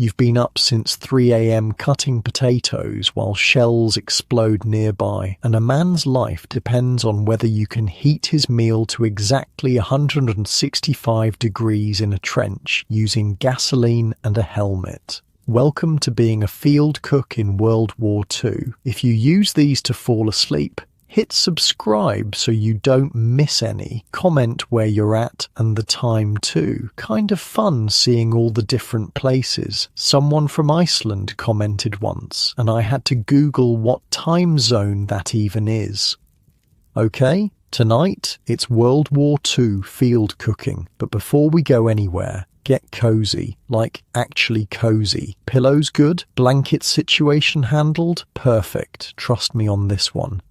You've been up since 3 a.m. cutting potatoes while shells explode nearby, and a man's life depends on whether you can heat his meal to exactly 165 degrees in a trench using gasoline and a helmet. Welcome to being a field cook in World War II. If you use these to fall asleep, hit subscribe so you don't miss any. Comment where you're at and the time too. Kind of fun seeing all the different places. Someone from Iceland commented once, and I had to Google what time zone that even is. Okay, tonight it's World War II field cooking, but before we go anywhere, get cozy, like actually cozy. Pillows good? Blanket situation handled? Perfect. Trust me on this one.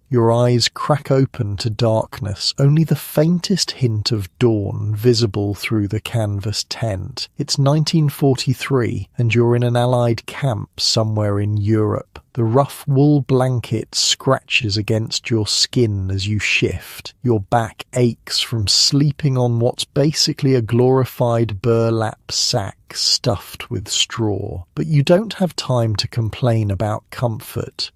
Your eyes crack open to darkness, only the faintest hint of dawn visible through the canvas tent. It's 1943, and you're in an Allied camp somewhere in Europe. The rough wool blanket scratches against your skin as you shift. Your back aches from sleeping on what's basically a glorified burlap sack stuffed with straw. But you don't have time to complain about comfort.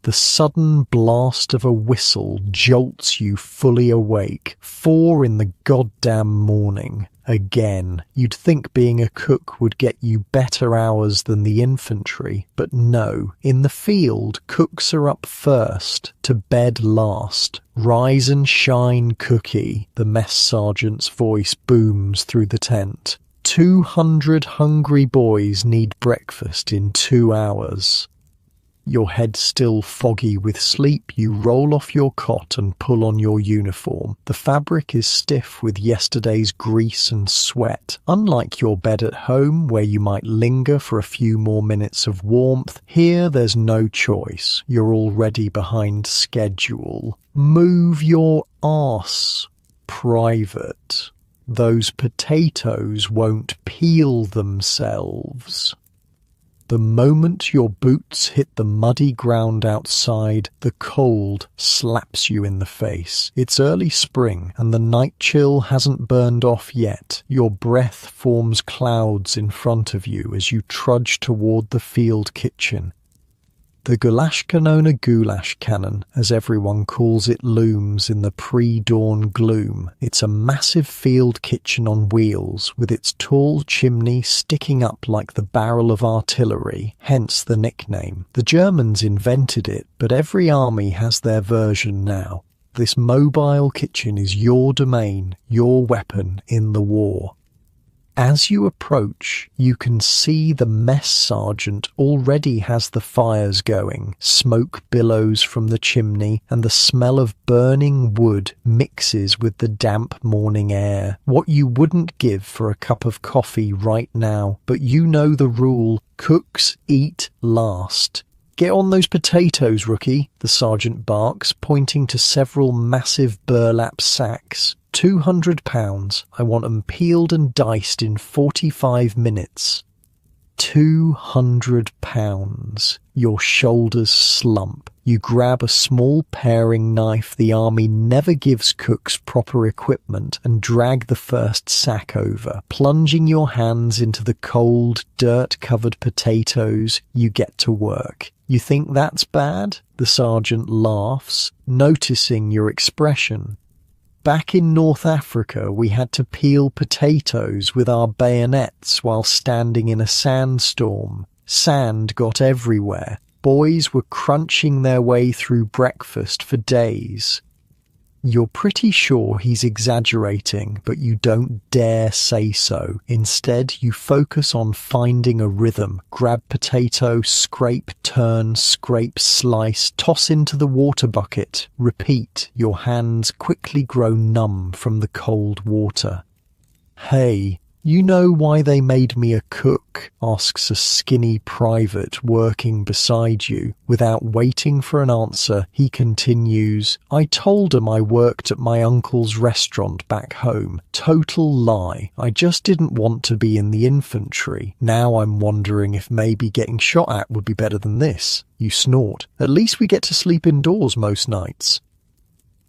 The sudden blast of a whistle jolts you fully awake. 4 in the goddamn morning. Again, you'd think being a cook would get you better hours than the infantry, but no. In the field, cooks are up first, to bed last. Rise and shine, cookie, the mess sergeant's voice booms through the tent. 200 hungry boys need breakfast in 2 hours. Your head still foggy with sleep, you roll off your cot and pull on your uniform. The fabric is stiff with yesterday's grease and sweat. Unlike your bed at home, where you might linger for a few more minutes of warmth, here there's no choice. You're already behind schedule. Move your arse, Private. Those potatoes won't peel themselves. The moment your boots hit the muddy ground outside, the cold slaps you in the face. It's early spring, and the night chill hasn't burned off yet. Your breath forms clouds in front of you as you trudge toward the field kitchen. The Gulashkanona goulash cannon, as everyone calls it, looms in the pre-dawn gloom. It's a massive field kitchen on wheels, with its tall chimney sticking up like the barrel of artillery, hence the nickname. The Germans invented it, but every army has their version now. This mobile kitchen is your domain, your weapon in the war. As you approach, you can see the mess sergeant already has the fires going. Smoke billows from the chimney, and the smell of burning wood mixes with the damp morning air. What you wouldn't give for a cup of coffee right now, but you know the rule: cooks eat last. Get on those potatoes, rookie, the sergeant barks, pointing to several massive burlap sacks. 200 pounds. I want 'em peeled and diced in 45 minutes. 200 pounds. Your shoulders slump. You grab a small paring knife the army never gives cooks proper equipment and drag the first sack over. Plunging your hands into the cold, dirt-covered potatoes, you get to work. You think that's bad? The sergeant laughs, noticing your expression. Back in North Africa, we had to peel potatoes with our bayonets while standing in a sandstorm. Sand got everywhere. Boys were crunching their way through breakfast for days. You're pretty sure he's exaggerating, but you don't dare say so. Instead, you focus on finding a rhythm. Grab potato, scrape, turn, scrape, slice, toss into the water bucket. Repeat. Your hands quickly grow numb from the cold water. Hey, you know why they made me a cook? Asks a skinny private working beside you. Without waiting for an answer, he continues, I told him I worked at my uncle's restaurant back home. Total lie. I just didn't want to be in the infantry. Now I'm wondering if maybe getting shot at would be better than this. You snort. At least we get to sleep indoors most nights.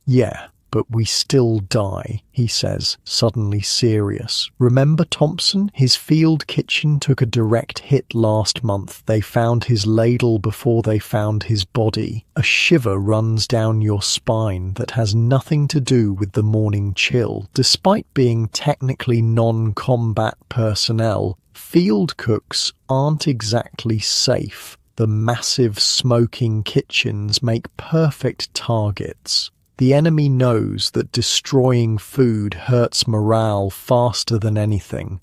Yeah, But we still die, he says, suddenly serious. Remember Thompson? His field kitchen took a direct hit last month. They found his ladle before they found his body. A shiver runs down your spine that has nothing to do with the morning chill. Despite being technically non-combat personnel, field cooks aren't exactly safe. The massive smoking kitchens make perfect targets. The enemy knows that destroying food hurts morale faster than anything.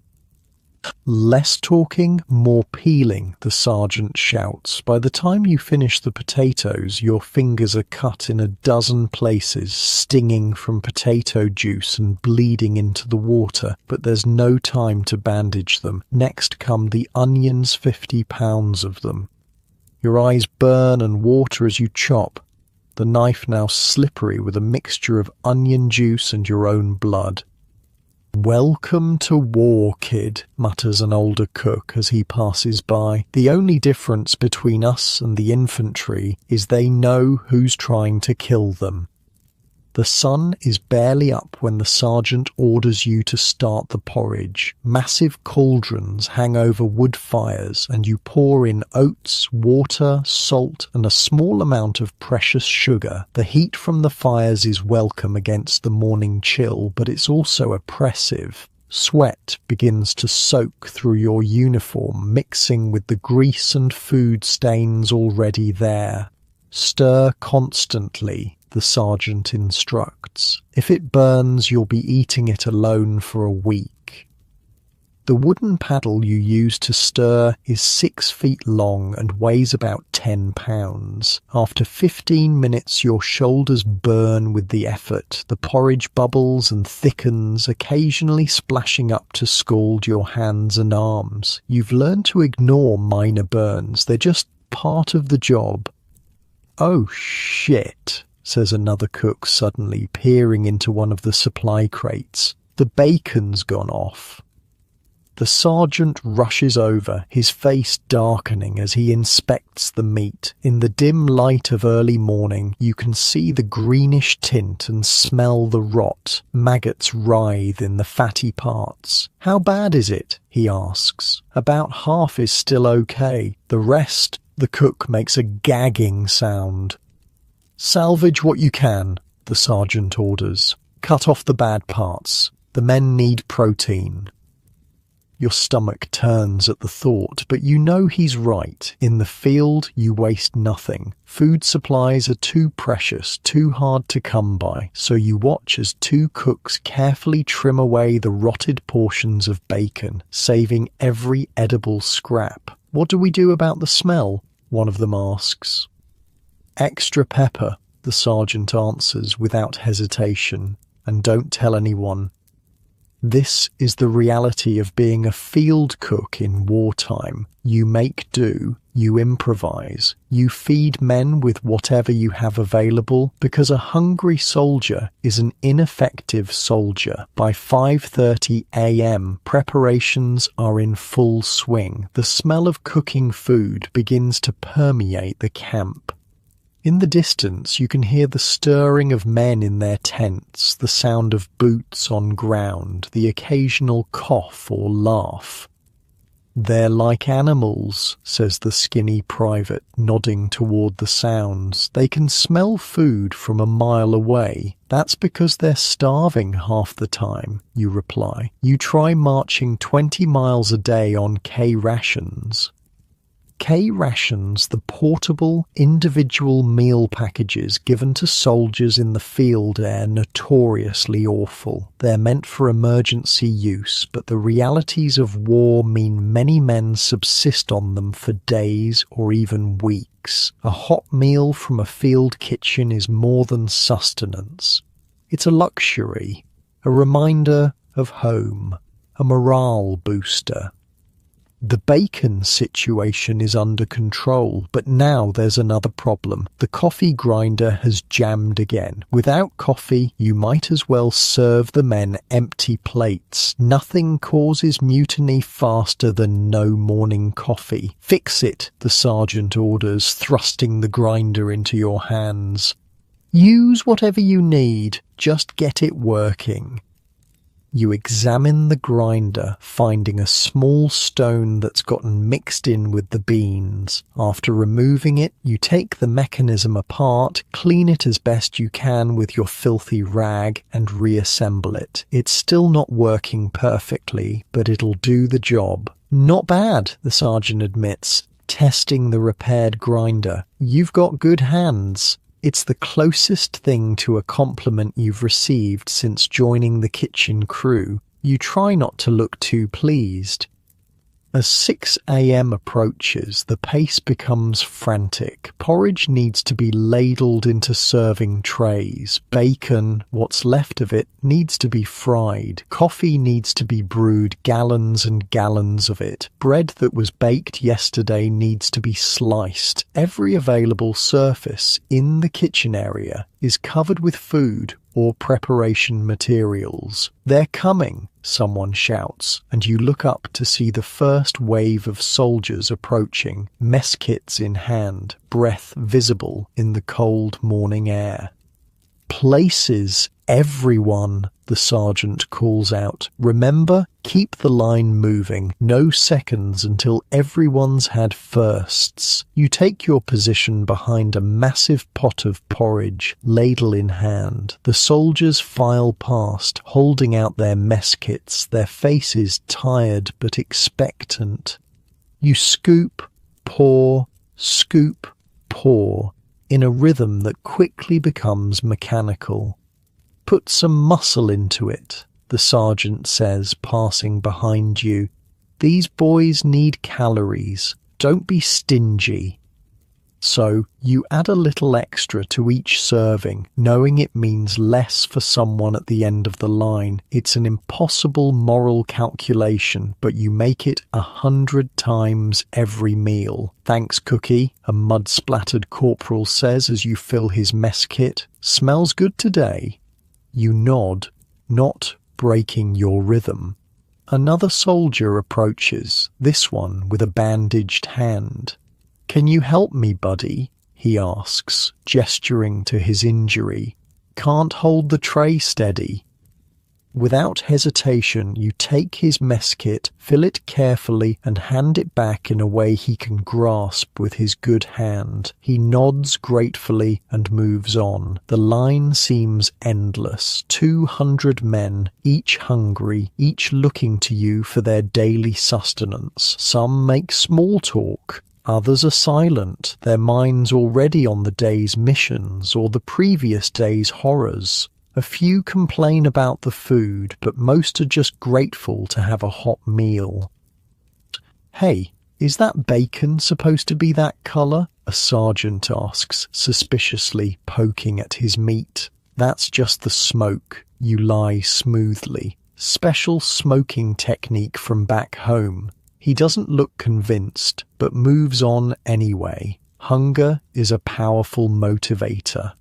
Less talking, more peeling, the sergeant shouts. By the time you finish the potatoes, your fingers are cut in a dozen places, stinging from potato juice and bleeding into the water, but there's no time to bandage them. Next come the onions, 50 pounds of them. Your eyes burn and water as you chop. The knife now slippery with a mixture of onion juice and your own blood. "Welcome to war, kid," mutters an older cook as he passes by. "The only difference between us and the infantry is they know who's trying to kill them." The sun is barely up when the sergeant orders you to start the porridge. Massive cauldrons hang over wood fires and you pour in oats, water, salt and a small amount of precious sugar. The heat from the fires is welcome against the morning chill, but it's also oppressive. Sweat begins to soak through your uniform, mixing with the grease and food stains already there. Stir constantly, the sergeant instructs. If it burns, you'll be eating it alone for a week. The wooden paddle you use to stir is 6 feet long and weighs about 10 pounds. After 15 minutes, your shoulders burn with the effort. The porridge bubbles and thickens, occasionally splashing up to scald your hands and arms. You've learned to ignore minor burns. They're just part of the job. "Oh, shit," says another cook suddenly, peering into one of the supply crates. "The bacon's gone off." The sergeant rushes over, his face darkening as he inspects the meat. In the dim light of early morning, you can see the greenish tint and smell the rot. Maggots writhe in the fatty parts. "How bad is it?" he asks. "About half is still okay. The rest..." The cook makes a gagging sound. "Salvage what you can," the sergeant orders. "Cut off the bad parts. The men need protein." Your stomach turns at the thought, but you know he's right. In the field, you waste nothing. Food supplies are too precious, too hard to come by, so you watch as 2 cooks carefully trim away the rotted portions of bacon, saving every edible scrap. "What do we do about the smell?" one of them asks. "Extra pepper," the sergeant answers without hesitation, "and don't tell anyone." This is the reality of being a field cook in wartime. You make do, you improvise, you feed men with whatever you have available, because a hungry soldier is an ineffective soldier. By 5:30 a.m., preparations are in full swing. The smell of cooking food begins to permeate the camp. In the distance, you can hear the stirring of men in their tents, the sound of boots on ground, the occasional cough or laugh. "They're like animals," says the skinny private, nodding toward the sounds. "They can smell food from a mile away. That's because they're starving half the time," you reply. "You try marching 20 miles a day on K rations." K rations, the portable, individual meal packages given to soldiers in the field, are notoriously awful. They're meant for emergency use, but the realities of war mean many men subsist on them for days or even weeks. A hot meal from a field kitchen is more than sustenance. It's a luxury, a reminder of home, a morale booster. The bacon situation is under control, but now there's another problem. The coffee grinder has jammed again. Without coffee, you might as well serve the men empty plates. Nothing causes mutiny faster than no morning coffee. "Fix it," the sergeant orders, thrusting the grinder into your hands. Use whatever you need, just get it working. You examine the grinder, finding a small stone that's gotten mixed in with the beans. After removing it, you take the mechanism apart, clean it as best you can with your filthy rag, and reassemble it. It's still not working perfectly, but it'll do the job. Not bad, the sergeant admits, testing the repaired grinder. You've got good hands. It's the closest thing to a compliment you've received since joining the kitchen crew. You try not to look too pleased. As 6 a.m. approaches, the pace becomes frantic. Porridge needs to be ladled into serving trays. Bacon, what's left of it, needs to be fried. Coffee needs to be brewed, gallons and gallons of it. Bread that was baked yesterday needs to be sliced. Every available surface in the kitchen area is covered with food or preparation materials. They're coming, someone shouts, and you look up to see the first wave of soldiers approaching, mess kits in hand, breath visible in the cold morning air. Places, everyone, the sergeant calls out. Remember, keep the line moving. No seconds until everyone's had firsts. You take your position behind a massive pot of porridge, ladle in hand. The soldiers file past, holding out their mess kits, their faces tired but expectant. You scoop, pour, in a rhythm that quickly becomes mechanical. Put some muscle into it, the sergeant says, passing behind you. These boys need calories. Don't be stingy. So you add a little extra to each serving, knowing it means less for someone at the end of the line. It's an impossible moral calculation, but you make it 100 times every meal. Thanks, Cookie, a mud-splattered corporal says as you fill his mess kit. Smells good today. You nod, not breaking your rhythm. Another soldier approaches, this one with a bandaged hand. Can you help me, buddy? He asks, gesturing to his injury. Can't hold the tray steady. Without hesitation, you take his mess kit, fill it carefully, and hand it back in a way he can grasp with his good hand. He nods gratefully and moves on. The line seems endless. 200 men, each hungry, each looking to you for their daily sustenance. Some make small talk. Others are silent, their minds already on the day's missions or the previous day's horrors. A few complain about the food, but most are just grateful to have a hot meal. Hey, is that bacon supposed to be that colour? A sergeant asks, suspiciously, poking at his meat. That's just the smoke, you lie smoothly. Special smoking technique from back home. He doesn't look convinced, but moves on anyway. Hunger is a powerful motivator.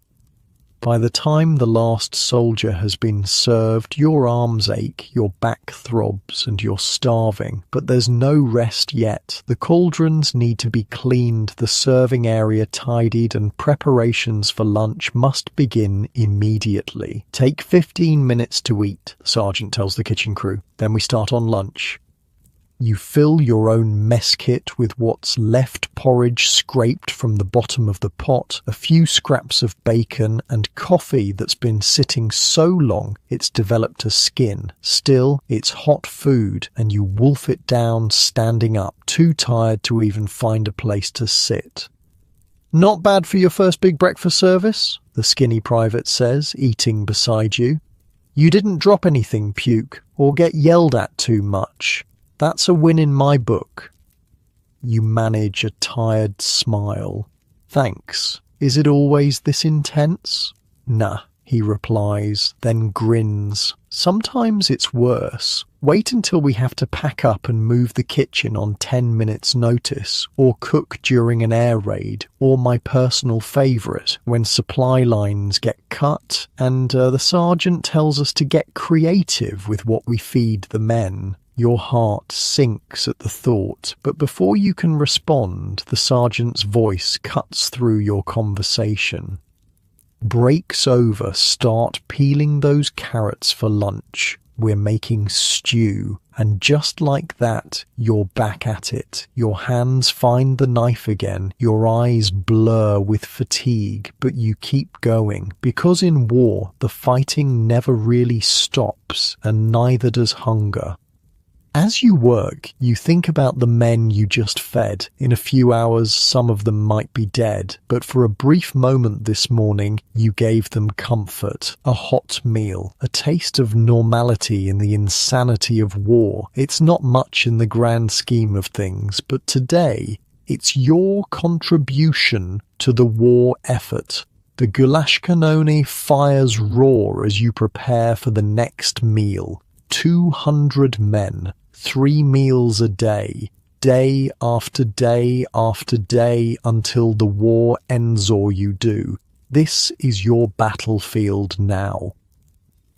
By the time the last soldier has been served, your arms ache, your back throbs, and you're starving. But there's no rest yet. The cauldrons need to be cleaned, the serving area tidied, and preparations for lunch must begin immediately. Take 15 minutes to eat, the sergeant tells the kitchen crew. Then we start on lunch. You fill your own mess kit with what's left porridge scraped from the bottom of the pot, a few scraps of bacon, and coffee that's been sitting so long it's developed a skin. Still, it's hot food, and you wolf it down standing up, too tired to even find a place to sit. Not bad for your first big breakfast service, the skinny private says, eating beside you. You didn't drop anything, Puke, or get yelled at too much. That's a win in my book. You manage a tired smile. Thanks. Is it always this intense? Nah, he replies, then grins. Sometimes it's worse. Wait until we have to pack up and move the kitchen on 10 minutes' notice, or cook during an air raid, or my personal favourite, when supply lines get cut and the sergeant tells us to get creative with what we feed the men. Your heart sinks at the thought, but before you can respond, the sergeant's voice cuts through your conversation. Breaks over, start peeling those carrots for lunch. We're making stew. And just like that, you're back at it. Your hands find the knife again. Your eyes blur with fatigue, but you keep going. Because in war, the fighting never really stops, and neither does hunger. As you work, you think about the men you just fed. In a few hours, some of them might be dead, but for a brief moment this morning, you gave them comfort, a hot meal, a taste of normality in the insanity of war. It's not much in the grand scheme of things, but today, it's your contribution to the war effort. The goulash cannone fires roar as you prepare for the next meal. 200 men. 3 meals a day, day after day after day until the war ends or you do. This is your battlefield now.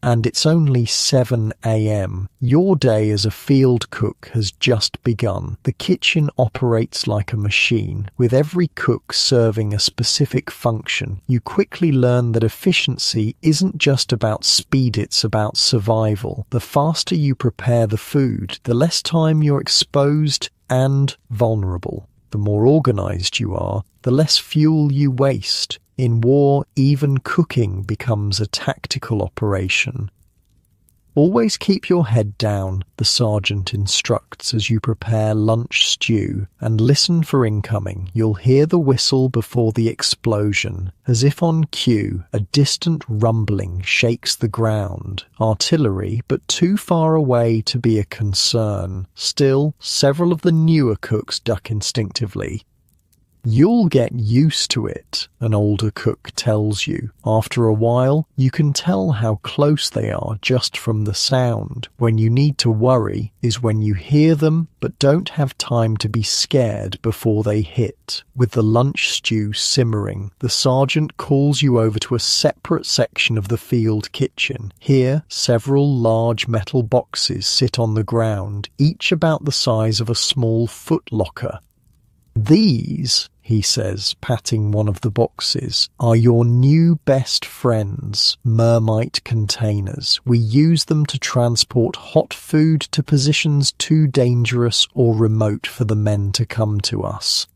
And it's only 7 a.m. Your day as a field cook has just begun. The kitchen operates like a machine, with every cook serving a specific function. You quickly learn that efficiency isn't just about speed, it's about survival. The faster you prepare the food, the less time you're exposed and vulnerable. The more organized you are, the less fuel you waste. In war, even cooking becomes a tactical operation. Always keep your head down, the sergeant instructs as you prepare lunch stew, and listen for incoming. You'll hear the whistle before the explosion. As if on cue, a distant rumbling shakes the ground. Artillery, but too far away to be a concern. Still, several of the newer cooks duck instinctively. You'll get used to it, an older cook tells you. After a while, you can tell how close they are just from the sound. When you need to worry is when you hear them but don't have time to be scared before they hit. With the lunch stew simmering, the sergeant calls you over to a separate section of the field kitchen. Here, several large metal boxes sit on the ground, each about the size of a small footlocker. These, he says, patting one of the boxes, are your new best friends, Mermite containers. We use them to transport hot food to positions too dangerous or remote for the men to come to us.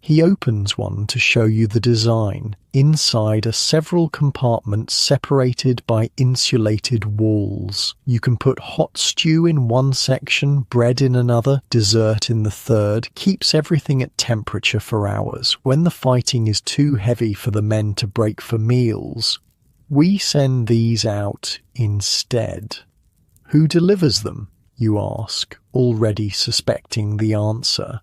He opens one to show you the design. Inside are several compartments separated by insulated walls. You can put hot stew in one section, bread in another, dessert in the third. Keeps everything at temperature for hours. When the fighting is too heavy for the men to break for meals, we send these out instead. Who delivers them? You ask, already suspecting the answer.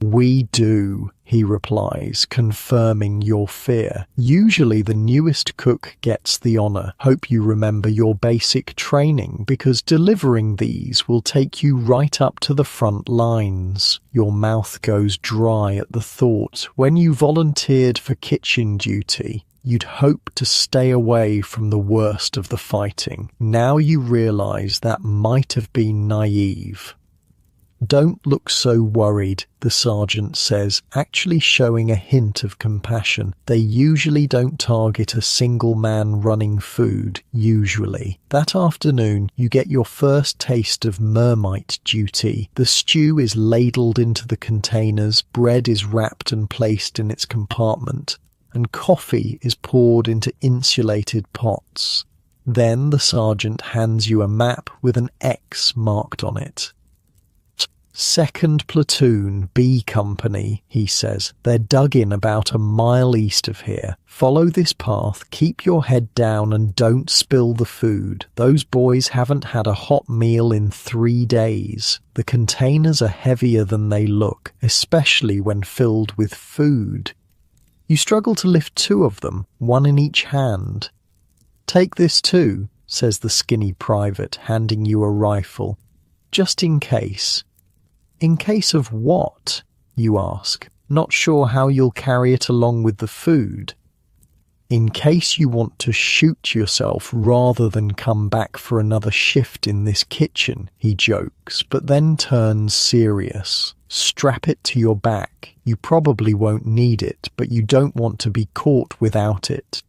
We do, he replies, confirming your fear. Usually the newest cook gets the honor. Hope you remember your basic training, because delivering these will take you right up to the front lines. Your mouth goes dry at the thought. When you volunteered for kitchen duty, you'd hope to stay away from the worst of the fighting. Now you realize that might have been naive. Don't look so worried, the sergeant says, actually showing a hint of compassion. They usually don't target a single man running food, usually. That afternoon, you get your first taste of Mermite duty. The stew is ladled into the containers, bread is wrapped and placed in its compartment, and coffee is poured into insulated pots. Then the sergeant hands you a map with an X marked on it. 2nd Platoon, B Company, he says. They're dug in about a mile east of here. Follow this path, keep your head down and don't spill the food. Those boys haven't had a hot meal in 3 days. The containers are heavier than they look, especially when filled with food. You struggle to lift 2 of them, one in each hand. Take this too, says the skinny private, handing you a rifle. Just in case. In case of what? You ask, not sure how you'll carry it along with the food. In case you want to shoot yourself rather than come back for another shift in this kitchen, he jokes, but then turns serious. Strap it to your back. You probably won't need it, but you don't want to be caught without it.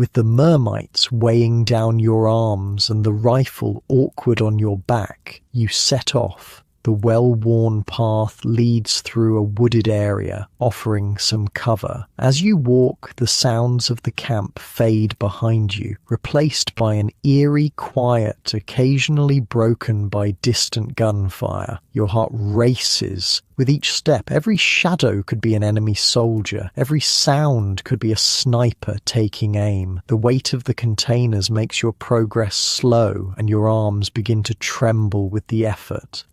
With the mermites weighing down your arms and the rifle awkward on your back, you set off. The well-worn path leads through a wooded area, offering some cover. As you walk, the sounds of the camp fade behind you, replaced by an eerie quiet occasionally broken by distant gunfire. Your heart races. With each step, every shadow could be an enemy soldier. Every sound could be a sniper taking aim. The weight of the containers makes your progress slow, and your arms begin to tremble with the effort.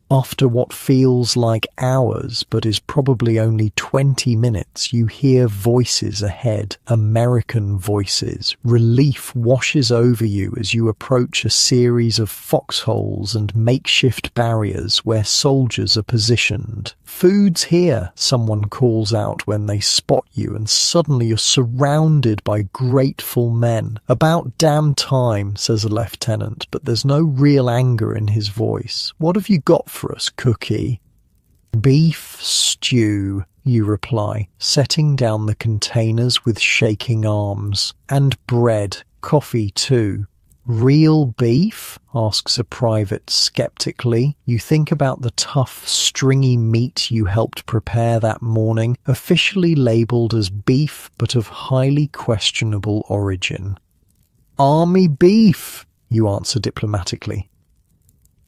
After what feels like hours but is probably only 20 minutes, you hear voices ahead, American voices. Relief washes over you as you approach a series of foxholes and makeshift barriers where soldiers are positioned. "Food's here," someone calls out when they spot you, and suddenly you're surrounded by grateful men. "About damn time," says a lieutenant, but there's no real anger in his voice. "What have you got for us, Cookie?" "Beef stew," you reply, setting down the containers with shaking arms. "And bread. Coffee too." "Real beef?" asks a private skeptically. You think about the tough, stringy meat you helped prepare that morning, officially labelled as beef but of highly questionable origin. "Army beef," you answer diplomatically.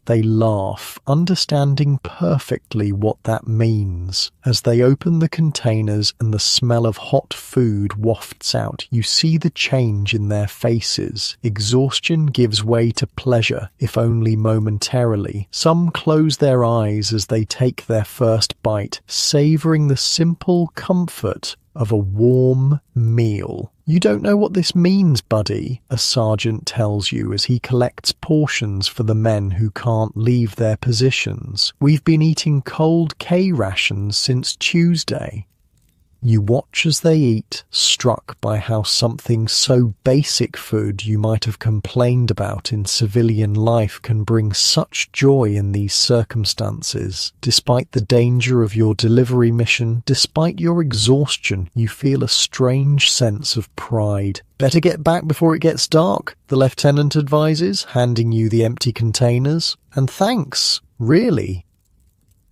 They laugh, understanding perfectly what that means. As they open the containers and the smell of hot food wafts out, you see the change in their faces. Exhaustion gives way to pleasure, if only momentarily. Some close their eyes as they take their first bite, savouring the simple comfort of a warm meal. "You don't know what this means, buddy," a sergeant tells you as he collects portions for the men who can't leave their positions. "We've been eating cold K rations since Tuesday." You watch as they eat, struck by how something so basic food you might have complained about in civilian life can bring such joy in these circumstances. Despite the danger of your delivery mission, despite your exhaustion, you feel a strange sense of pride. "Better get back before it gets dark," the lieutenant advises, handing you the empty containers. "And thanks, really."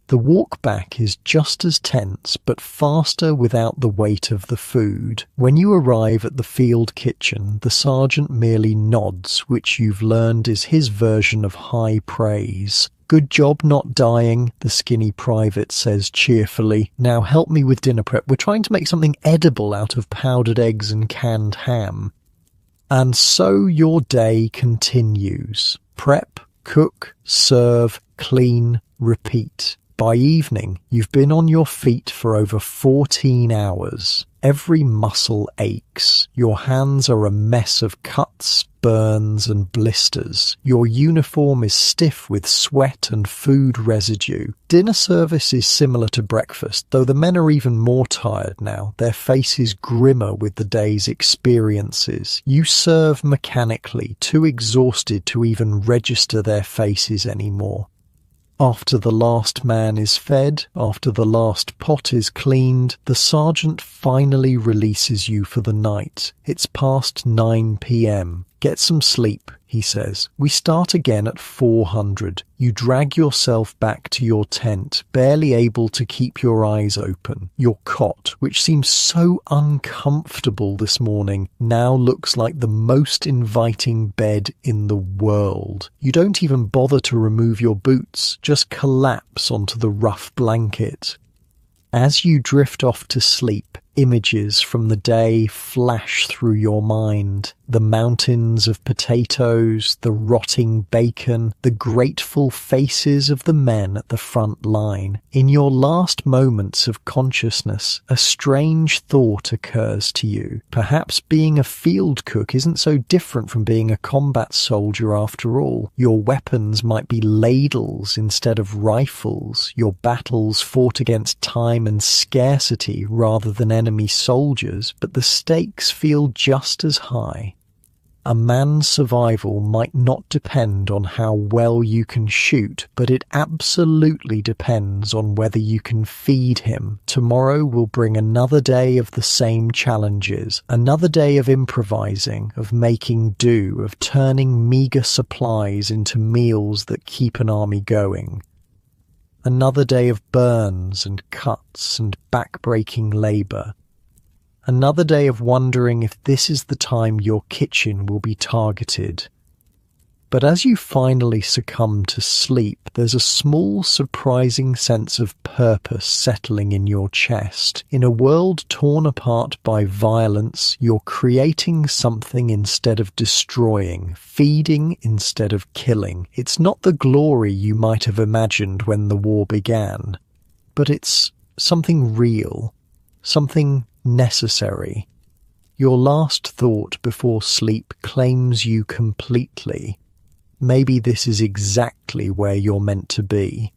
The walk back is just as tense, but faster without the weight of the food. When you arrive at the field kitchen, the sergeant merely nods, which you've learned is his version of high praise. "Good job not dying," the skinny private says cheerfully. "Now help me with dinner prep. We're trying to make something edible out of powdered eggs and canned ham." And so your day continues. Prep, cook, serve, clean, repeat. By evening, you've been on your feet for over 14 hours. Every muscle aches. Your hands are a mess of cuts, burns and blisters. Your uniform is stiff with sweat and food residue. Dinner service is similar to breakfast, though the men are even more tired now, their faces grimmer with the day's experiences. You serve mechanically, too exhausted to even register their faces anymore. After the last man is fed, after the last pot is cleaned, the sergeant finally releases you for the night. It's past 9 p.m. "Get some sleep," he says. "We start again at 400. You drag yourself back to your tent, barely able to keep your eyes open. Your cot, which seems so uncomfortable this morning, now looks like the most inviting bed in the world. You don't even bother to remove your boots, just collapse onto the rough blanket. As you drift off to sleep, images from the day flash through your mind. The mountains of potatoes, the rotting bacon, the grateful faces of the men at the front line. In your last moments of consciousness, a strange thought occurs to you. Perhaps being a field cook isn't so different from being a combat soldier after all. Your weapons might be ladles instead of rifles. Your battles fought against time and scarcity rather than enemy soldiers, but the stakes feel just as high. A man's survival might not depend on how well you can shoot, but it absolutely depends on whether you can feed him. Tomorrow will bring another day of the same challenges, another day of improvising, of making do, of turning meager supplies into meals that keep an army going. Another day of burns and cuts and back-breaking labour. Another day of wondering if this is the time your kitchen will be targeted. But as you finally succumb to sleep, there's a small, surprising sense of purpose settling in your chest. In a world torn apart by violence, you're creating something instead of destroying, feeding instead of killing. It's not the glory you might have imagined when the war began, but it's something real, something necessary. Your last thought before sleep claims you completely. Maybe this is exactly where you're meant to be.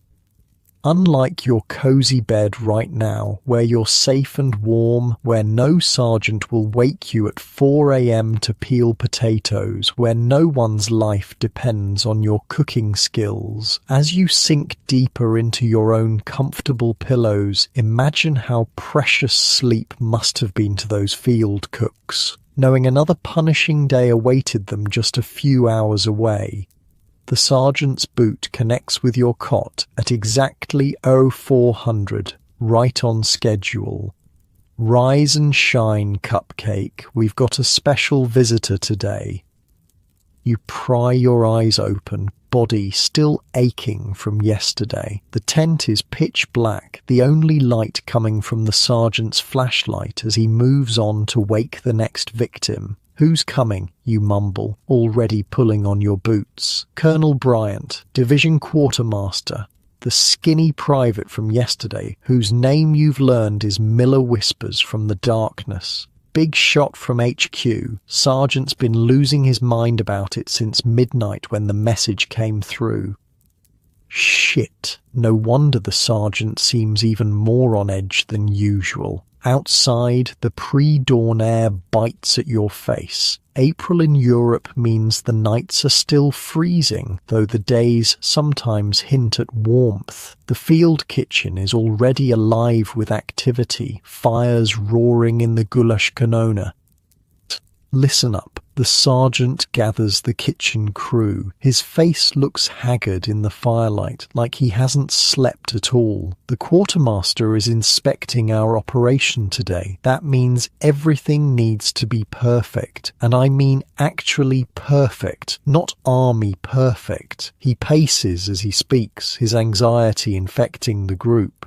Unlike your cozy bed right now, where you're safe and warm, where no sergeant will wake you at 4 a.m. to peel potatoes, where no one's life depends on your cooking skills, as you sink deeper into your own comfortable pillows, imagine how precious sleep must have been to those field cooks, knowing another punishing day awaited them just a few hours away. The sergeant's boot connects with your cot at exactly 0400, right on schedule. Rise and shine, cupcake, we've got a special visitor today. You pry your eyes open, body still aching from yesterday. The tent is pitch black, the only light coming from the sergeant's flashlight as he moves on to wake the next victim. Who's coming, you mumble, already pulling on your boots. Colonel Bryant, Division Quartermaster, the skinny private from yesterday, whose name you've learned is Miller Whispers from the darkness. Big shot from HQ. Sergeant's been losing his mind about it since midnight when the message came through. Shit. No wonder the sergeant seems even more on edge than usual. Outside, the pre-dawn air bites at your face. April in Europe means the nights are still freezing, though the days sometimes hint at warmth. The field kitchen is already alive with activity, fires roaring in the goulash kanona. Listen up. The sergeant gathers the kitchen crew. His face looks haggard in the firelight, like he hasn't slept at all. The quartermaster is inspecting our operation today. That means everything needs to be perfect. And I mean actually perfect, not army perfect. He paces as he speaks, his anxiety infecting the group.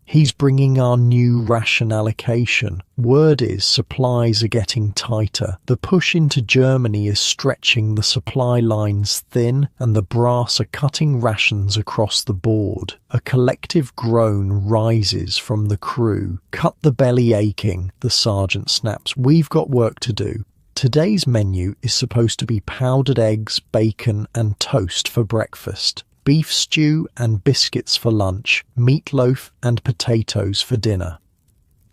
He's bringing our new ration allocation. Word is supplies are getting tighter. The push into Germany is stretching the supply lines thin, and the brass are cutting rations across the board. A collective groan rises from the crew. Cut the belly aching, the sergeant snaps. We've got work to do. Today's menu is supposed to be powdered eggs, bacon, and toast for breakfast. Beef stew and biscuits for lunch, meatloaf and potatoes for dinner.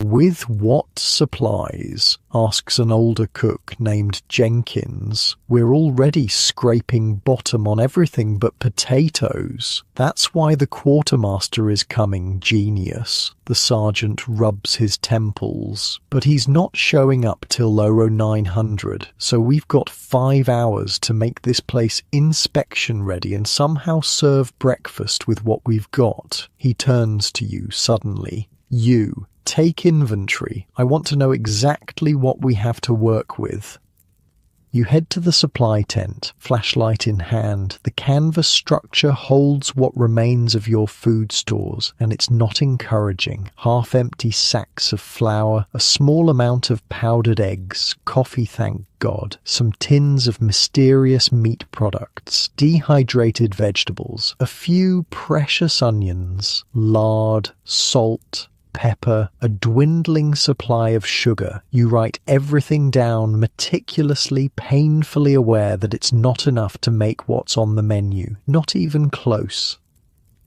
With what supplies? Asks an older cook named Jenkins. We're already scraping bottom on everything but potatoes. That's why the quartermaster is coming, genius. The sergeant rubs his temples. But he's not showing up till 0900, so we've got 5 hours to make this place inspection ready and somehow serve breakfast with what we've got. He turns to you suddenly. You. Take inventory. I want to know exactly what we have to work with. You head to the supply tent, flashlight in hand. The canvas structure holds what remains of your food stores, and it's not encouraging. Half-empty sacks of flour, a small amount of powdered eggs, coffee, thank God, some tins of mysterious meat products, dehydrated vegetables, a few precious onions, lard, salt, pepper, a dwindling supply of sugar. You write everything down meticulously, painfully aware that it's not enough to make what's on the menu, not even close.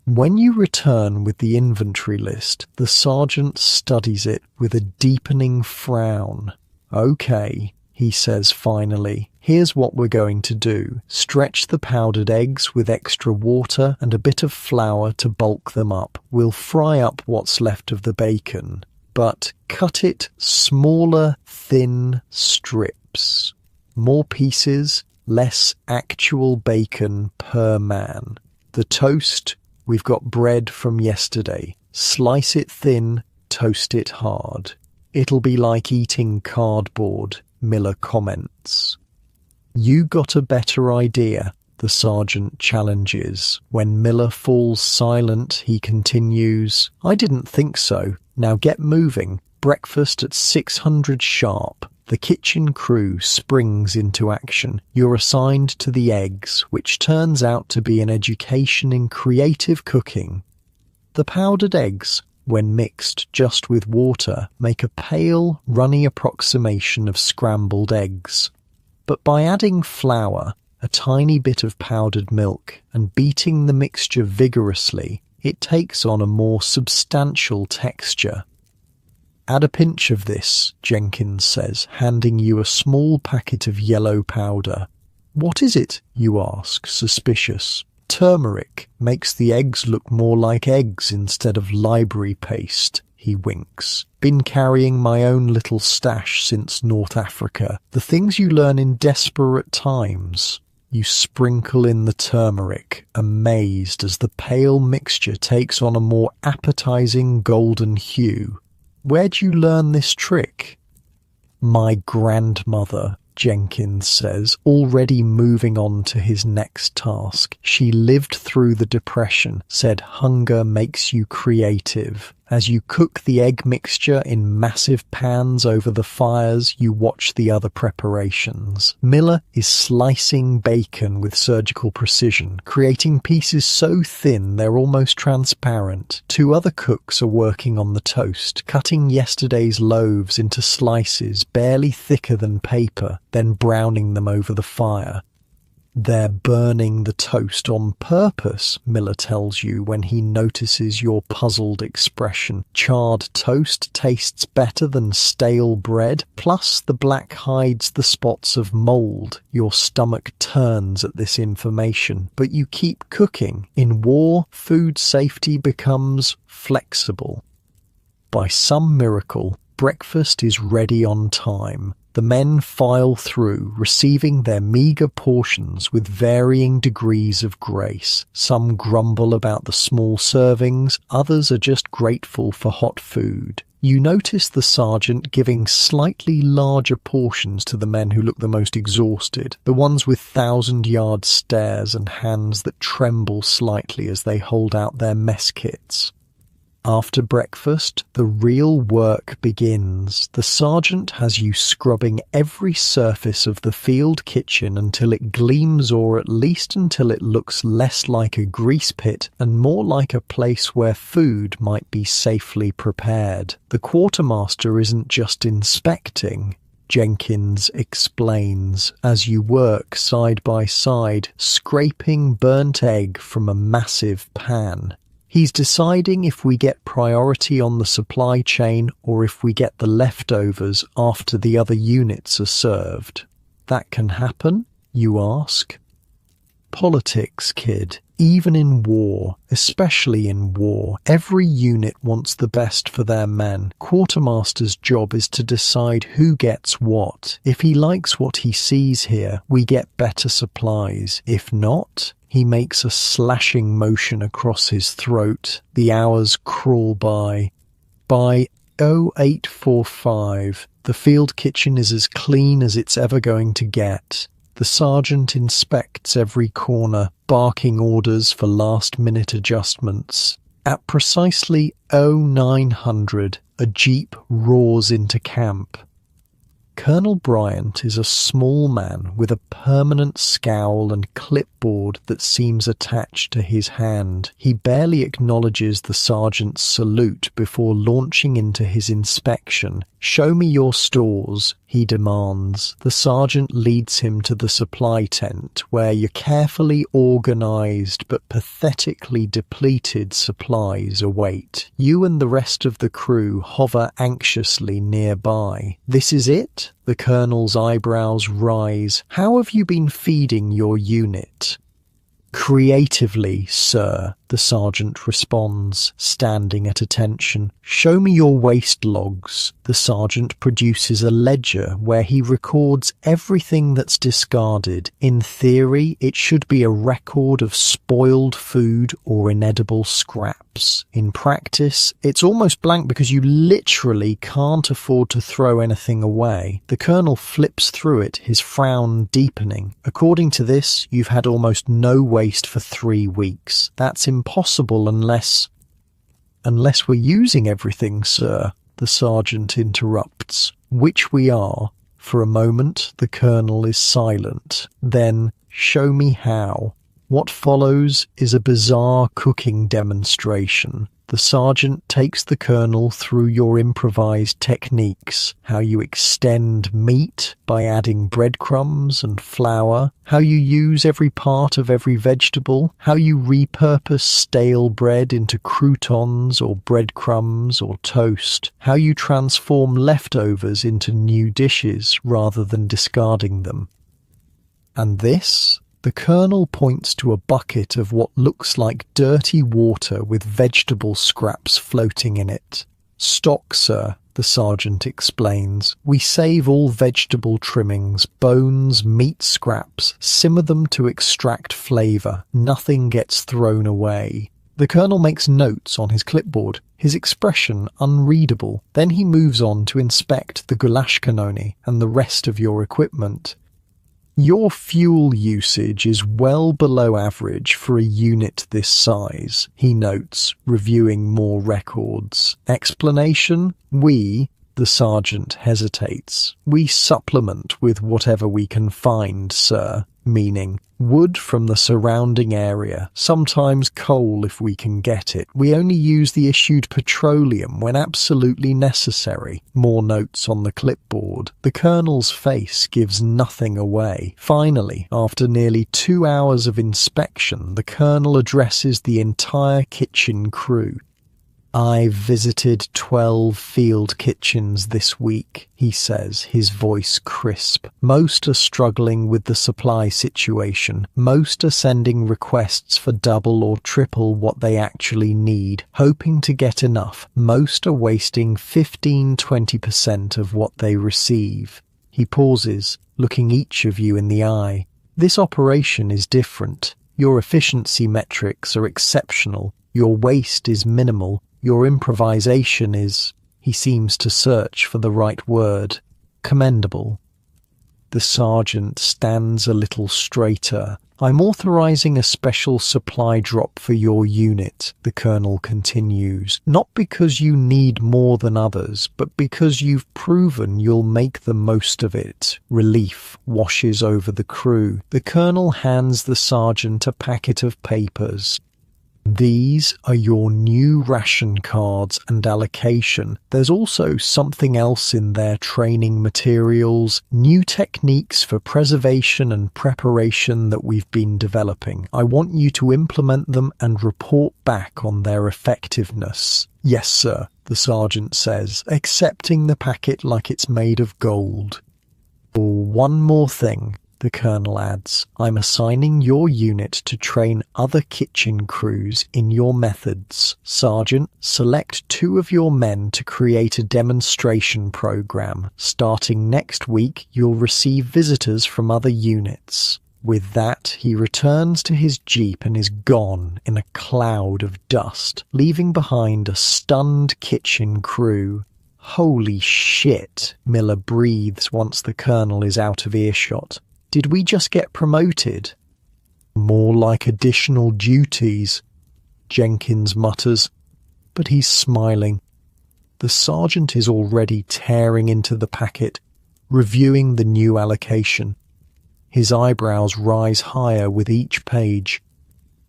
When you return with the inventory list, the sergeant studies it with a deepening frown. Okay, he says finally. Here's what we're going to do. Stretch the powdered eggs with extra water and a bit of flour to bulk them up. We'll fry up what's left of the bacon, but cut it smaller, thin strips. More pieces, less actual bacon per man. The toast, we've got bread from yesterday. Slice it thin, toast it hard. It'll be like eating cardboard, Miller comments. You got a better idea, the sergeant challenges. When Miller falls silent, he continues, I didn't think so. Now get moving. Breakfast at 600 sharp. The kitchen crew springs into action. You're assigned to the eggs, which turns out to be an education in creative cooking. The powdered eggs, when mixed just with water, make a pale, runny approximation of scrambled eggs. But by adding flour, a tiny bit of powdered milk, and beating the mixture vigorously, it takes on a more substantial texture. Add a pinch of this, Jenkins says, handing you a small packet of yellow powder. What is it, you ask, suspicious. Turmeric makes the eggs look more like eggs instead of library paste, he winks. Been carrying my own little stash since North Africa. The things you learn in desperate times. You sprinkle in the turmeric, amazed as the pale mixture takes on a more appetizing golden hue. Where'd you learn this trick? My grandmother, Jenkins says, already moving on to his next task. She lived through the Depression, said hunger makes you creative. As you cook the egg mixture in massive pans over the fires, you watch the other preparations. Miller is slicing bacon with surgical precision, creating pieces so thin they're almost transparent. Two other cooks are working on the toast, cutting yesterday's loaves into slices barely thicker than paper, then browning them over the fire. They're burning the toast on purpose, Miller tells you when he notices your puzzled expression. Charred toast tastes better than stale bread, plus the black hides the spots of mold. Your stomach turns at this information, but you keep cooking. In war, food safety becomes flexible. By some miracle, breakfast is ready on time. The men file through, receiving their meagre portions with varying degrees of grace. Some grumble about the small servings, others are just grateful for hot food. You notice the sergeant giving slightly larger portions to the men who look the most exhausted, the ones with 1,000-yard stares and hands that tremble slightly as they hold out their mess kits. After breakfast, the real work begins. The sergeant has you scrubbing every surface of the field kitchen until it gleams, or at least until it looks less like a grease pit and more like a place where food might be safely prepared. The quartermaster isn't just inspecting, Jenkins explains, as you work side by side, scraping burnt egg from a massive pan. He's deciding if we get priority on the supply chain or if we get the leftovers after the other units are served. That can happen, you ask? Politics, kid. Even in war, especially in war, every unit wants the best for their men. Quartermaster's job is to decide who gets what. If he likes what he sees here, we get better supplies. If not, he makes a slashing motion across his throat. The hours crawl by. By 0845, the field kitchen is as clean as it's ever going to get. The sergeant inspects every corner, barking orders for last-minute adjustments. At precisely 0900, a jeep roars into camp. Colonel Bryant is a small man with a permanent scowl and clipboard that seems attached to his hand. He barely acknowledges the sergeant's salute before launching into his inspection. "Show me your stores," he demands. The sergeant leads him to the supply tent where your carefully organized but pathetically depleted supplies await. You and the rest of the crew hover anxiously nearby. This is it? The colonel's eyebrows rise. How have you been feeding your unit? Creatively, sir, the sergeant responds, standing at attention. Show me your waste logs. The sergeant produces a ledger where he records everything that's discarded. In theory, it should be a record of spoiled food or inedible scraps. In practice, it's almost blank because you literally can't afford to throw anything away. The colonel flips through it, his frown deepening. According to this, you've had almost no waste for 3 weeks. That's impossible unless we're using everything, sir, the sergeant interrupts. Which we are. For a moment, the colonel is silent. Then, show me how. What follows is a bizarre cooking demonstration. The sergeant takes the colonel through your improvised techniques, how you extend meat by adding breadcrumbs and flour, how you use every part of every vegetable, how you repurpose stale bread into croutons or breadcrumbs or toast, how you transform leftovers into new dishes rather than discarding them. And this? The colonel points to a bucket of what looks like dirty water with vegetable scraps floating in it. Stock, sir, the sergeant explains. We save all vegetable trimmings, bones, meat scraps, simmer them to extract flavour. Nothing gets thrown away. The colonel makes notes on his clipboard, his expression unreadable. Then he moves on to inspect the goulash cannoli and the rest of your equipment. Your fuel usage is well below average for a unit this size, he notes, reviewing more records. Explanation? The sergeant hesitates. We supplement with whatever we can find, sir, meaning wood from the surrounding area, sometimes coal if we can get it. We only use the issued petroleum when absolutely necessary. More notes on the clipboard. The colonel's face gives nothing away. Finally, after nearly 2 hours of inspection, the colonel addresses the entire kitchen crew. I've visited 12 field kitchens this week, he says, his voice crisp. Most are struggling with the supply situation. Most are sending requests for double or triple what they actually need, hoping to get enough. Most are wasting 15-20% of what they receive. He pauses, looking each of you in the eye. This operation is different. Your efficiency metrics are exceptional. Your waste is minimal. Your improvisation is, he seems to search for the right word, commendable. The sergeant stands a little straighter. I'm authorizing a special supply drop for your unit, the colonel continues, not because you need more than others, but because you've proven you'll make the most of it. Relief washes over the crew. The colonel hands the sergeant a packet of papers. These are your new ration cards and allocation. There's also something else in their training materials, new techniques for preservation and preparation that we've been developing. I want you to implement them and report back on their effectiveness. Yes, sir, the sergeant says, accepting the packet like it's made of gold. One more thing. The colonel adds, I'm assigning your unit to train other kitchen crews in your methods. Sergeant, select 2 of your men to create a demonstration program. Starting next week, you'll receive visitors from other units. With that, he returns to his jeep and is gone in a cloud of dust, leaving behind a stunned kitchen crew. Holy shit, Miller breathes once the colonel is out of earshot. Did we just get promoted? More like additional duties, Jenkins mutters, but he's smiling. The sergeant is already tearing into the packet, reviewing the new allocation. His eyebrows rise higher with each page.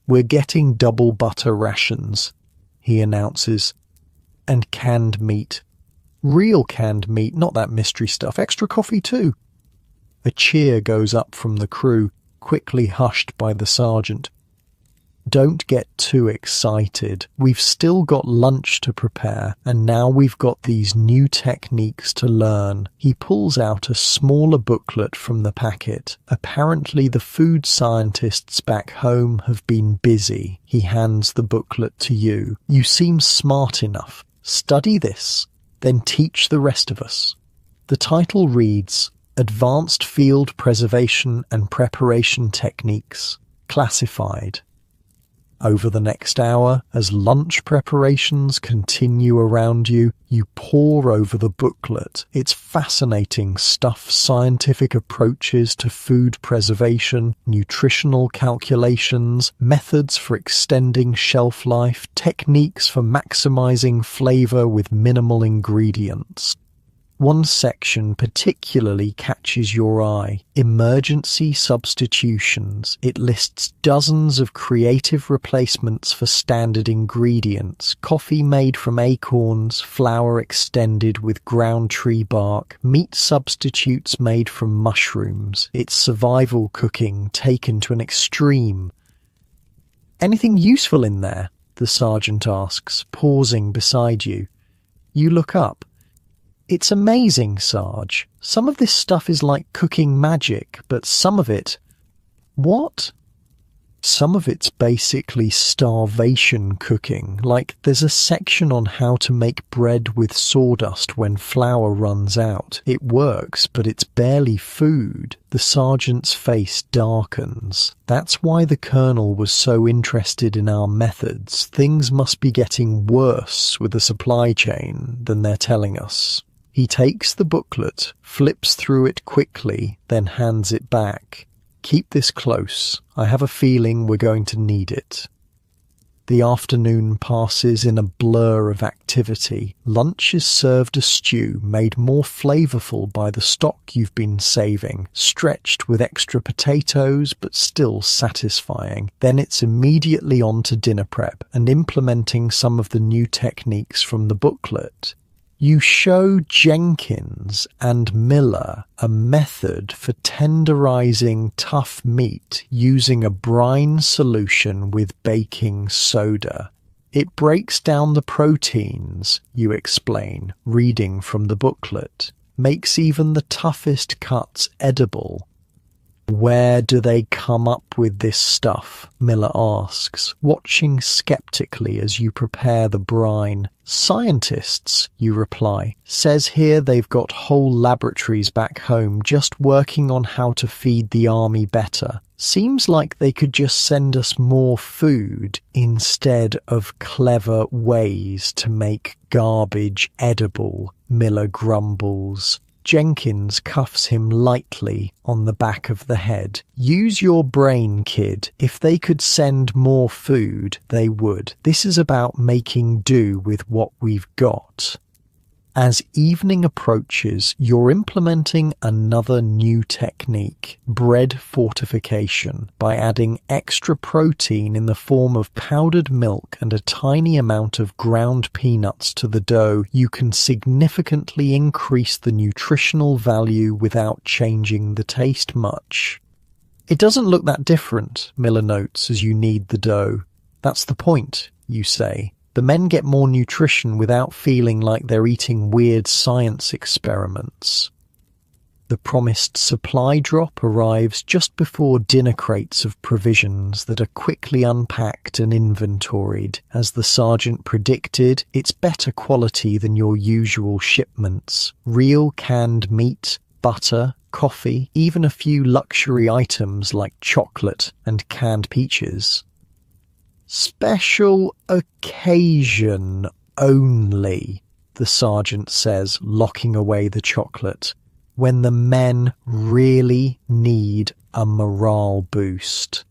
We're getting double butter rations, he announces, and canned meat. Real canned meat, not that mystery stuff. Extra coffee too. A cheer goes up from the crew, quickly hushed by the sergeant. Don't get too excited. We've still got lunch to prepare, and now we've got these new techniques to learn. He pulls out a smaller booklet from the packet. Apparently the food scientists back home have been busy. He hands the booklet to you. You seem smart enough. Study this, then teach the rest of us. The title reads, Advanced Field Preservation and Preparation Techniques, Classified. Over the next hour, as lunch preparations continue around you, you pore over the booklet. It's fascinating stuff, scientific approaches to food preservation, nutritional calculations, methods for extending shelf life, techniques for maximizing flavor with minimal ingredients. One section particularly catches your eye, emergency substitutions. It lists dozens of creative replacements for standard ingredients, coffee made from acorns, flour extended with ground tree bark, meat substitutes made from mushrooms. It's survival cooking taken to an extreme. Anything useful in there? The sergeant asks, pausing beside you. You look up. It's amazing, Sarge. Some of this stuff is like cooking magic, but some of it... What? Some of it's basically starvation cooking. Like, there's a section on how to make bread with sawdust when flour runs out. It works, but it's barely food. The sergeant's face darkens. That's why the colonel was so interested in our methods. Things must be getting worse with the supply chain than they're telling us. He takes the booklet, flips through it quickly, then hands it back. Keep this close. I have a feeling we're going to need it. The afternoon passes in a blur of activity. Lunch is served a stew made more flavorful by the stock you've been saving, stretched with extra potatoes but still satisfying. Then it's immediately on to dinner prep and implementing some of the new techniques from the booklet. You show Jenkins and Miller a method for tenderizing tough meat using a brine solution with baking soda. It breaks down the proteins, you explain, reading from the booklet, makes even the toughest cuts edible. Where do they come up with this stuff? Miller asks, watching skeptically as you prepare the brine. Scientists, you reply. Says here they've got whole laboratories back home just working on how to feed the army better. Seems like they could just send us more food instead of clever ways to make garbage edible, Miller grumbles. Jenkins cuffs him lightly on the back of the head. Use your brain, kid. If they could send more food, they would. This is about making do with what we've got. As evening approaches, you're implementing another new technique, bread fortification, by adding extra protein in the form of powdered milk and a tiny amount of ground peanuts to the dough. You can significantly increase the nutritional value without changing the taste much. It doesn't look that different, Miller notes as you knead the dough. That's the point, you say. The men get more nutrition without feeling like they're eating weird science experiments. The promised supply drop arrives just before dinner crates of provisions that are quickly unpacked and inventoried. As the sergeant predicted, it's better quality than your usual shipments. Real canned meat, butter, coffee, even a few luxury items like chocolate and canned peaches. Special occasion only, the sergeant says, locking away the chocolate, when the men really need a morale boost.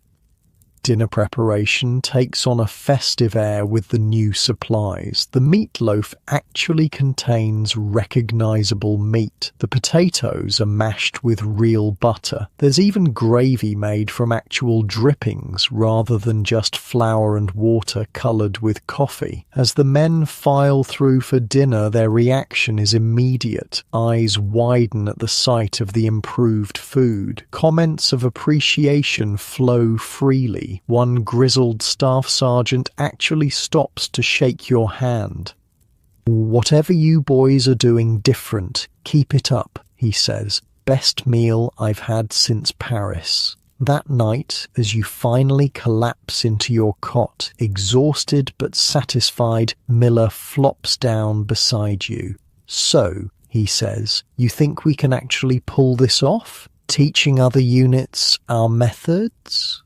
Dinner preparation takes on a festive air with the new supplies. The meatloaf actually contains recognizable meat. The potatoes are mashed with real butter. There's even gravy made from actual drippings rather than just flour and water colored with coffee. As the men file through for dinner, their reaction is immediate. Eyes widen at the sight of the improved food. Comments of appreciation flow freely. One grizzled staff sergeant actually stops to shake your hand. "Whatever you boys are doing different, keep it up," he says. "Best meal I've had since Paris." That night, as you finally collapse into your cot, exhausted but satisfied, Miller flops down beside you. "So," he says, "you think we can actually pull this off? Teaching other units our methods?"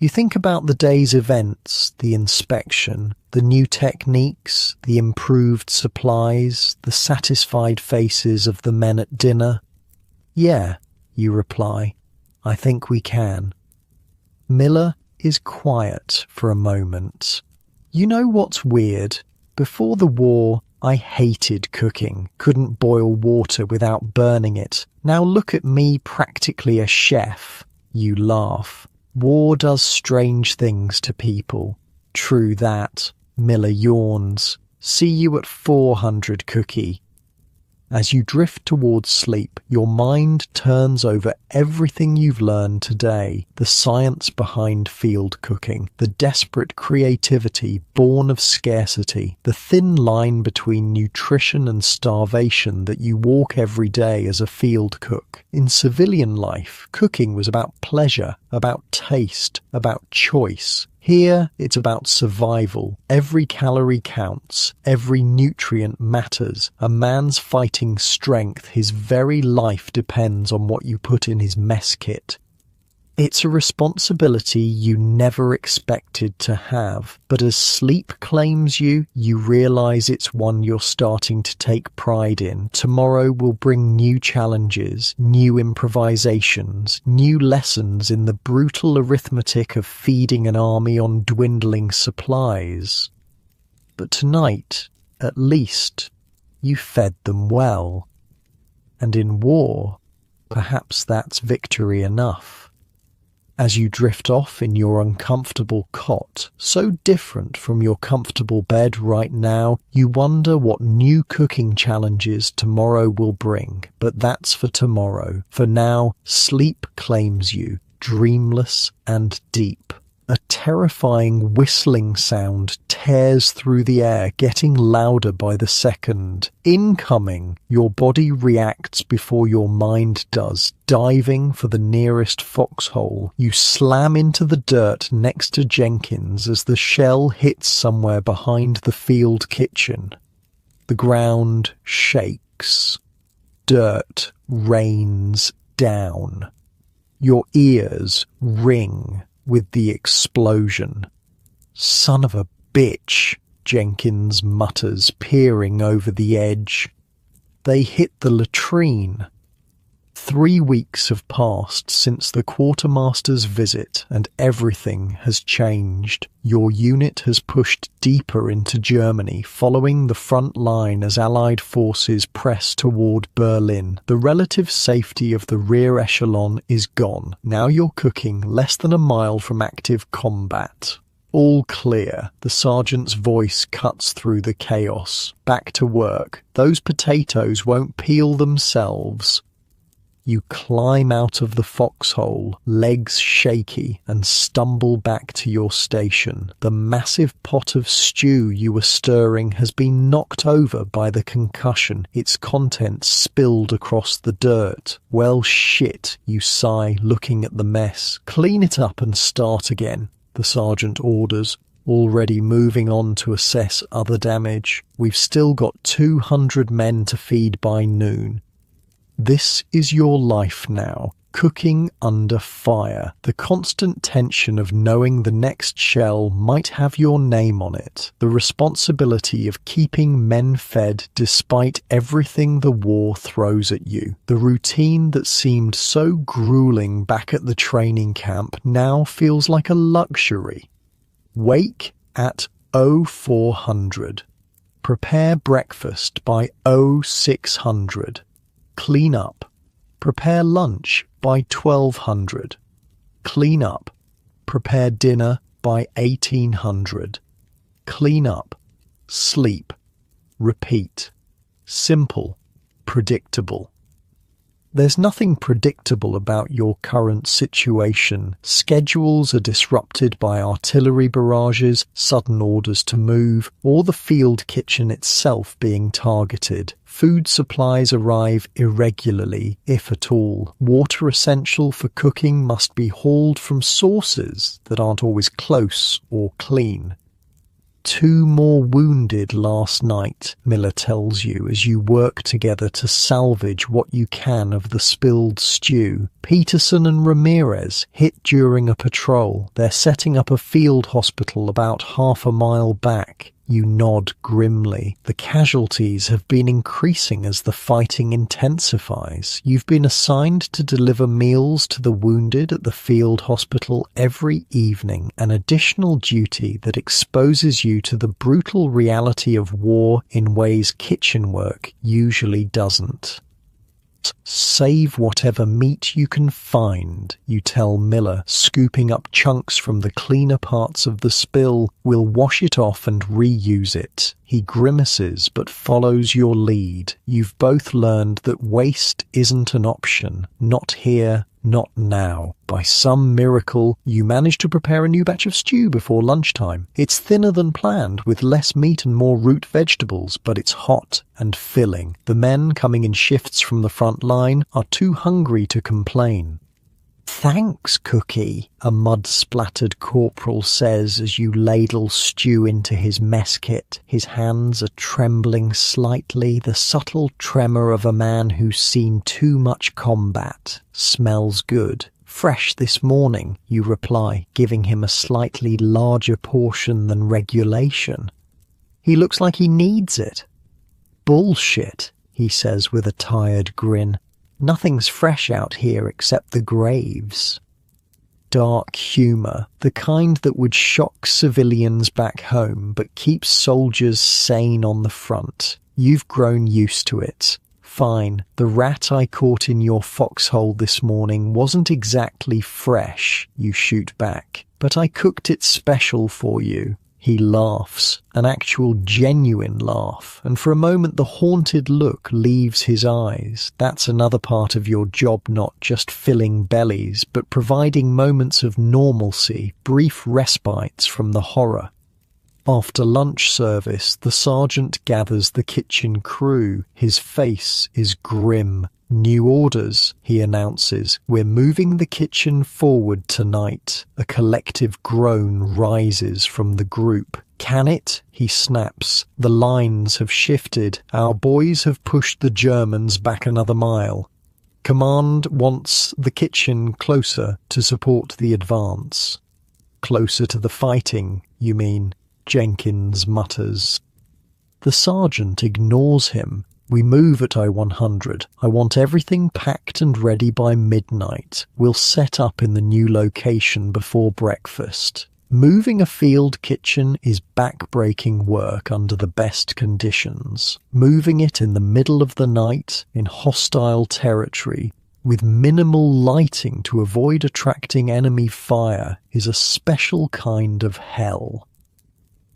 You think about the day's events, the inspection, the new techniques, the improved supplies, the satisfied faces of the men at dinner. "Yeah," you reply, "I think we can." Miller is quiet for a moment. "You know what's weird? Before the war, I hated cooking, couldn't boil water without burning it. Now look at me, practically a chef." You laugh. "War does strange things to people." "True that." Miller yawns. "See you at 400, Cookie." As you drift towards sleep, your mind turns over everything you've learned today, the science behind field cooking, the desperate creativity born of scarcity, the thin line between nutrition and starvation that you walk every day as a field cook. In civilian life, cooking was about pleasure, about taste, about choice. Here, it's about survival. Every calorie counts. Every nutrient matters. A man's fighting strength, his very life depends on what you put in his mess kit. It's a responsibility you never expected to have, but as sleep claims you, you realize it's one you're starting to take pride in. Tomorrow will bring new challenges, new improvisations, new lessons in the brutal arithmetic of feeding an army on dwindling supplies. But tonight, at least, you fed them well. And in war, perhaps that's victory enough. As you drift off in your uncomfortable cot, so different from your comfortable bed right now, you wonder what new cooking challenges tomorrow will bring. But that's for tomorrow. For now, sleep claims you, dreamless and deep. A terrifying whistling sound tears through the air, getting louder by the second. Incoming, your body reacts before your mind does. Diving for the nearest foxhole, you slam into the dirt next to Jenkins as the shell hits somewhere behind the field kitchen. The ground shakes. Dirt rains down. Your ears ring with the explosion. "Son of a bitch," Jenkins mutters, peering over the edge. They hit the latrine. 3 weeks have passed since the quartermaster's visit, and everything has changed. Your unit has pushed deeper into Germany, following the front line as Allied forces press toward Berlin. The relative safety of the rear echelon is gone. Now you're cooking less than a mile from active combat. "All clear." The sergeant's voice cuts through the chaos. "Back to work. Those potatoes won't peel themselves." You climb out of the foxhole, legs shaky, and stumble back to your station. The massive pot of stew you were stirring has been knocked over by the concussion, its contents spilled across the dirt. "Well, shit," you sigh, looking at the mess. "Clean it up and start again," the sergeant orders, already moving on to assess other damage. "We've still got 200 men to feed by noon." This is your life now. cooking under fire, the constant tension of knowing the next shell might have your name on it, the responsibility of keeping men fed despite everything the war throws at you, the routine that seemed so grueling back at the training camp now feels like a luxury. Wake at 0400. Prepare breakfast by 0600. Clean up. Prepare lunch by 1200. Clean up. Prepare dinner by 1800. Clean up. Sleep. Repeat. Simple. Predictable. There's nothing predictable about your current situation. Schedules are disrupted by artillery barrages, sudden orders to move, or the field kitchen itself being targeted. Food supplies arrive irregularly, if at all. Water essential for cooking must be hauled from sources that aren't always close or clean. 2 more wounded last night, Miller tells you as you work together to salvage what you can of the spilled stew. Peterson and Ramirez hit during a patrol. They're setting up a field hospital about half a mile back. You nod grimly. The casualties have been increasing as the fighting intensifies. You've been assigned to deliver meals to the wounded at the field hospital every evening, an additional duty that exposes you to the brutal reality of war in ways kitchen work usually doesn't. Save whatever meat you can find, you tell Miller, scooping up chunks from the cleaner parts of the spill. We'll wash it off and reuse it. He grimaces but follows your lead. You've both learned that waste isn't an option. Not here, not now. By some miracle, you manage to prepare a new batch of stew before lunchtime. It's thinner than planned, with less meat and more root vegetables, but it's hot and filling. The men coming in shifts from the front line are too hungry to complain. "Thanks, Cookie," a mud-splattered corporal says as you ladle stew into his mess kit. His hands are trembling slightly, the subtle tremor of a man who's seen too much combat. "Smells good. Fresh this morning," you reply, giving him a slightly larger portion than regulation. He looks like he needs it. "Bullshit," he says with a tired grin. "Nothing's fresh out here except the graves." Dark humour, the kind that would shock civilians back home but keeps soldiers sane on the front. You've grown used to it. "Fine, the rat I caught in your foxhole this morning wasn't exactly fresh," you shoot back, "but I cooked it special for you." He laughs, an actual genuine laugh, and for a moment the haunted look leaves his eyes. That's another part of your job, not just filling bellies, but providing moments of normalcy, brief respites from the horror. After lunch service, the sergeant gathers the kitchen crew. His face is grim. "New orders," he announces. "We're moving the kitchen forward tonight." A collective groan rises from the group. "Can it?" he snaps. "The lines have shifted. Our boys have pushed the Germans back another mile. Command wants the kitchen closer to support the advance." "Closer to the fighting, you mean?" Jenkins mutters. The sergeant ignores him. "We move at 0100. I want everything packed and ready by midnight. We'll set up in the new location before breakfast." Moving a field kitchen is back-breaking work under the best conditions. Moving it in the middle of the night, in hostile territory, with minimal lighting to avoid attracting enemy fire, is a special kind of hell.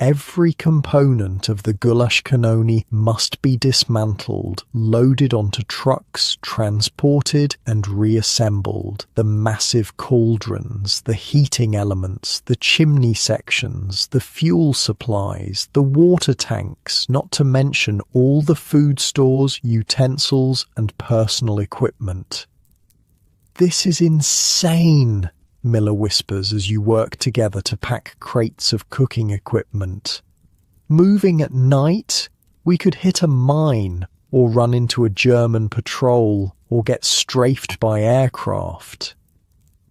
Every component of the Gulash Kanoni must be dismantled, loaded onto trucks, transported and reassembled. The massive cauldrons, the heating elements, the chimney sections, the fuel supplies, the water tanks, not to mention all the food stores, utensils and personal equipment. "This is insane," Miller whispers as you work together to pack crates of cooking equipment. "Moving at night? We could hit a mine, or run into a German patrol, or get strafed by aircraft.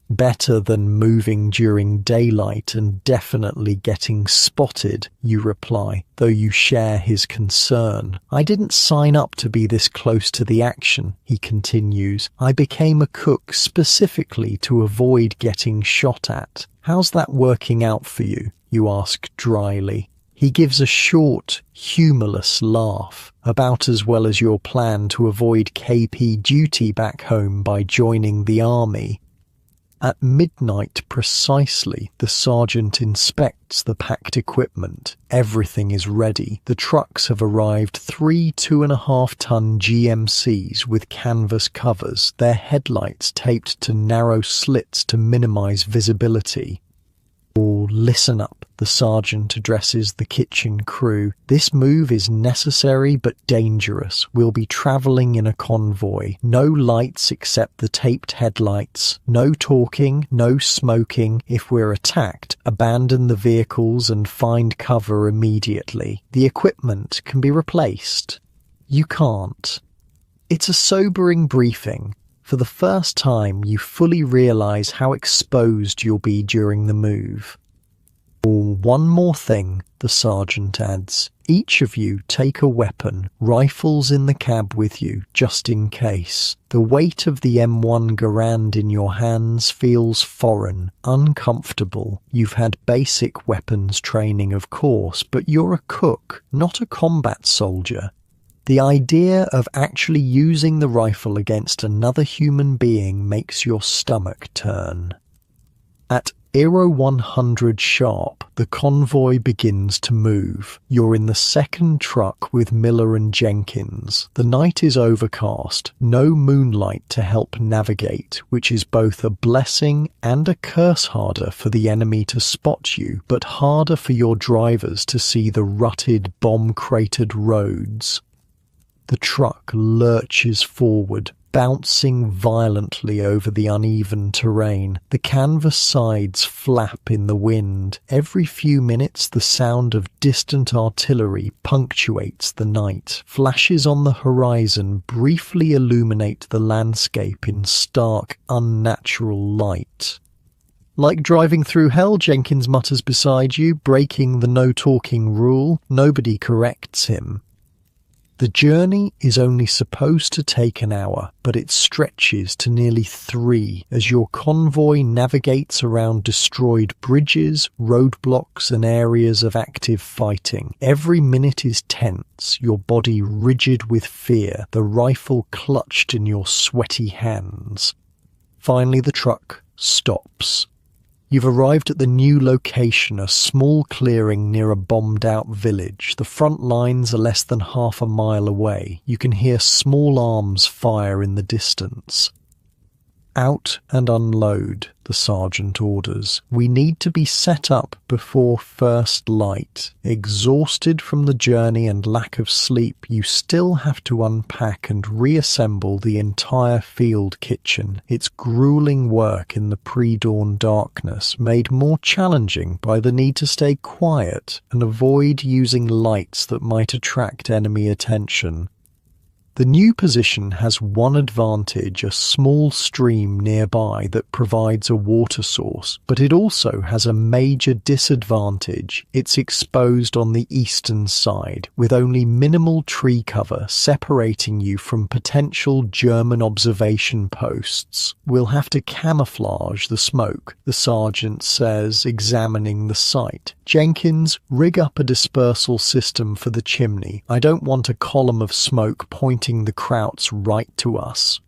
Better than moving during daylight and definitely getting spotted, you reply, though you share his concern. I didn't sign up to be this close to the action, he continues. I became a cook specifically to avoid getting shot at. How's that working out for you? You ask dryly. He gives a short, humourless laugh, about as well as your plan to avoid KP duty back home by joining the army. At midnight precisely, the sergeant inspects the packed equipment. Everything is ready. The trucks have arrived, 3 2.5-ton GMCs with canvas covers, their headlights taped to narrow slits to minimise visibility. Oh, listen up, the sergeant addresses the kitchen crew. This move is necessary but dangerous. We'll be travelling in a convoy. No lights except the taped headlights. No talking, no smoking. If we're attacked, abandon the vehicles and find cover immediately. The equipment can be replaced. You can't. It's a sobering briefing. For the first time, you fully realise how exposed you'll be during the move. Oh, one more thing, the sergeant adds. Each of you take a weapon, rifles in the cab with you, just in case. The weight of the M1 Garand in your hands feels foreign, uncomfortable. You've had basic weapons training, of course, but you're a cook, not a combat soldier. The idea of actually using the rifle against another human being makes your stomach turn. At 100 sharp, the convoy begins to move. You're in the second truck with Miller and Jenkins. The night is overcast, no moonlight to help navigate, which is both a blessing and a curse. Harder for the enemy to spot you, but harder for your drivers to see the rutted, bomb-cratered roads. The truck lurches forward, bouncing violently over the uneven terrain. The canvas sides flap in the wind. Every few minutes the sound of distant artillery punctuates the night. Flashes on the horizon briefly illuminate the landscape in stark, unnatural light. Like driving through hell, Jenkins mutters beside you, breaking the no-talking rule. Nobody corrects him. The journey is only supposed to take an hour, but it stretches to nearly 3 as your convoy navigates around destroyed bridges, roadblocks and areas of active fighting. Every minute is tense, your body rigid with fear, the rifle clutched in your sweaty hands. Finally, the truck stops. You've arrived at the new location, a small clearing near a bombed-out village. The front lines are less than half a mile away. You can hear small arms fire in the distance. Out and unload, the sergeant orders. We need to be set up before first light. Exhausted from the journey and lack of sleep, you still have to unpack and reassemble the entire field kitchen. It's grueling work in the pre-dawn darkness, made more challenging by the need to stay quiet and avoid using lights that might attract enemy attention. The new position has one advantage, a small stream nearby that provides a water source, but it also has a major disadvantage. It's exposed on the eastern side, with only minimal tree cover separating you from potential German observation posts. We'll have to camouflage the smoke, the sergeant says, examining the site. Jenkins, rig up a dispersal system for the chimney. I don't want a column of smoke pointing the Krauts right to us.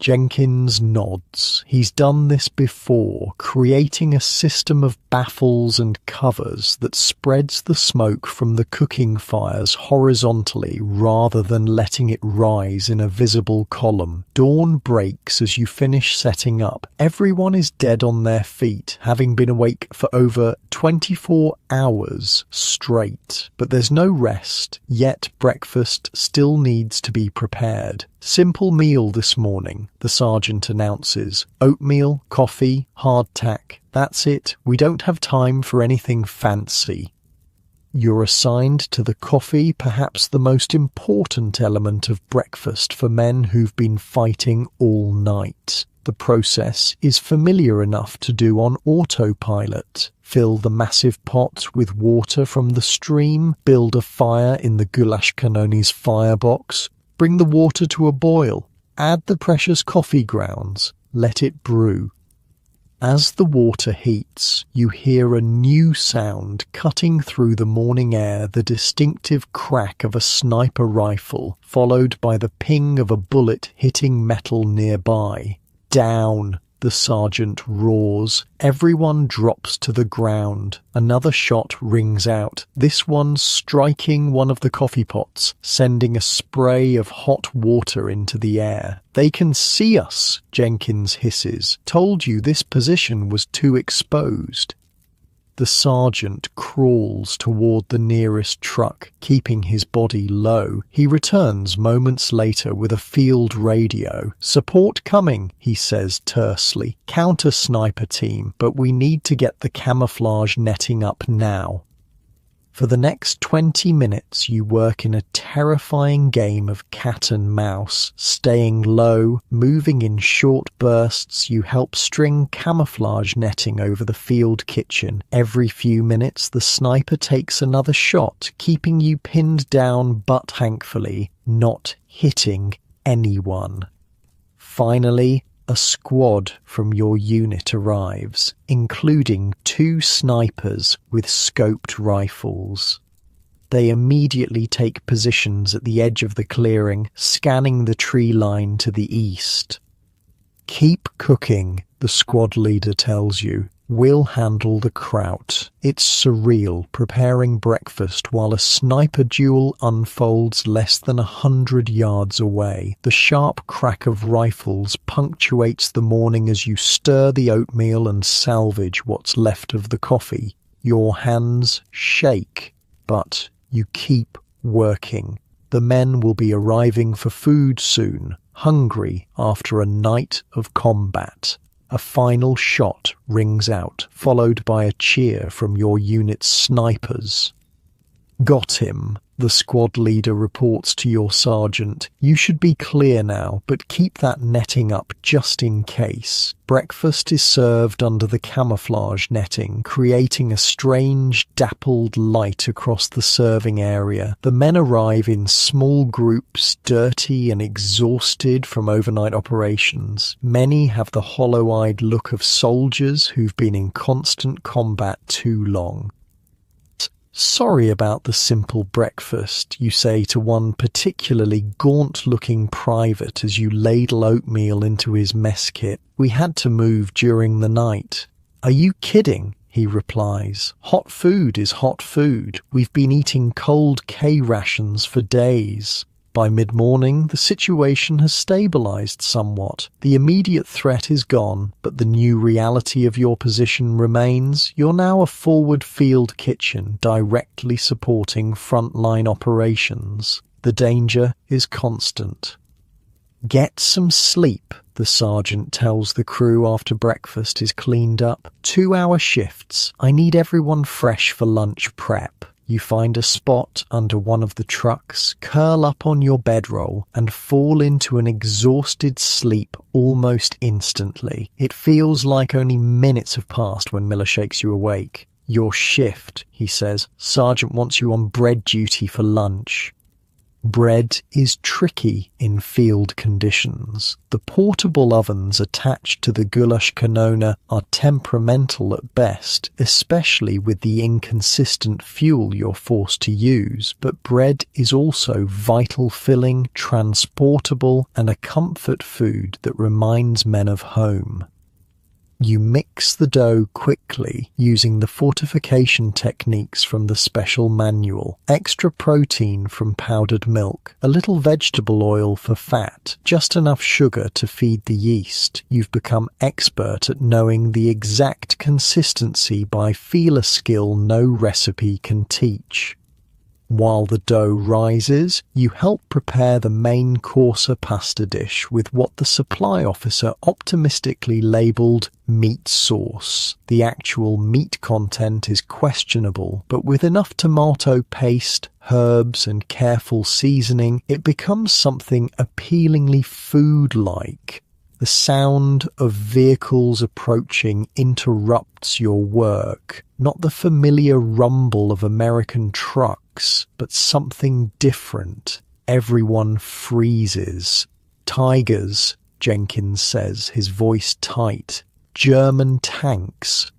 Jenkins nods. He's done this before, creating a system of baffles and covers that spreads the smoke from the cooking fires horizontally rather than letting it rise in a visible column. Dawn breaks as you finish setting up. Everyone is dead on their feet, having been awake for over 24 hours straight. But there's no rest, yet breakfast still needs to be prepared. Simple meal this morning, the sergeant announces. Oatmeal, coffee, hardtack. That's it. We don't have time for anything fancy. You're assigned to the coffee, perhaps the most important element of breakfast for men who've been fighting all night. The process is familiar enough to do on autopilot. Fill the massive pot with water from the stream, build a fire in the goulash cannoni's firebox, bring the water to a boil, add the precious coffee grounds, let it brew. As the water heats, you hear a new sound cutting through the morning air, the distinctive crack of a sniper rifle, followed by the ping of a bullet hitting metal nearby. Down, the sergeant roars. Everyone drops to the ground. Another shot rings out, this one striking one of the coffee pots, sending a spray of hot water into the air. "They can see us," Jenkins hisses. "Told you this position was too exposed." The sergeant crawls toward the nearest truck, keeping his body low. He returns moments later with a field radio. "Support coming," he says tersely. "Counter sniper team, but we need to get the camouflage netting up now." For the next 20 minutes, you work in a terrifying game of cat and mouse. Staying low, moving in short bursts, you help string camouflage netting over the field kitchen. Every few minutes, the sniper takes another shot, keeping you pinned down but thankfully not hitting anyone. Finally, a squad from your unit arrives, including 2 snipers with scoped rifles. They immediately take positions at the edge of the clearing, scanning the tree line to the east. "Keep cooking," the squad leader tells you. "We'll handle the kraut." It's surreal, preparing breakfast while a sniper duel unfolds less than 100 yards away. The sharp crack of rifles punctuates the morning as you stir the oatmeal and salvage what's left of the coffee. Your hands shake, but you keep working. The men will be arriving for food soon, hungry after a night of combat. A final shot rings out, followed by a cheer from your unit's snipers. "Got him," the squad leader reports to your sergeant. "You should be clear now, but keep that netting up just in case." Breakfast is served under the camouflage netting, creating a strange, dappled light across the serving area. The men arrive in small groups, dirty and exhausted from overnight operations. Many have the hollow-eyed look of soldiers who've been in constant combat too long. "Sorry about the simple breakfast," you say to one particularly gaunt-looking private as you ladle oatmeal into his mess kit. "We had to move during the night." "Are you kidding?" he replies. "Hot food is hot food. We've been eating cold K rations for days." By mid-morning, the situation has stabilized somewhat. The immediate threat is gone, but the new reality of your position remains. You're now a forward field kitchen directly supporting frontline operations. The danger is constant. "Get some sleep," the sergeant tells the crew after breakfast is cleaned up. 2-hour shifts. I need everyone fresh for lunch prep. You find a spot under one of the trucks, curl up on your bedroll, and fall into an exhausted sleep almost instantly. It feels like only minutes have passed when Miller shakes you awake. "Your shift," he says. "Sergeant wants you on bread duty for lunch." Bread is tricky in field conditions. The portable ovens attached to the goulash cannona are temperamental at best, especially with the inconsistent fuel you're forced to use, but bread is also vital filling, transportable, and a comfort food that reminds men of home. You mix the dough quickly using the fortification techniques from the special manual. Extra protein from powdered milk, a little vegetable oil for fat, just enough sugar to feed the yeast. You've become expert at knowing the exact consistency by feel, a skill no recipe can teach. While the dough rises, you help prepare the main courser pasta dish with what the supply officer optimistically labelled meat sauce. The actual meat content is questionable, but with enough tomato paste, herbs and careful seasoning, it becomes something appealingly food-like. The sound of vehicles approaching interrupts your work, not the familiar rumble of American trucks, but something different. Everyone freezes. Tigers, Jenkins says, his voice tight. German tanks.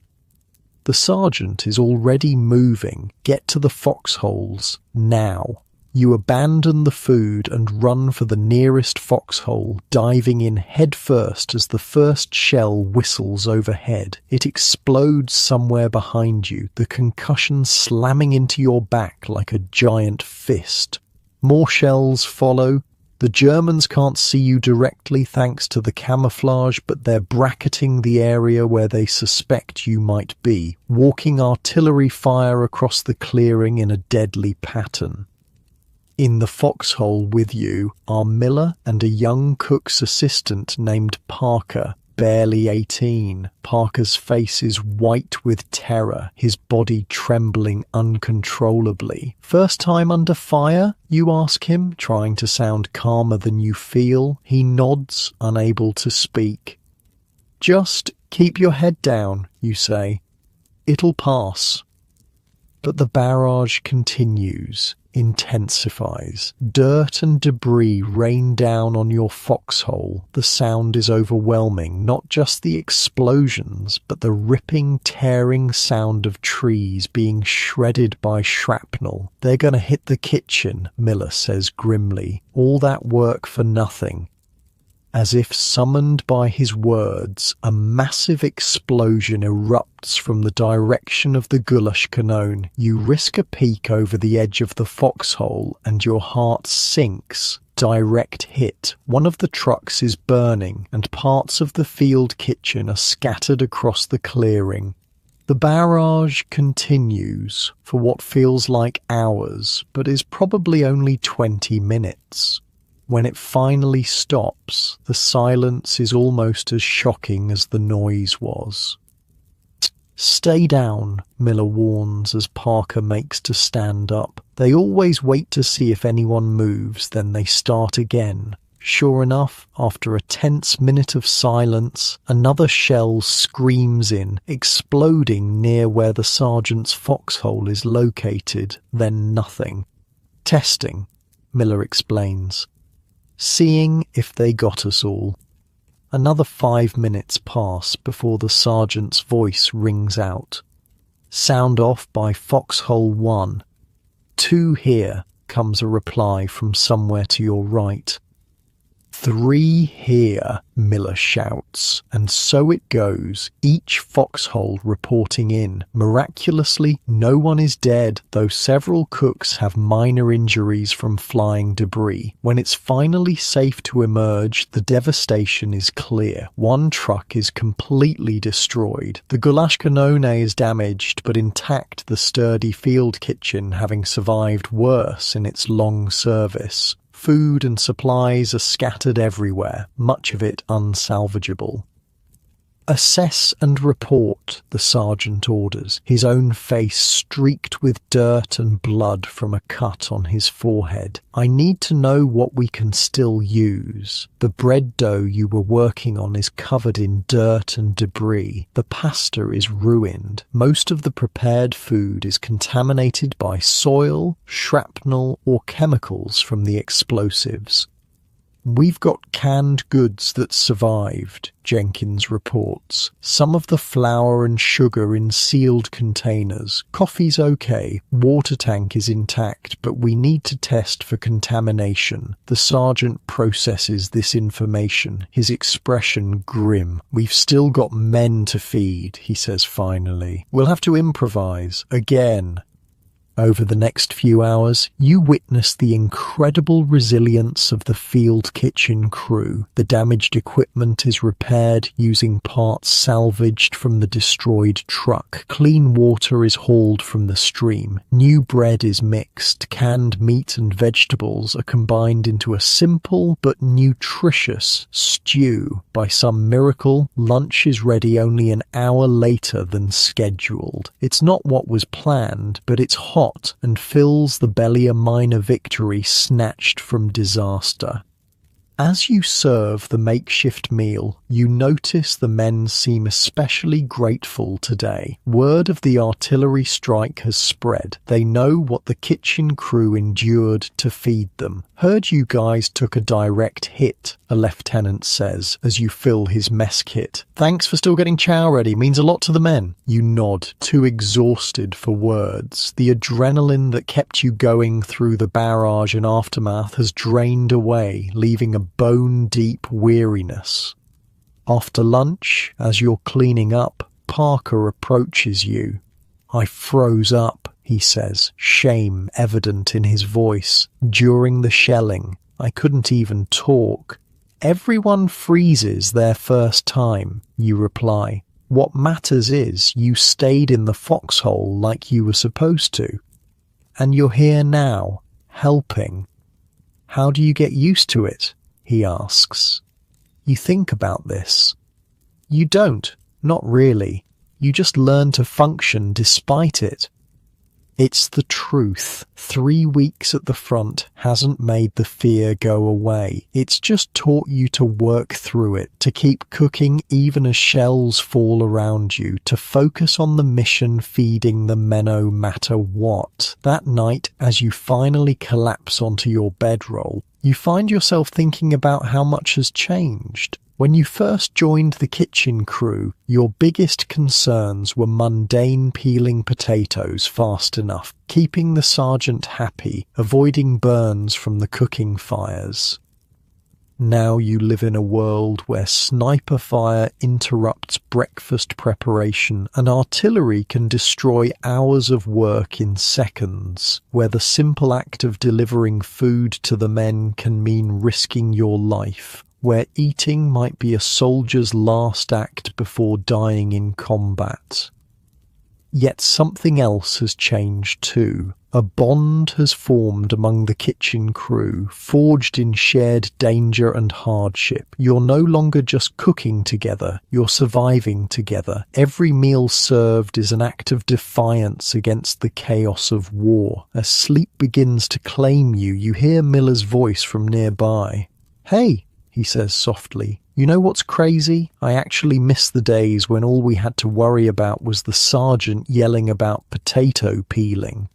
The sergeant is already moving. Get to the foxholes, now. You abandon the food and run for the nearest foxhole, diving in headfirst as the first shell whistles overhead. It explodes somewhere behind you, the concussion slamming into your back like a giant fist. More shells follow. The Germans can't see you directly thanks to the camouflage, but they're bracketing the area where they suspect you might be, walking artillery fire across the clearing in a deadly pattern. In the foxhole with you are Miller and a young cook's assistant named Parker, barely 18. Parker's face is white with terror, his body trembling uncontrollably. First time under fire? You ask him, trying to sound calmer than you feel. He nods, unable to speak. Just keep your head down, you say. It'll pass. But the barrage continues. Intensifies. Dirt and debris rain down on your foxhole. The sound is overwhelming, not just the explosions, but the ripping, tearing sound of trees being shredded by shrapnel. They're gonna hit the kitchen, Miller says grimly. All that work for nothing. As if summoned by his words, a massive explosion erupts from the direction of the goulash canon. You risk a peek over the edge of the foxhole and your heart sinks. Direct hit. One of the trucks is burning and parts of the field kitchen are scattered across the clearing. The barrage continues for what feels like hours, but is probably only 20 minutes. When it finally stops, the silence is almost as shocking as the noise was. Stay down, Miller warns as Parker makes to stand up. They always wait to see if anyone moves, then they start again. Sure enough, after a tense minute of silence, another shell screams in, exploding near where the sergeant's foxhole is located, then nothing. Testing, Miller explains. Seeing if they got us all. Another 5 minutes pass before the sergeant's voice rings out. Sound off by Foxhole 1. 2 here, comes a reply from somewhere to your right. 3 here, Miller shouts, and so it goes, each foxhole reporting in. Miraculously, no one is dead, though several cooks have minor injuries from flying debris. When it's finally safe to emerge, the devastation is clear. One truck is completely destroyed. The goulash canon is damaged, but intact, the sturdy field kitchen having survived worse in its long service. Food and supplies are scattered everywhere, much of it unsalvageable. Assess and report, the sergeant orders, his own face streaked with dirt and blood from a cut on his forehead. I need to know what we can still use. The bread dough you were working on is covered in dirt and debris. The pasta is ruined. Most of the prepared food is contaminated by soil, shrapnel, or chemicals from the explosives. We've got canned goods that survived, Jenkins reports. Some of the flour and sugar in sealed containers. Coffee's okay. Water tank is intact, but we need to test for contamination. The sergeant processes this information, his expression grim. We've still got men to feed, he says finally. We'll have to improvise. Again. Over the next few hours, you witness the incredible resilience of the field kitchen crew. The damaged equipment is repaired using parts salvaged from the destroyed truck. Clean water is hauled from the stream. New bread is mixed. Canned meat and vegetables are combined into a simple but nutritious stew. By some miracle, lunch is ready only an hour later than scheduled. It's not what was planned, but it's hot and fills the belly, a minor victory snatched from disaster. As you serve the makeshift meal, you notice the men seem especially grateful today. Word of the artillery strike has spread. They know what the kitchen crew endured to feed them. Heard you guys took a direct hit, a lieutenant says as you fill his mess kit. Thanks for still getting chow ready, means a lot to the men. You nod, too exhausted for words. The adrenaline that kept you going through the barrage and aftermath has drained away, leaving a bone-deep weariness. After lunch, as you're cleaning up, Parker approaches you. I froze up, he says, shame evident in his voice. During the shelling, I couldn't even talk. Everyone freezes their first time, you reply. What matters is you stayed in the foxhole like you were supposed to. And you're here now, helping. How do you get used to it? He asks. You think about this. You don't, not really. You just learn to function despite it. It's the truth. 3 weeks at the front hasn't made the fear go away. It's just taught you to work through it, to keep cooking even as shells fall around you, to focus on the mission feeding the men no matter what. That night, as you finally collapse onto your bedroll, you find yourself thinking about how much has changed. When you first joined the kitchen crew, your biggest concerns were mundane peeling potatoes fast enough, keeping the sergeant happy, avoiding burns from the cooking fires. Now you live in a world where sniper fire interrupts breakfast preparation and artillery can destroy hours of work in seconds, where the simple act of delivering food to the men can mean risking your life, where eating might be a soldier's last act before dying in combat. Yet something else has changed too. A bond has formed among the kitchen crew, forged in shared danger and hardship. You're no longer just cooking together, you're surviving together. Every meal served is an act of defiance against the chaos of war. As sleep begins to claim you, you hear Miller's voice from nearby. "Hey," he says softly. "You know what's crazy? I actually miss the days when all we had to worry about was the sergeant yelling about potato peeling."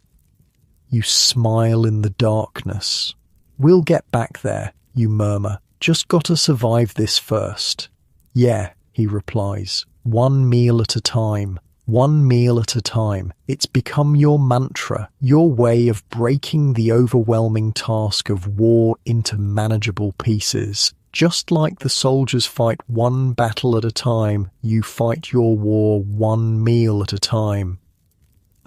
You smile in the darkness. "We'll get back there," you murmur. "Just gotta survive this first." "Yeah," he replies. "One meal at a time. One meal at a time." It's become your mantra, your way of breaking the overwhelming task of war into manageable pieces. Just like the soldiers fight one battle at a time, you fight your war one meal at a time.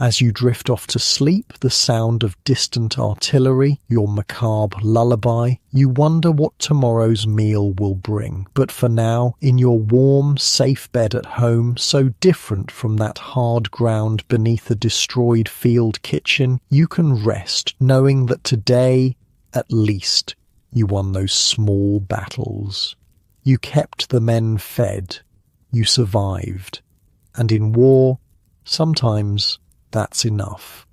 As you drift off to sleep, the sound of distant artillery, your macabre lullaby, you wonder what tomorrow's meal will bring. But for now, in your warm, safe bed at home, so different from that hard ground beneath a destroyed field kitchen, you can rest, knowing that today, at least, you won those small battles. You kept the men fed. You survived. And in war, sometimes that's enough.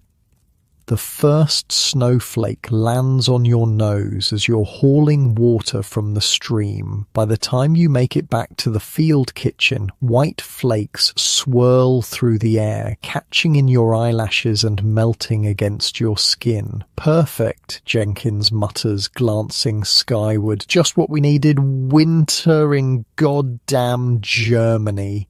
The first snowflake lands on your nose as you're hauling water from the stream. By the time you make it back to the field kitchen, white flakes swirl through the air, catching in your eyelashes and melting against your skin. "Perfect," Jenkins mutters, glancing skyward. "Just what we needed. Winter in goddamn Germany."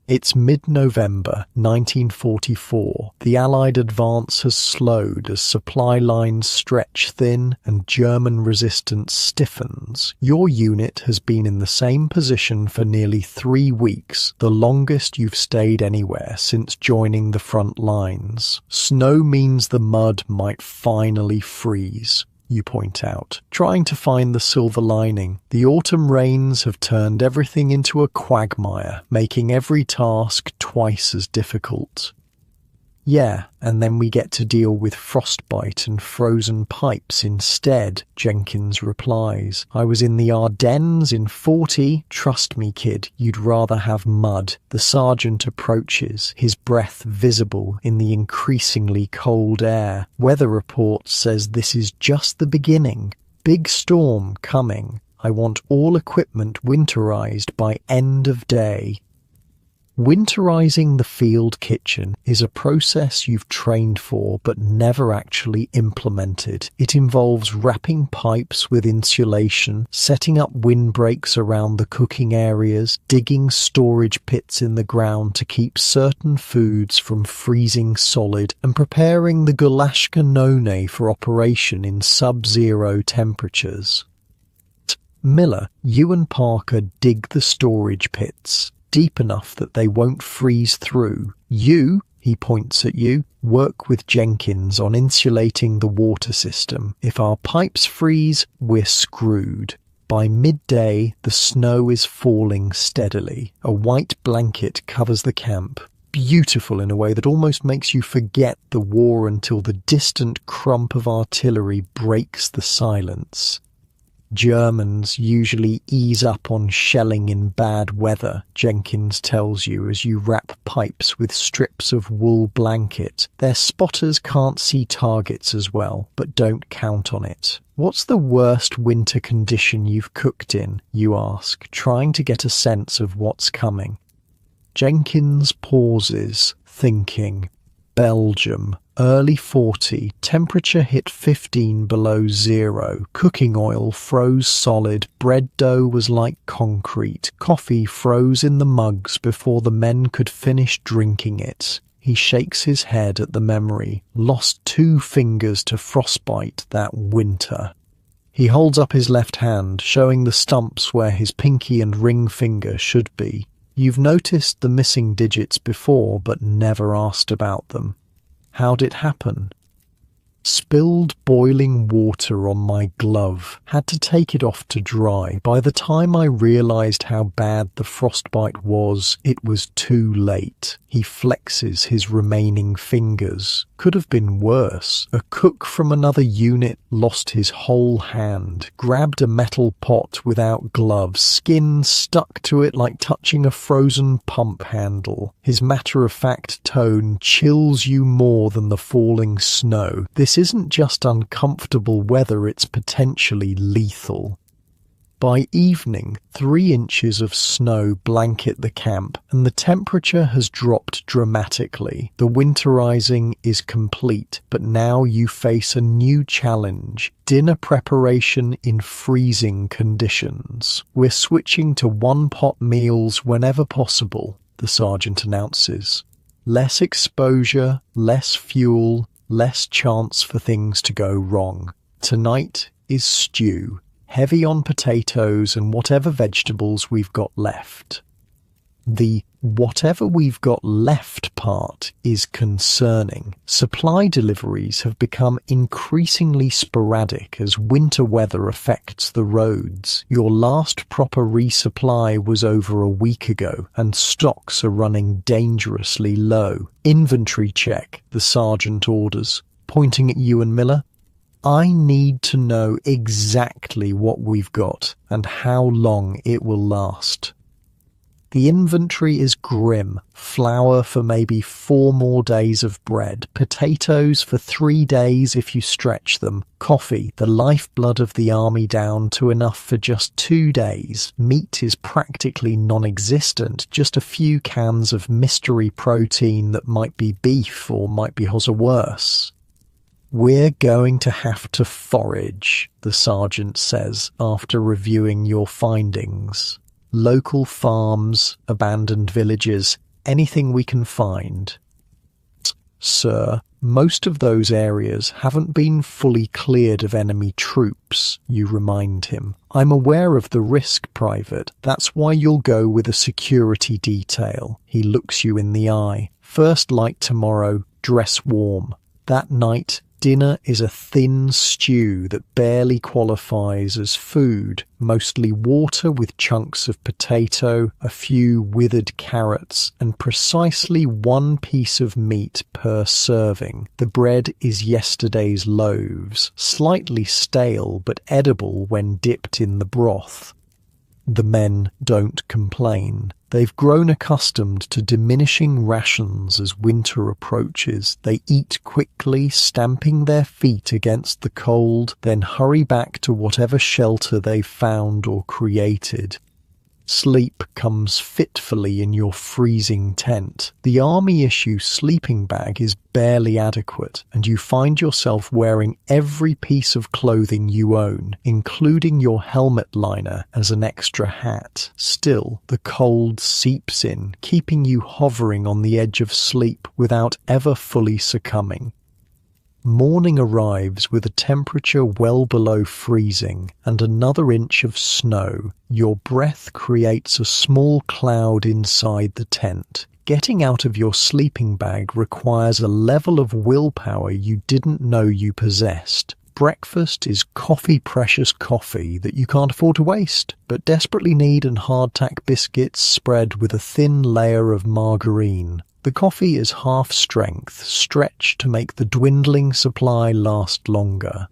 It's mid-November 1944. The Allied advance has slowed as supply lines stretch thin and German resistance stiffens. Your unit has been in the same position for nearly 3 weeks, the longest you've stayed anywhere since joining the front lines. Snow means the mud might finally freeze, you point out, trying to find the silver lining. The autumn rains have turned everything into a quagmire, making every task twice as difficult. Yeah, and then we get to deal with frostbite and frozen pipes instead, Jenkins replies. I was in the Ardennes in 40. Trust me, kid, you'd rather have mud. The sergeant approaches, his breath visible in the increasingly cold air. Weather report says this is just the beginning. Big storm coming. I want all equipment winterized by end of day. Winterizing the field kitchen is a process you've trained for but never actually implemented. It involves wrapping pipes with insulation, setting up windbreaks around the cooking areas, digging storage pits in the ground to keep certain foods from freezing solid, and preparing the Gulashka none for operation in sub-zero temperatures. Miller, you and Parker dig the storage pits deep enough that they won't freeze through. You, he points at you, work with Jenkins on insulating the water system. If our pipes freeze, we're screwed. By midday, the snow is falling steadily. A white blanket covers the camp, beautiful in a way that almost makes you forget the war until the distant crump of artillery breaks the silence. Germans usually ease up on shelling in bad weather, Jenkins tells you as you wrap pipes with strips of wool blanket. Their spotters can't see targets as well, but don't count on it. What's the worst winter condition you've cooked in, you ask, trying to get a sense of what's coming. Jenkins pauses, thinking. Belgium. Early 40, temperature hit 15 below zero, cooking oil froze solid, bread dough was like concrete, coffee froze in the mugs before the men could finish drinking it. He shakes his head at the memory, lost 2 fingers to frostbite that winter. He holds up his left hand, showing the stumps where his pinky and ring finger should be. You've noticed the missing digits before, but never asked about them. How'd it happen? Spilled boiling water on my glove. Had to take it off to dry. By the time I realized how bad the frostbite was, it was too late. He flexes his remaining fingers. Could have been worse. A cook from another unit lost his whole hand, grabbed a metal pot without gloves, skin stuck to it like touching a frozen pump handle. His matter-of-fact tone chills you more than the falling snow. This isn't just uncomfortable weather, it's potentially lethal. By evening, 3 inches of snow blanket the camp, and the temperature has dropped dramatically. The winterizing is complete, but now you face a new challenge. Dinner preparation in freezing conditions. We're switching to one-pot meals whenever possible, the sergeant announces. Less exposure, less fuel, less chance for things to go wrong. Tonight is stew. Heavy on potatoes and whatever vegetables we've got left. The whatever we've got left part is concerning. Supply deliveries have become increasingly sporadic as winter weather affects the roads. Your last proper resupply was over a week ago, and stocks are running dangerously low. Inventory check, the sergeant orders, pointing at you and Miller. I need to know exactly what we've got and how long it will last. The inventory is grim. Flour for maybe 4 more days of bread. Potatoes for 3 days if you stretch them. Coffee, the lifeblood of the army, down to enough for just 2 days. Meat is practically non-existent. Just a few cans of mystery protein that might be beef or might be worse. We're going to have to forage, the sergeant says after reviewing your findings. Local farms, abandoned villages, Anything we can find. Sir, most of those areas haven't been fully cleared of enemy troops, you remind him. I'm aware of the risk, Private. That's why you'll go with a security detail. He looks you in the eye. First light tomorrow, dress warm. That night, dinner is a thin stew that barely qualifies as food, mostly water with chunks of potato, a few withered carrots, and precisely one piece of meat per serving. The bread is yesterday's loaves, slightly stale but edible when dipped in the broth. The men don't complain. They've grown accustomed to diminishing rations as winter approaches. They eat quickly, stamping their feet against the cold, then hurry back to whatever shelter they've found or created. Sleep comes fitfully in your freezing tent. The army-issue sleeping bag is barely adequate, and you find yourself wearing every piece of clothing you own, including your helmet liner as an extra hat. Still, the cold seeps in, keeping you hovering on the edge of sleep without ever fully succumbing. Morning arrives with a temperature well below freezing and another inch of snow. Your breath creates a small cloud inside the tent. Getting out of your sleeping bag requires a level of willpower you didn't know you possessed. Breakfast is precious coffee that you can't afford to waste, but desperately need, and hardtack biscuits spread with a thin layer of margarine. The coffee is half strength, stretched to make the dwindling supply last longer.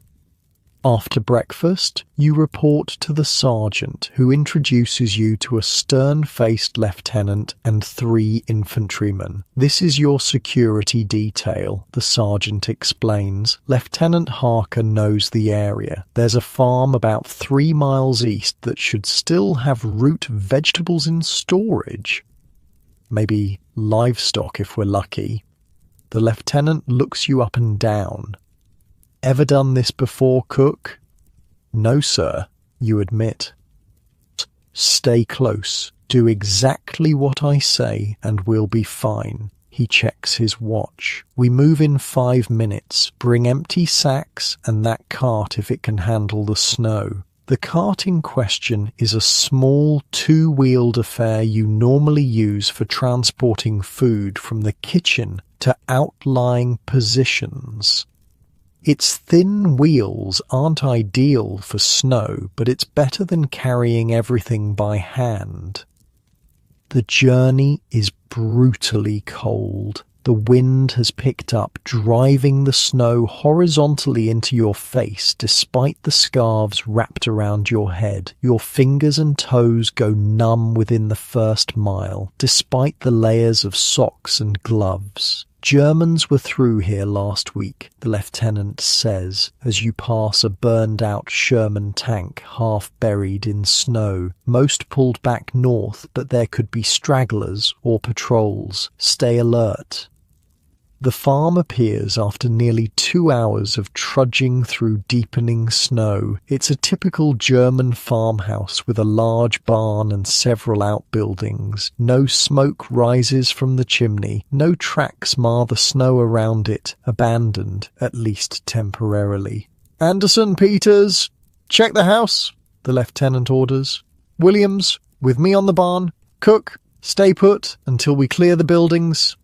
After breakfast, you report to the sergeant, who introduces you to a stern-faced lieutenant and 3 infantrymen. This is your security detail, the sergeant explains. Lieutenant Harker knows the area. There's a farm about 3 miles east that should still have root vegetables in storage. Maybe livestock if we're lucky. The lieutenant looks you up and down. Ever done this before, Cook? No, sir, you admit. Stay close. Do exactly what I say and we'll be fine. He checks his watch. We move in 5 minutes. Bring empty sacks and that cart if it can handle the snow. The cart in question is a small 2-wheeled affair you normally use for transporting food from the kitchen to outlying positions. Its thin wheels aren't ideal for snow, but it's better than carrying everything by hand. The journey is brutally cold. The wind has picked up, driving the snow horizontally into your face despite the scarves wrapped around your head. Your fingers and toes go numb within the first mile, despite the layers of socks and gloves. Germans were through here last week, the lieutenant says, as you pass a burned-out Sherman tank half buried in snow. Most pulled back north, but there could be stragglers or patrols. Stay alert. The farm appears after nearly 2 hours of trudging through deepening snow. It's a typical German farmhouse with a large barn and several outbuildings. No smoke rises from the chimney. No tracks mar the snow around it, abandoned, at least temporarily. Anderson, Peters, check the house, the lieutenant orders. Williams, with me on the barn. Cook, stay put until we clear the buildings.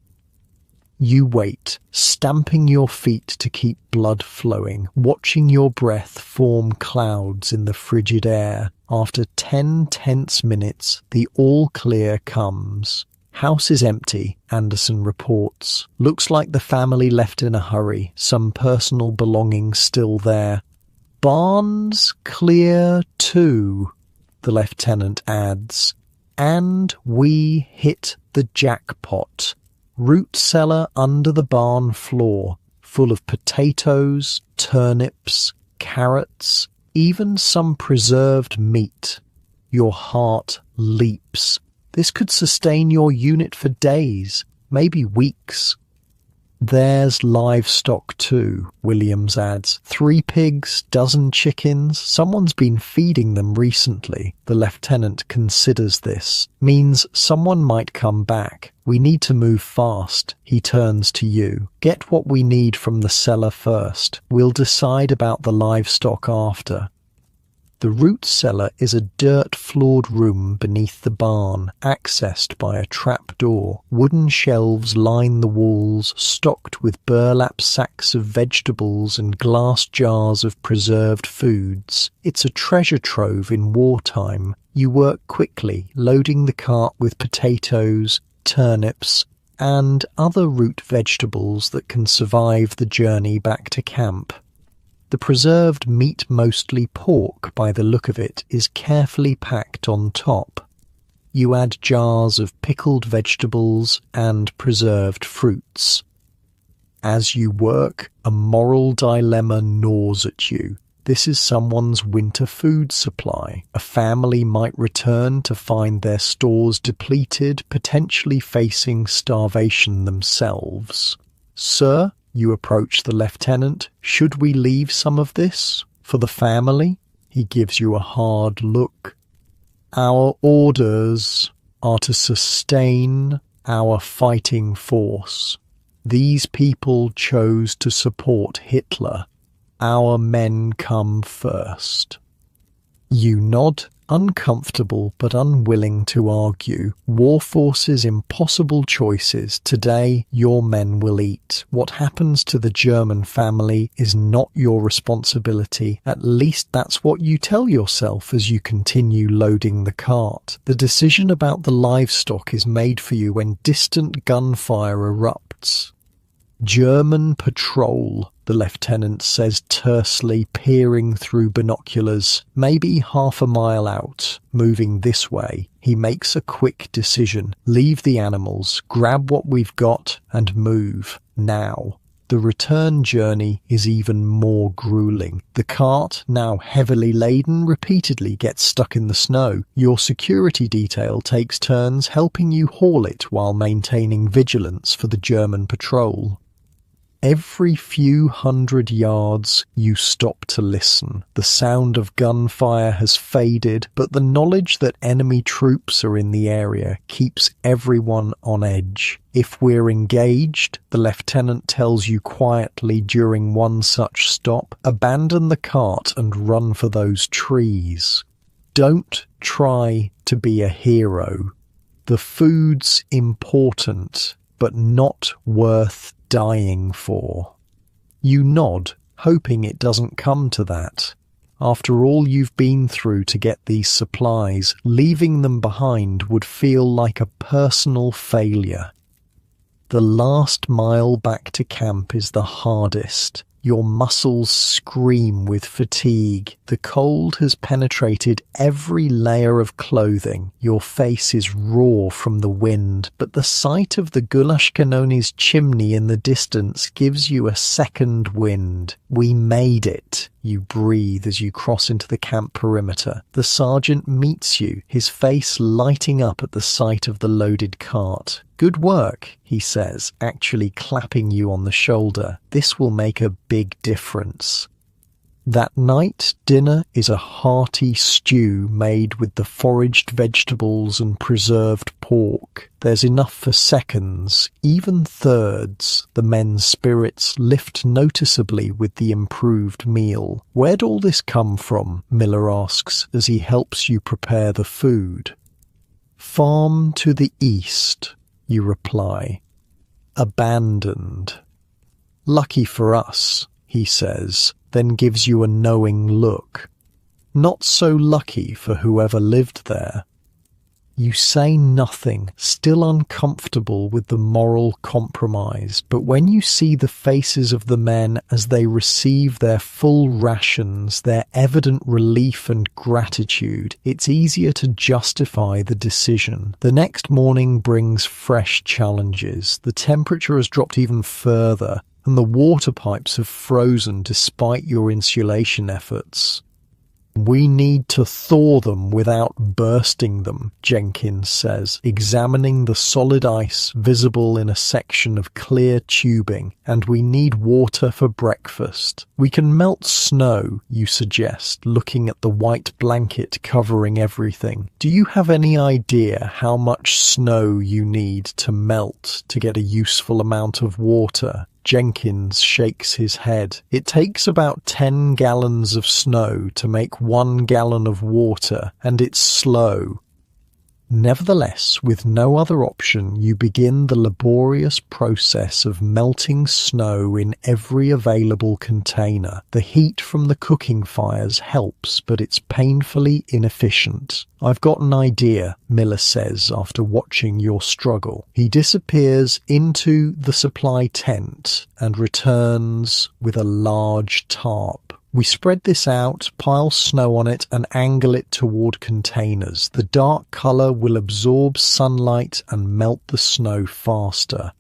You wait, stamping your feet to keep blood flowing, watching your breath form clouds in the frigid air. After 10 tense minutes, the all clear comes. House is empty, Anderson reports. Looks like the family left in a hurry, some personal belongings still there. Barn's clear too, the lieutenant adds. And we hit the jackpot. Root cellar under the barn floor, full of potatoes, turnips, carrots, even some preserved meat. Your heart leaps. This could sustain your unit for days, maybe weeks. There's livestock too, Williams adds. 3 pigs, dozen chickens. Someone's been feeding them recently. The lieutenant considers this. Means someone might come back. We need to move fast. He turns to you. Get what we need from the cellar first. We'll decide about the livestock after. The root cellar is a dirt-floored room beneath the barn, accessed by a trapdoor. Wooden shelves line the walls, stocked with burlap sacks of vegetables and glass jars of preserved foods. It's a treasure trove in wartime. You work quickly, loading the cart with potatoes, turnips, and other root vegetables that can survive the journey back to camp. The preserved meat, mostly pork by the look of it, is carefully packed on top. You add jars of pickled vegetables and preserved fruits. As you work, a moral dilemma gnaws at you. This is someone's winter food supply. A family might return to find their stores depleted, potentially facing starvation themselves. Sir, you approach the lieutenant. Should we leave some of this for the family? He gives you a hard look. Our orders are to sustain our fighting force. These people chose to support Hitler. Our men come first. You nod, uncomfortable but unwilling to argue. War forces impossible choices. Today, your men will eat. What happens to the German family is not your responsibility. At least that's what you tell yourself as you continue loading the cart. The decision about the livestock is made for you when distant gunfire erupts. German patrol, the lieutenant says tersely, peering through binoculars. Maybe half a mile out, moving this way. He makes a quick decision. Leave the animals, grab what we've got, and move. Now. The return journey is even more grueling. The cart, now heavily laden, repeatedly gets stuck in the snow. Your security detail takes turns helping you haul it while maintaining vigilance for the German patrol. Every few hundred yards, you stop to listen. The sound of gunfire has faded, but the knowledge that enemy troops are in the area keeps everyone on edge. If we're engaged, the lieutenant tells you quietly during one such stop, abandon the cart and run for those trees. Don't try to be a hero. The food's important, but not worth dying for. You nod, hoping it doesn't come to that. After all you've been through to get these supplies, leaving them behind would feel like a personal failure. The last mile back to camp is the hardest. Your muscles scream with fatigue. The cold has penetrated every layer of clothing. Your face is raw from the wind, but the sight of the goulash cannoni's chimney in the distance gives you a second wind. We made it, you breathe as you cross into the camp perimeter. The sergeant meets you, his face lighting up at the sight of the loaded cart. Good work, he says, actually clapping you on the shoulder. This will make a big difference. That night, dinner is a hearty stew made with the foraged vegetables and preserved pork. There's enough for seconds, even thirds. The men's spirits lift noticeably with the improved meal. Where'd all this come from? Miller asks as he helps you prepare the food. Farm to the east, you reply. Abandoned. Lucky for us, he says, then gives you a knowing look. Not so lucky for whoever lived there. You say nothing, still uncomfortable with the moral compromise, but when you see the faces of the men as they receive their full rations, their evident relief and gratitude, it's easier to justify the decision. The next morning brings fresh challenges. The temperature has dropped even further, and the water pipes have frozen despite your insulation efforts. We need to thaw them without bursting them, Jenkins says, examining the solid ice visible in a section of clear tubing, and we need water for breakfast. We can melt snow, you suggest, looking at the white blanket covering everything. Do you have any idea how much snow you need to melt to get a useful amount of water? Jenkins shakes his head. It takes about 10 gallons of snow to make 1 gallon of water, and it's slow. Nevertheless, with no other option, you begin the laborious process of melting snow in every available container. The heat from the cooking fires helps, but it's painfully inefficient. I've got an idea, Miller says after watching your struggle. He disappears into the supply tent and returns with a large tarp. We spread this out, pile snow on it, and angle it toward containers. The dark color will absorb sunlight and melt the snow faster.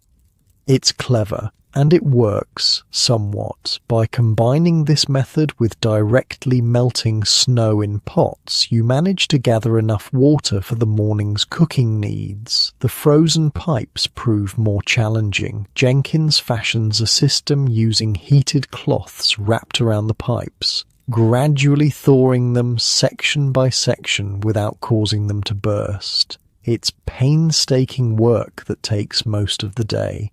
It's clever, and it works somewhat. By combining this method with directly melting snow in pots, you manage to gather enough water for the morning's cooking needs. The frozen pipes prove more challenging. Jenkins fashions a system using heated cloths wrapped around the pipes, gradually thawing them section by section without causing them to burst. It's painstaking work that takes most of the day.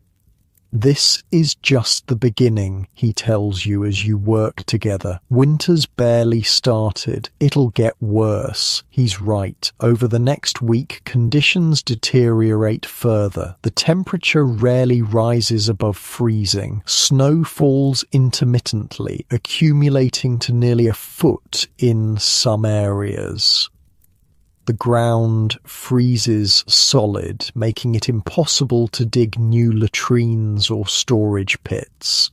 This is just the beginning, he tells you as you work together. Winter's barely started. It'll get worse. He's right. Over the next week, conditions deteriorate further. The temperature rarely rises above freezing. Snow falls intermittently, accumulating to nearly a foot in some areas. The ground freezes solid, making it impossible to dig new latrines or storage pits.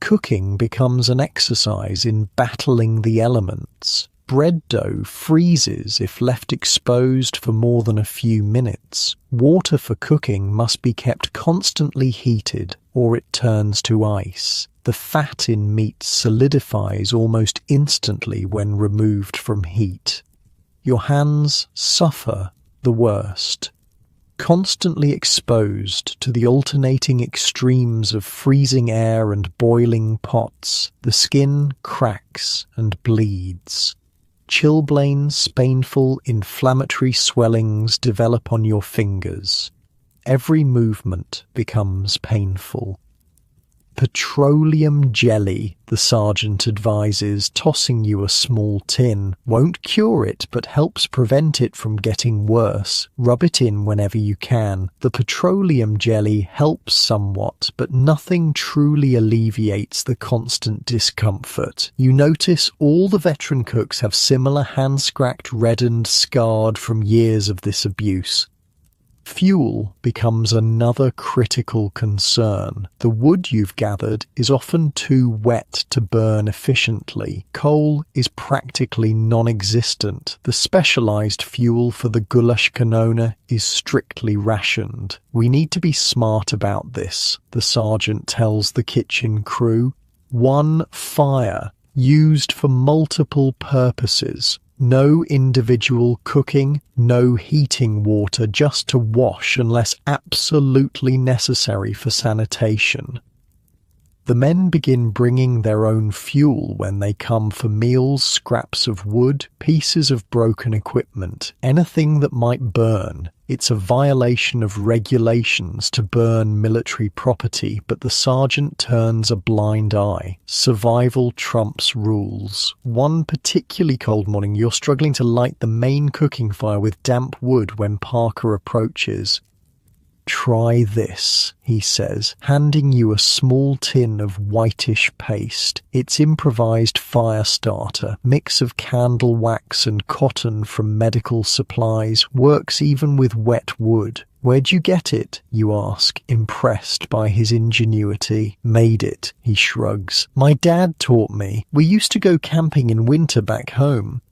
Cooking becomes an exercise in battling the elements. Bread dough freezes if left exposed for more than a few minutes. Water for cooking must be kept constantly heated, or it turns to ice. The fat in meat solidifies almost instantly when removed from heat. Your hands suffer the worst. Constantly exposed to the alternating extremes of freezing air and boiling pots, the skin cracks and bleeds. Chilblains, painful, inflammatory swellings develop on your fingers. Every movement becomes painful. Petroleum jelly, the sergeant advises, tossing you a small tin. Won't cure it, but helps prevent it from getting worse. Rub it in whenever you can. The petroleum jelly helps somewhat, but nothing truly alleviates the constant discomfort. You notice all the veteran cooks have similar hand-scratched, reddened, scarred from years of this abuse. Fuel becomes another critical concern. The wood you've gathered is often too wet to burn efficiently. Coal is practically non-existent. The specialized fuel for the goulash canona is strictly rationed. We need to be smart about this, the sergeant tells the kitchen crew. One fire, used for multiple purposes. No individual cooking, no heating water just to wash unless absolutely necessary for sanitation. The men begin bringing their own fuel when they come for meals, scraps of wood, pieces of broken equipment, anything that might burn. It's a violation of regulations to burn military property, but the sergeant turns a blind eye. Survival trumps rules. One particularly cold morning, you're struggling to light the main cooking fire with damp wood when Parker approaches. "Try this," he says, handing you a small tin of whitish paste. It's improvised fire starter, mix of candle wax and cotton from medical supplies, works even with wet wood. "Where'd you get it?" you ask, impressed by his ingenuity. "Made it," he shrugs. "My dad taught me. We used to go camping in winter back home."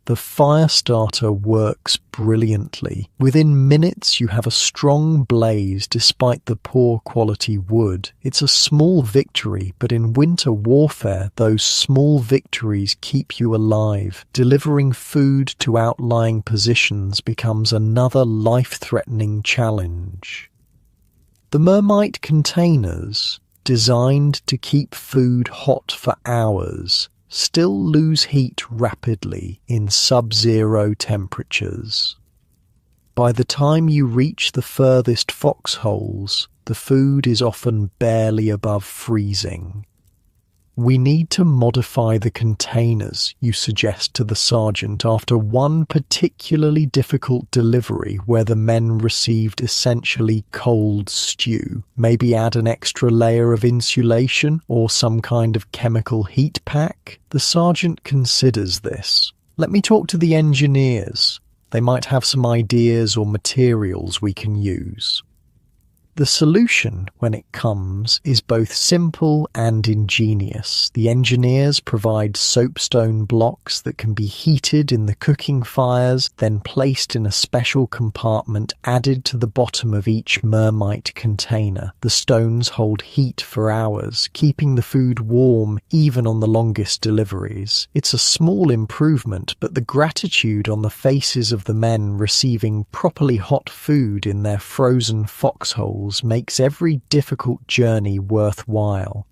The fire starter works brilliantly. Within minutes you have a strong blaze despite the poor quality wood. It's a small victory, but in winter warfare those small victories keep you alive. Delivering food to outlying positions becomes another life-threatening challenge. The Mermite containers, designed to keep food hot for hours, still lose heat rapidly in sub-zero temperatures. By the time you reach the furthest foxholes, the food is often barely above freezing. We need to modify the containers, you suggest to the sergeant after one particularly difficult delivery where the men received essentially cold stew. Maybe add an extra layer of insulation or some kind of chemical heat pack? The sergeant considers this. Let me talk to the engineers. They might have some ideas or materials we can use. The solution, when it comes, is both simple and ingenious. The engineers provide soapstone blocks that can be heated in the cooking fires, then placed in a special compartment added to the bottom of each Mermite container. The stones hold heat for hours, keeping the food warm even on the longest deliveries. It's a small improvement, but the gratitude on the faces of the men receiving properly hot food in their frozen foxholes makes every difficult journey worthwhile.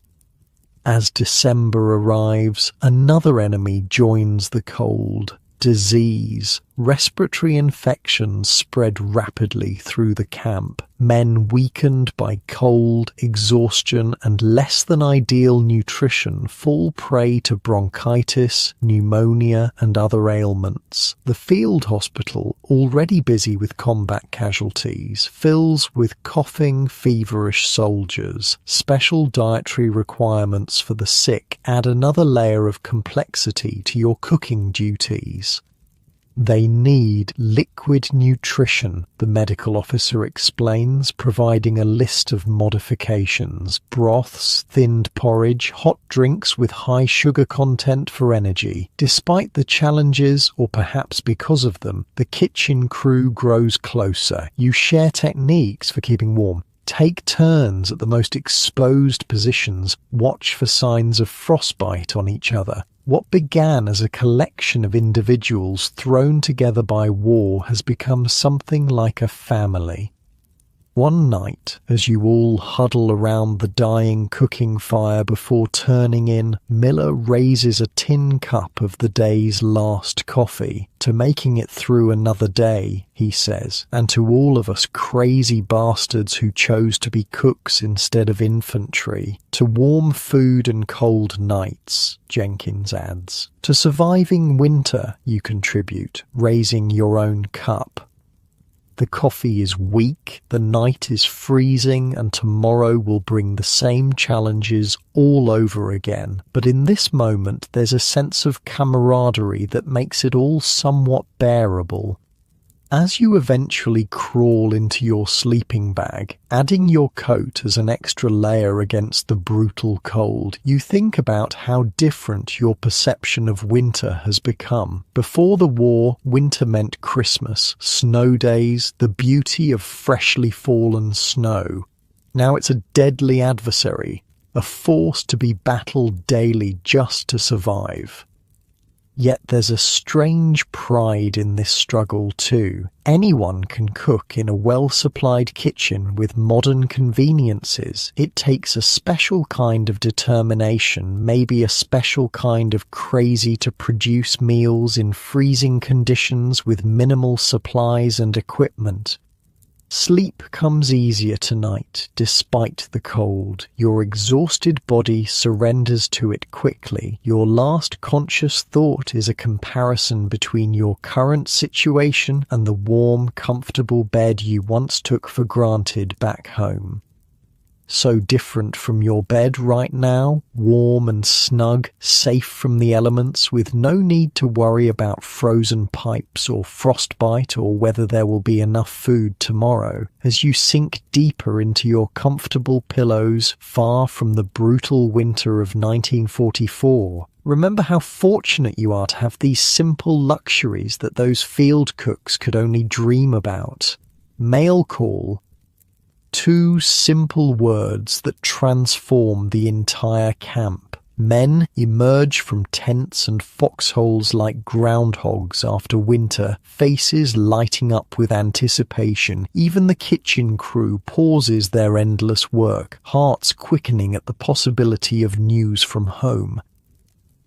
As December arrives, another enemy joins the cold. Disease. Respiratory infections spread rapidly through the camp. Men weakened by cold, exhaustion, and less than ideal nutrition fall prey to bronchitis, pneumonia, and other ailments. The field hospital, already busy with combat casualties, fills with coughing, feverish soldiers. Special dietary requirements for the sick add another layer of complexity to your cooking duties. They need liquid nutrition, the medical officer explains, providing a list of modifications: broths, thinned porridge, hot drinks with high sugar content for energy. Despite the challenges, or perhaps because of them, the kitchen crew grows closer. You share techniques for keeping warm. Take turns at the most exposed positions. Watch for signs of frostbite on each other. What began as a collection of individuals thrown together by war has become something like a family. One night, as you all huddle around the dying cooking fire before turning in, Miller raises a tin cup of the day's last coffee. To making it through another day, he says, and to all of us crazy bastards who chose to be cooks instead of infantry. To warm food and cold nights, Jenkins adds. To surviving winter, you contribute, raising your own cup. The coffee is weak, the night is freezing, and tomorrow will bring the same challenges all over again. But in this moment, there's a sense of camaraderie that makes it all somewhat bearable. As you eventually crawl into your sleeping bag, adding your coat as an extra layer against the brutal cold, you think about how different your perception of winter has become. Before the war, winter meant Christmas, snow days, the beauty of freshly fallen snow. Now it's a deadly adversary, a force to be battled daily just to survive. Yet there's a strange pride in this struggle too. Anyone can cook in a well-supplied kitchen with modern conveniences. It takes a special kind of determination, maybe a special kind of crazy to produce meals in freezing conditions with minimal supplies and equipment. Sleep comes easier tonight, despite the cold. Your exhausted body surrenders to it quickly. Your last conscious thought is a comparison between your current situation and the warm, comfortable bed you once took for granted back home. So different from your bed right now, warm and snug, safe from the elements, with no need to worry about frozen pipes or frostbite or whether there will be enough food tomorrow. As you sink deeper into your comfortable pillows, far from the brutal winter of 1944, Remember how fortunate you are to have these simple luxuries that those field cooks could only dream about. Mail call. 2 simple words that transform the entire camp. Men emerge from tents and foxholes like groundhogs after winter, faces lighting up with anticipation. Even the kitchen crew pauses their endless work, hearts quickening at the possibility of news from home.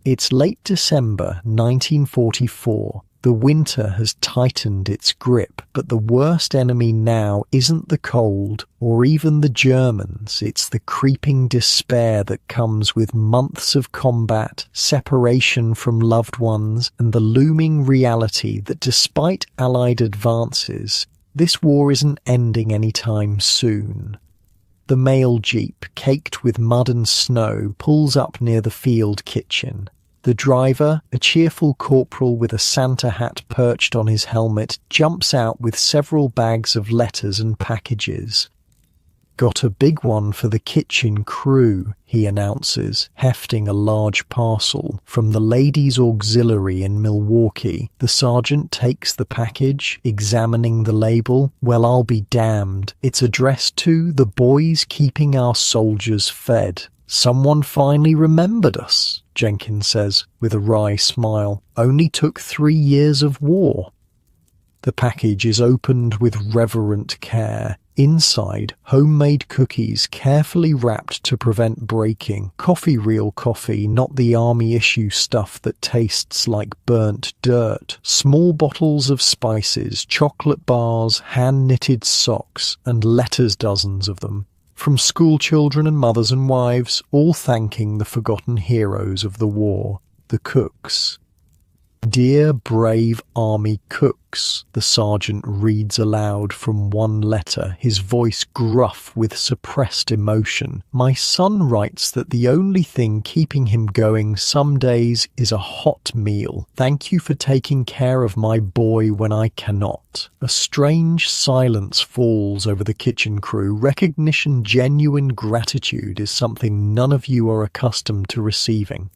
It's late December 1944. The winter has tightened its grip, but the worst enemy now isn't the cold or even the Germans. It's the creeping despair that comes with months of combat, separation from loved ones, and the looming reality that despite Allied advances, this war isn't ending anytime soon. The mail jeep, caked with mud and snow, pulls up near the field kitchen. The driver, a cheerful corporal with a Santa hat perched on his helmet, jumps out with several bags of letters and packages. "Got a big one for the kitchen crew," he announces, hefting a large parcel. From the ladies' auxiliary in Milwaukee. The sergeant takes the package, examining the label. "Well, I'll be damned. It's addressed to the boys keeping our soldiers fed." "Someone finally remembered us," Jenkins says, with a wry smile. "Only took 3 years of war." The package is opened with reverent care. Inside, homemade cookies carefully wrapped to prevent breaking. Real coffee, not the army-issue stuff that tastes like burnt dirt. Small bottles of spices, chocolate bars, hand-knitted socks, and letters, dozens of them. From school children and mothers and wives, all thanking the forgotten heroes of the war, the cooks. "Dear brave army cooks," the sergeant reads aloud from one letter, his voice gruff with suppressed emotion. "My son writes that the only thing keeping him going some days is a hot meal. Thank you for taking care of my boy when I cannot." A strange silence falls over the kitchen crew. Recognition, genuine gratitude is something none of you are accustomed to receiving.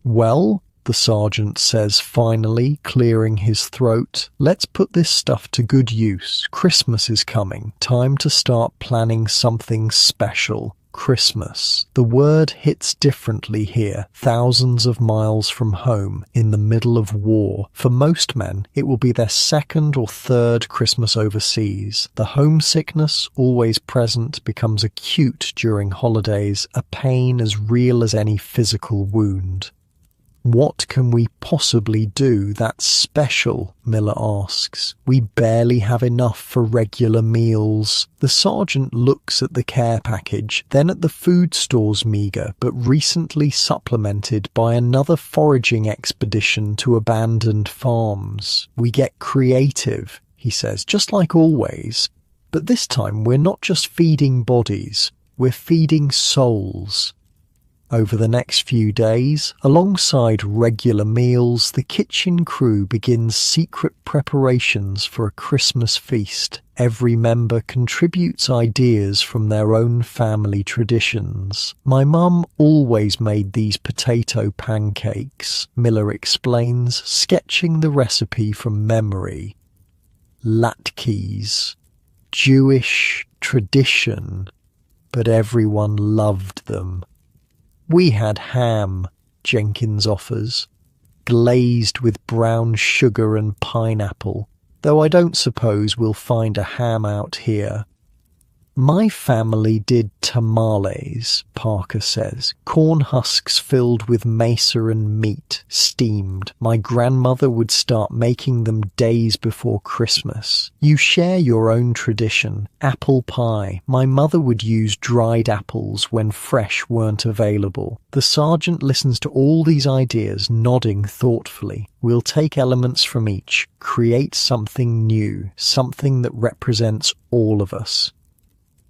"Well," the sergeant says finally, clearing his throat, "let's put this stuff to good use. Christmas is coming. Time to start planning something special. Christmas." The word hits differently here, thousands of miles from home, in the middle of war. For most men, it will be their 2nd or 3rd Christmas overseas. The homesickness, always present, becomes acute during holidays, a pain as real as any physical wound. "What can we possibly do that's special?" Miller asks. "We barely have enough for regular meals." The sergeant looks at the care package, then at the food store's meagre, but recently supplemented by another foraging expedition to abandoned farms. "We get creative," he says, "just like always. But this time we're not just feeding bodies, we're feeding souls." Over the next few days, alongside regular meals, the kitchen crew begins secret preparations for a Christmas feast. Every member contributes ideas from their own family traditions. "My mum always made these potato pancakes," Miller explains, sketching the recipe from memory. Latkes. Jewish tradition. But everyone loved them. "We had ham," Jenkins offers, "glazed with brown sugar and pineapple, though I don't suppose we'll find a ham out here." "My family did tamales," Parker says, "corn husks filled with mesa and meat, steamed. My grandmother would start making them days before Christmas. You share your own tradition. Apple pie. My mother would use dried apples when fresh weren't available." The sergeant listens to all these ideas, nodding thoughtfully. "We'll take elements from each, create something new, something that represents all of us."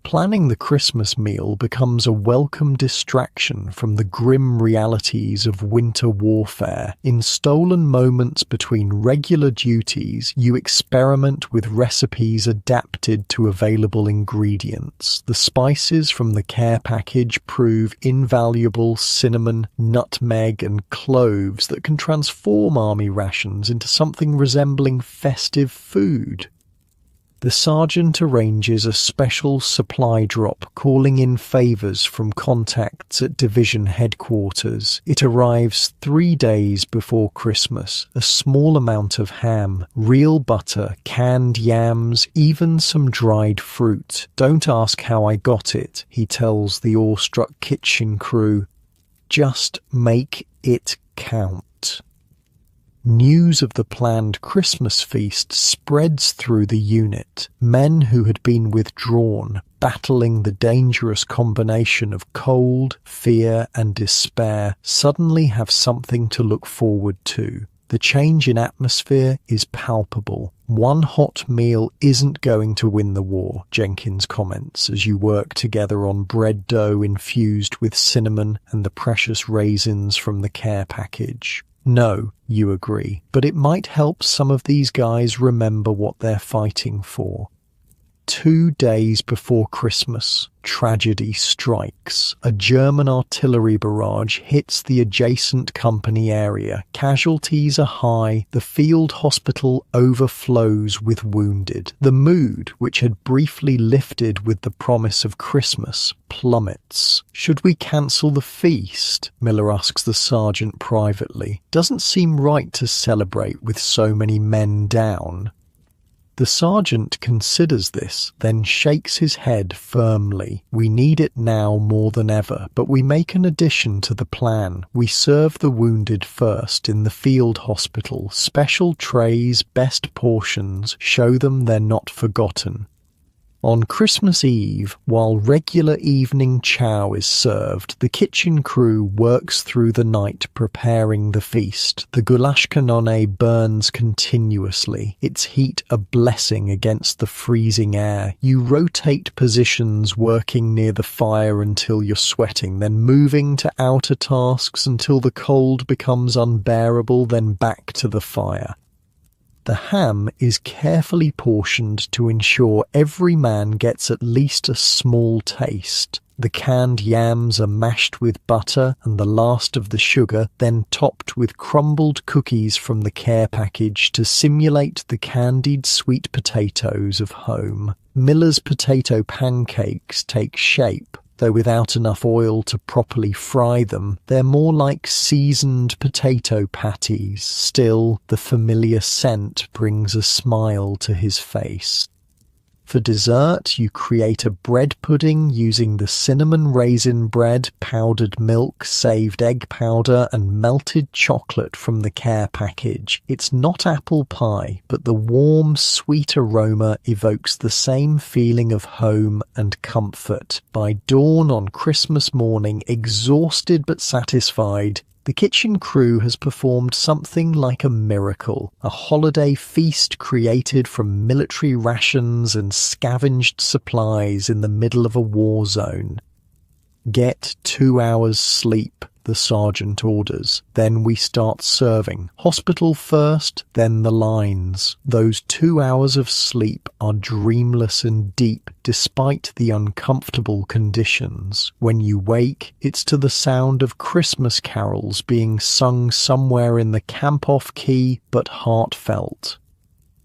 Planning the Christmas meal becomes a welcome distraction from the grim realities of winter warfare. In stolen moments between regular duties, you experiment with recipes adapted to available ingredients. The spices from the care package prove invaluable: cinnamon, nutmeg, and cloves that can transform army rations into something resembling festive food. The sergeant arranges a special supply drop, calling in favours from contacts at division headquarters. It arrives 3 days before Christmas. A small amount of ham, real butter, canned yams, even some dried fruit. "Don't ask how I got it," he tells the awestruck kitchen crew. "Just make it count." News of the planned Christmas feast spreads through the unit. Men who had been withdrawn, battling the dangerous combination of cold, fear, and despair, suddenly have something to look forward to. The change in atmosphere is palpable. "One hot meal isn't going to win the war," Jenkins comments as you work together on bread dough infused with cinnamon and the precious raisins from the care package. "No," you agree, "but it might help some of these guys remember what they're fighting for." 2 days before Christmas, tragedy strikes. A German artillery barrage hits the adjacent company area. Casualties are high. The field hospital overflows with wounded. The mood, which had briefly lifted with the promise of Christmas, plummets. "Should we cancel the feast?" Miller asks the sergeant privately. "Doesn't seem right to celebrate with so many men down." The sergeant considers this, then shakes his head firmly. "We need it now more than ever, but we make an addition to the plan. We serve the wounded first in the field hospital. Special trays, best portions, show them they're not forgotten." On Christmas Eve, while regular evening chow is served, the kitchen crew works through the night preparing the feast. The goulash canone burns continuously, its heat a blessing against the freezing air. You rotate positions, working near the fire until you're sweating, then moving to outer tasks until the cold becomes unbearable, then back to the fire. The ham is carefully portioned to ensure every man gets at least a small taste. The canned yams are mashed with butter and the last of the sugar, then topped with crumbled cookies from the care package to simulate the candied sweet potatoes of home. Miller's potato pancakes take shape. Though without enough oil to properly fry them, they're more like seasoned potato patties. Still, the familiar scent brings a smile to his face. For dessert, you create a bread pudding using the cinnamon raisin bread, powdered milk, saved egg powder, and melted chocolate from the care package. It's not apple pie, but the warm, sweet aroma evokes the same feeling of home and comfort. By dawn on Christmas morning, exhausted but satisfied, the kitchen crew has performed something like a miracle, a holiday feast created from military rations and scavenged supplies in the middle of a war zone. "Get 2 hours sleep," the sergeant orders. "Then we start serving. Hospital first, then the lines." Those 2 hours of sleep are dreamless and deep despite the uncomfortable conditions. When you wake, it's to the sound of Christmas carols being sung somewhere in the camp-off key but heartfelt.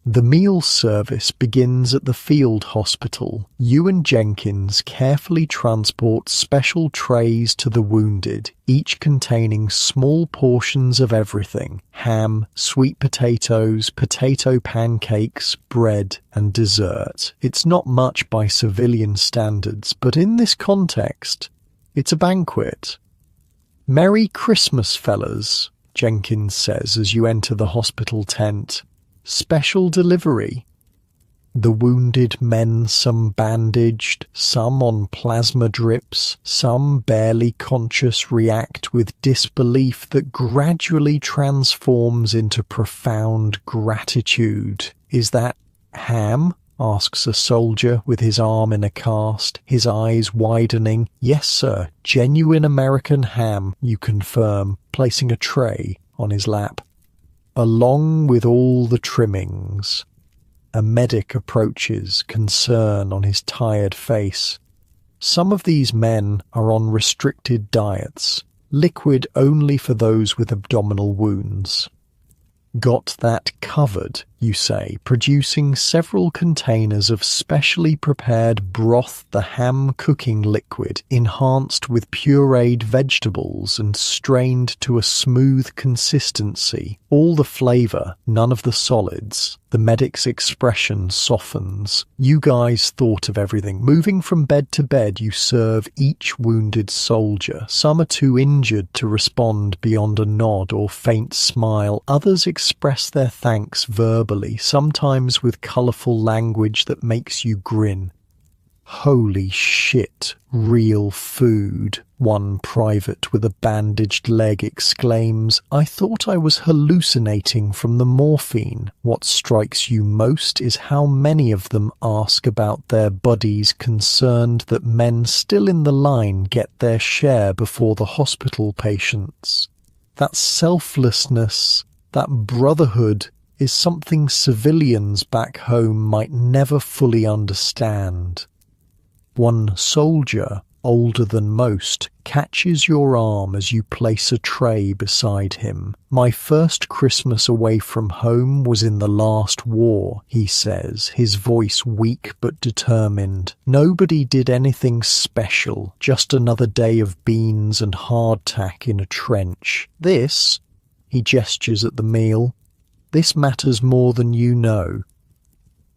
The meal service begins at the field hospital. You and Jenkins carefully transport special trays to the wounded, each containing small portions of everything: ham, sweet potatoes, potato pancakes, bread, and dessert. It's not much by civilian standards, but in this context, it's a banquet. "Merry Christmas, fellas," Jenkins says as you enter the hospital tent. "Special delivery." The wounded men, some bandaged, some on plasma drips, some barely conscious, react with disbelief that gradually transforms into profound gratitude. "Is that ham?" asks a soldier with his arm in a cast, his eyes widening. "Yes, sir, genuine American ham," you confirm, placing a tray on his lap. "Along with all the trimmings." A medic approaches, concern on his tired face. Some of these men are on restricted diets, liquid only for those with abdominal wounds. "Got that covered," you say, producing several containers of specially prepared broth, the ham cooking liquid, enhanced with pureed vegetables and strained to a smooth consistency. All the flavour, none of the solids. The medic's expression softens. "You guys thought of everything. Moving from bed to bed, you serve each wounded soldier. Some are too injured to respond beyond a nod or faint smile. Others express their thanks verbally, sometimes with colourful language that makes you grin. Holy shit, real food," one private with a bandaged leg exclaims. "I thought I was hallucinating from the morphine." What strikes you most is how many of them ask about their buddies, concerned that men still in the line get their share before the hospital patients. That selflessness, that brotherhood, is something civilians back home might never fully understand. One soldier, older than most, catches your arm as you place a tray beside him. "My first Christmas away from home was in the last war," he says, his voice weak but determined. "Nobody did anything special, just another day of beans and hardtack in a trench. This," he gestures at the meal, "this matters more than you know."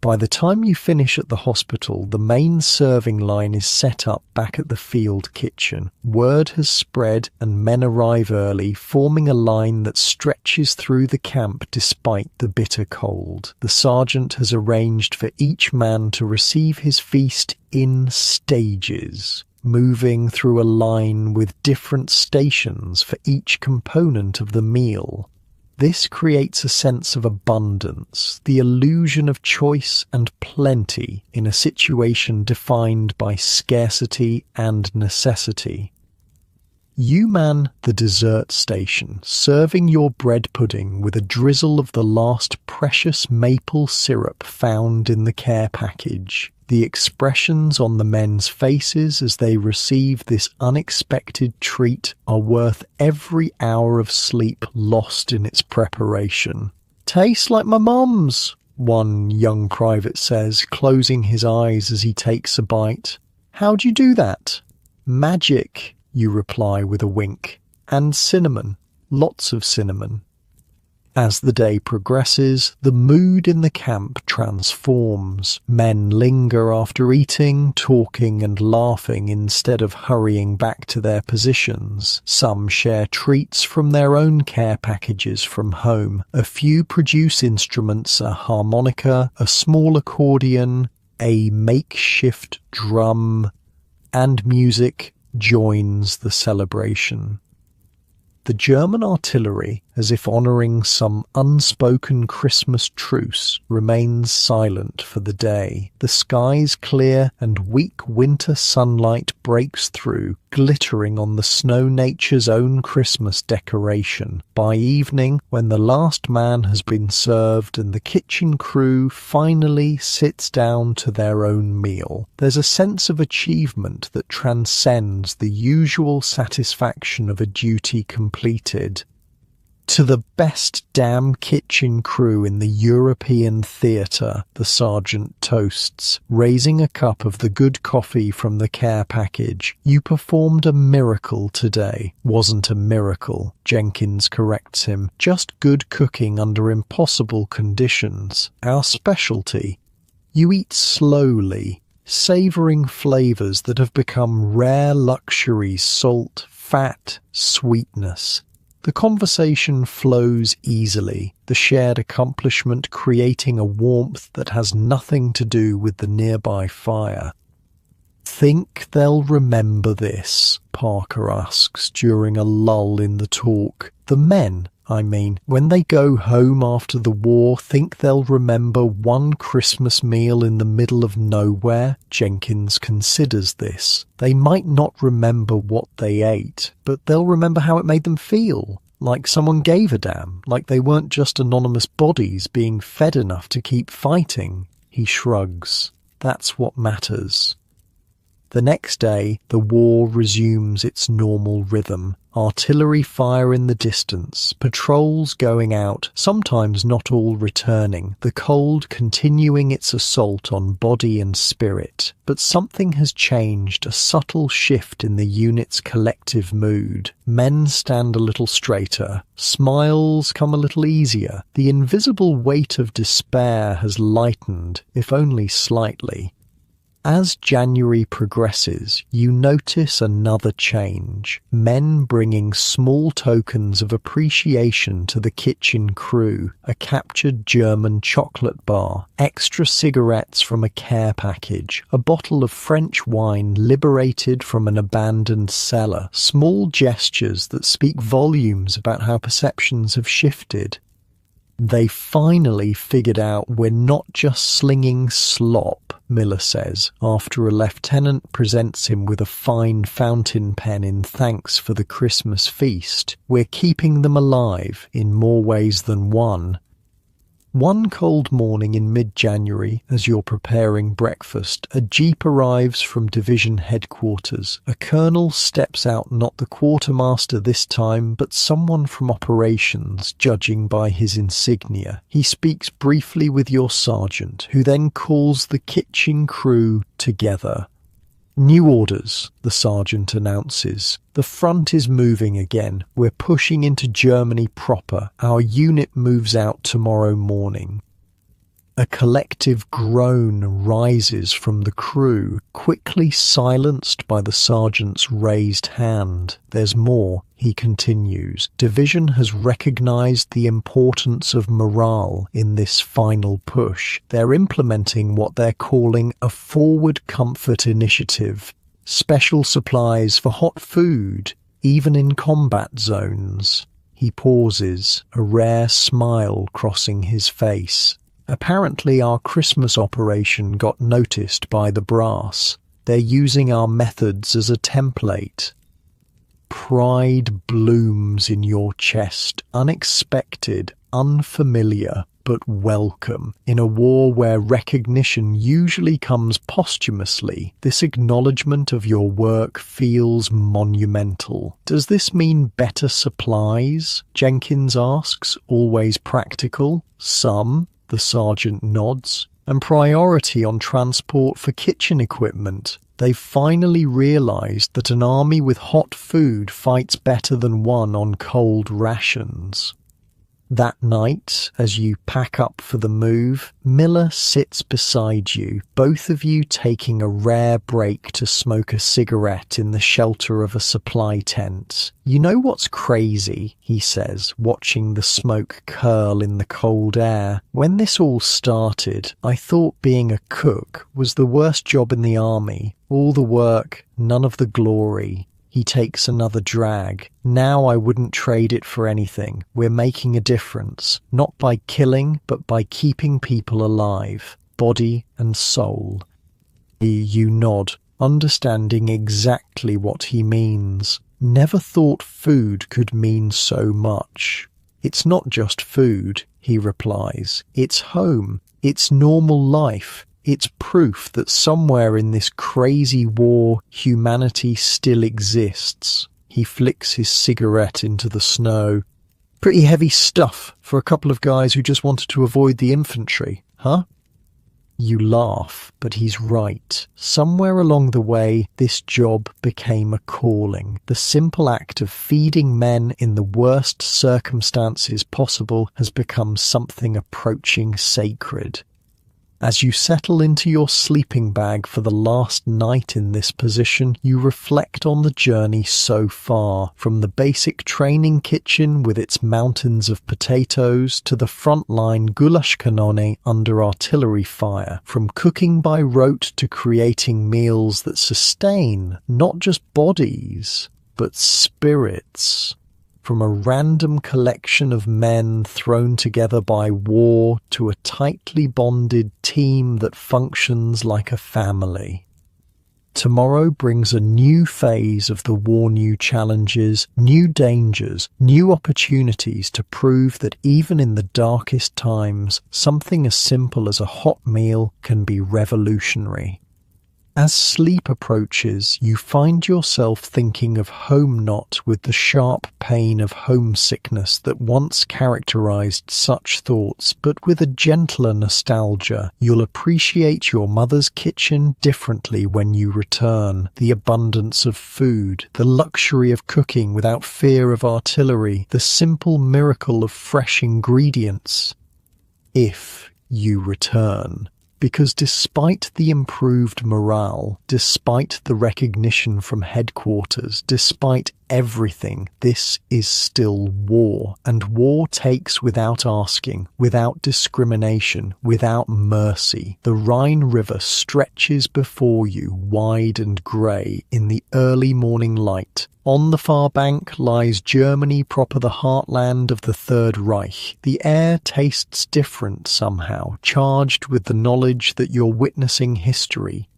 By the time you finish at the hospital, the main serving line is set up back at the field kitchen. Word has spread and men arrive early, forming a line that stretches through the camp despite the bitter cold. The sergeant has arranged for each man to receive his feast in stages, moving through a line with different stations for each component of the meal. This creates a sense of abundance, the illusion of choice and plenty in a situation defined by scarcity and necessity. You man the dessert station, serving your bread pudding with a drizzle of the last precious maple syrup found in the care package. The expressions on the men's faces as they receive this unexpected treat are worth every hour of sleep lost in its preparation. "Tastes like my mum's," one young private says, closing his eyes as he takes a bite. "How'd you do that?" "Magic," you reply with a wink. "And cinnamon. Lots of cinnamon." As the day progresses, the mood in the camp transforms. Men linger after eating, talking and laughing instead of hurrying back to their positions. Some share treats from their own care packages from home. A few produce instruments, a harmonica, a small accordion, a makeshift drum, and music joins the celebration. The German artillery, as if honouring some unspoken Christmas truce, remains silent for the day. The skies clear and weak winter sunlight breaks through, glittering on the snow nature's own Christmas decoration. By evening, when the last man has been served and the kitchen crew finally sits down to their own meal, there's a sense of achievement that transcends the usual satisfaction of a duty completed. "To the best damn kitchen crew in the European theatre," the sergeant toasts, raising a cup of the good coffee from the care package. "You performed a miracle today." "Wasn't a miracle," Jenkins corrects him. "Just good cooking under impossible conditions. Our specialty." You eat slowly, savouring flavours that have become rare luxuries: salt, fat, sweetness. The conversation flows easily, the shared accomplishment creating a warmth that has nothing to do with the nearby fire. "Think they'll remember this?" Parker asks during a lull in the talk. The men I mean. When they go home after the war, think they'll remember one Christmas meal in the middle of nowhere? Jenkins considers this. They might not remember what they ate, but they'll remember how it made them feel. Like someone gave a damn, like they weren't just anonymous bodies being fed enough to keep fighting. He shrugs. That's what matters. The next day, the war resumes its normal rhythm. Artillery fire in the distance, patrols going out, sometimes not all returning, the cold continuing its assault on body and spirit. But something has changed, a subtle shift in the unit's collective mood. Men stand a little straighter, smiles come a little easier. The invisible weight of despair has lightened, if only slightly. As January progresses, you notice another change. Men bringing small tokens of appreciation to the kitchen crew, a captured German chocolate bar, extra cigarettes from a care package, a bottle of French wine liberated from an abandoned cellar, small gestures that speak volumes about how perceptions have shifted. They finally figured out we're not just slinging slop, Miller says, after a lieutenant presents him with a fine fountain pen in thanks for the Christmas feast. We're keeping them alive in more ways than one. One cold morning in mid-January, as you're preparing breakfast, a jeep arrives from division headquarters. A colonel steps out, not the quartermaster this time, but someone from operations, judging by his insignia. He speaks briefly with your sergeant, who then calls the kitchen crew together. New orders, the sergeant announces. The front is moving again. We're pushing into Germany proper. Our unit moves out tomorrow morning. A collective groan rises from the crew, quickly silenced by the sergeant's raised hand. There's more, he continues. Division has recognized the importance of morale in this final push. They're implementing what they're calling a forward comfort initiative. Special supplies for hot food, even in combat zones. He pauses, a rare smile crossing his face. Apparently our Christmas operation got noticed by the brass. They're using our methods as a template. Pride blooms in your chest, unexpected, unfamiliar, but welcome. In a war where recognition usually comes posthumously, this acknowledgement of your work feels monumental. Does this mean better supplies? Jenkins asks, always practical. Some. The sergeant nods. And priority on transport for kitchen equipment. They've finally realized that an army with hot food fights better than one on cold rations. That night, as you pack up for the move, Miller sits beside you, both of you taking a rare break to smoke a cigarette in the shelter of a supply tent. You know what's crazy, he says, watching the smoke curl in the cold air. When this all started, I thought being a cook was the worst job in the army. All the work, none of the glory. He takes another drag. Now I wouldn't trade it for anything. We're making a difference, not by killing, but by keeping people alive, body and soul. You nod, understanding exactly what he means. Never thought food could mean so much. It's not just food, he replies. It's home. It's normal life. It's proof that somewhere in this crazy war, humanity still exists. He flicks his cigarette into the snow. Pretty heavy stuff for a couple of guys who just wanted to avoid the infantry, huh? You laugh, but he's right. Somewhere along the way, this job became a calling. The simple act of feeding men in the worst circumstances possible has become something approaching sacred. As you settle into your sleeping bag for the last night in this position, you reflect on the journey so far, from the basic training kitchen with its mountains of potatoes to the frontline goulash cannone under artillery fire, from cooking by rote to creating meals that sustain not just bodies, but spirits. From a random collection of men thrown together by war to a tightly bonded team that functions like a family. Tomorrow brings a new phase of the war, new challenges, new dangers, new opportunities to prove that even in the darkest times, something as simple as a hot meal can be revolutionary. As sleep approaches, you find yourself thinking of home, not with the sharp pain of homesickness that once characterized such thoughts, but with a gentler nostalgia. You'll appreciate your mother's kitchen differently when you return. The abundance of food, the luxury of cooking without fear of artillery, the simple miracle of fresh ingredients. If you return. Because despite the improved morale, despite the recognition from headquarters, despite everything, this is still war. And war takes without asking, without discrimination, without mercy. The Rhine River stretches before you, wide and grey, in the early morning light. On the far bank lies Germany proper, the heartland of the Third Reich. The air tastes different somehow, charged with the knowledge that you're witnessing history.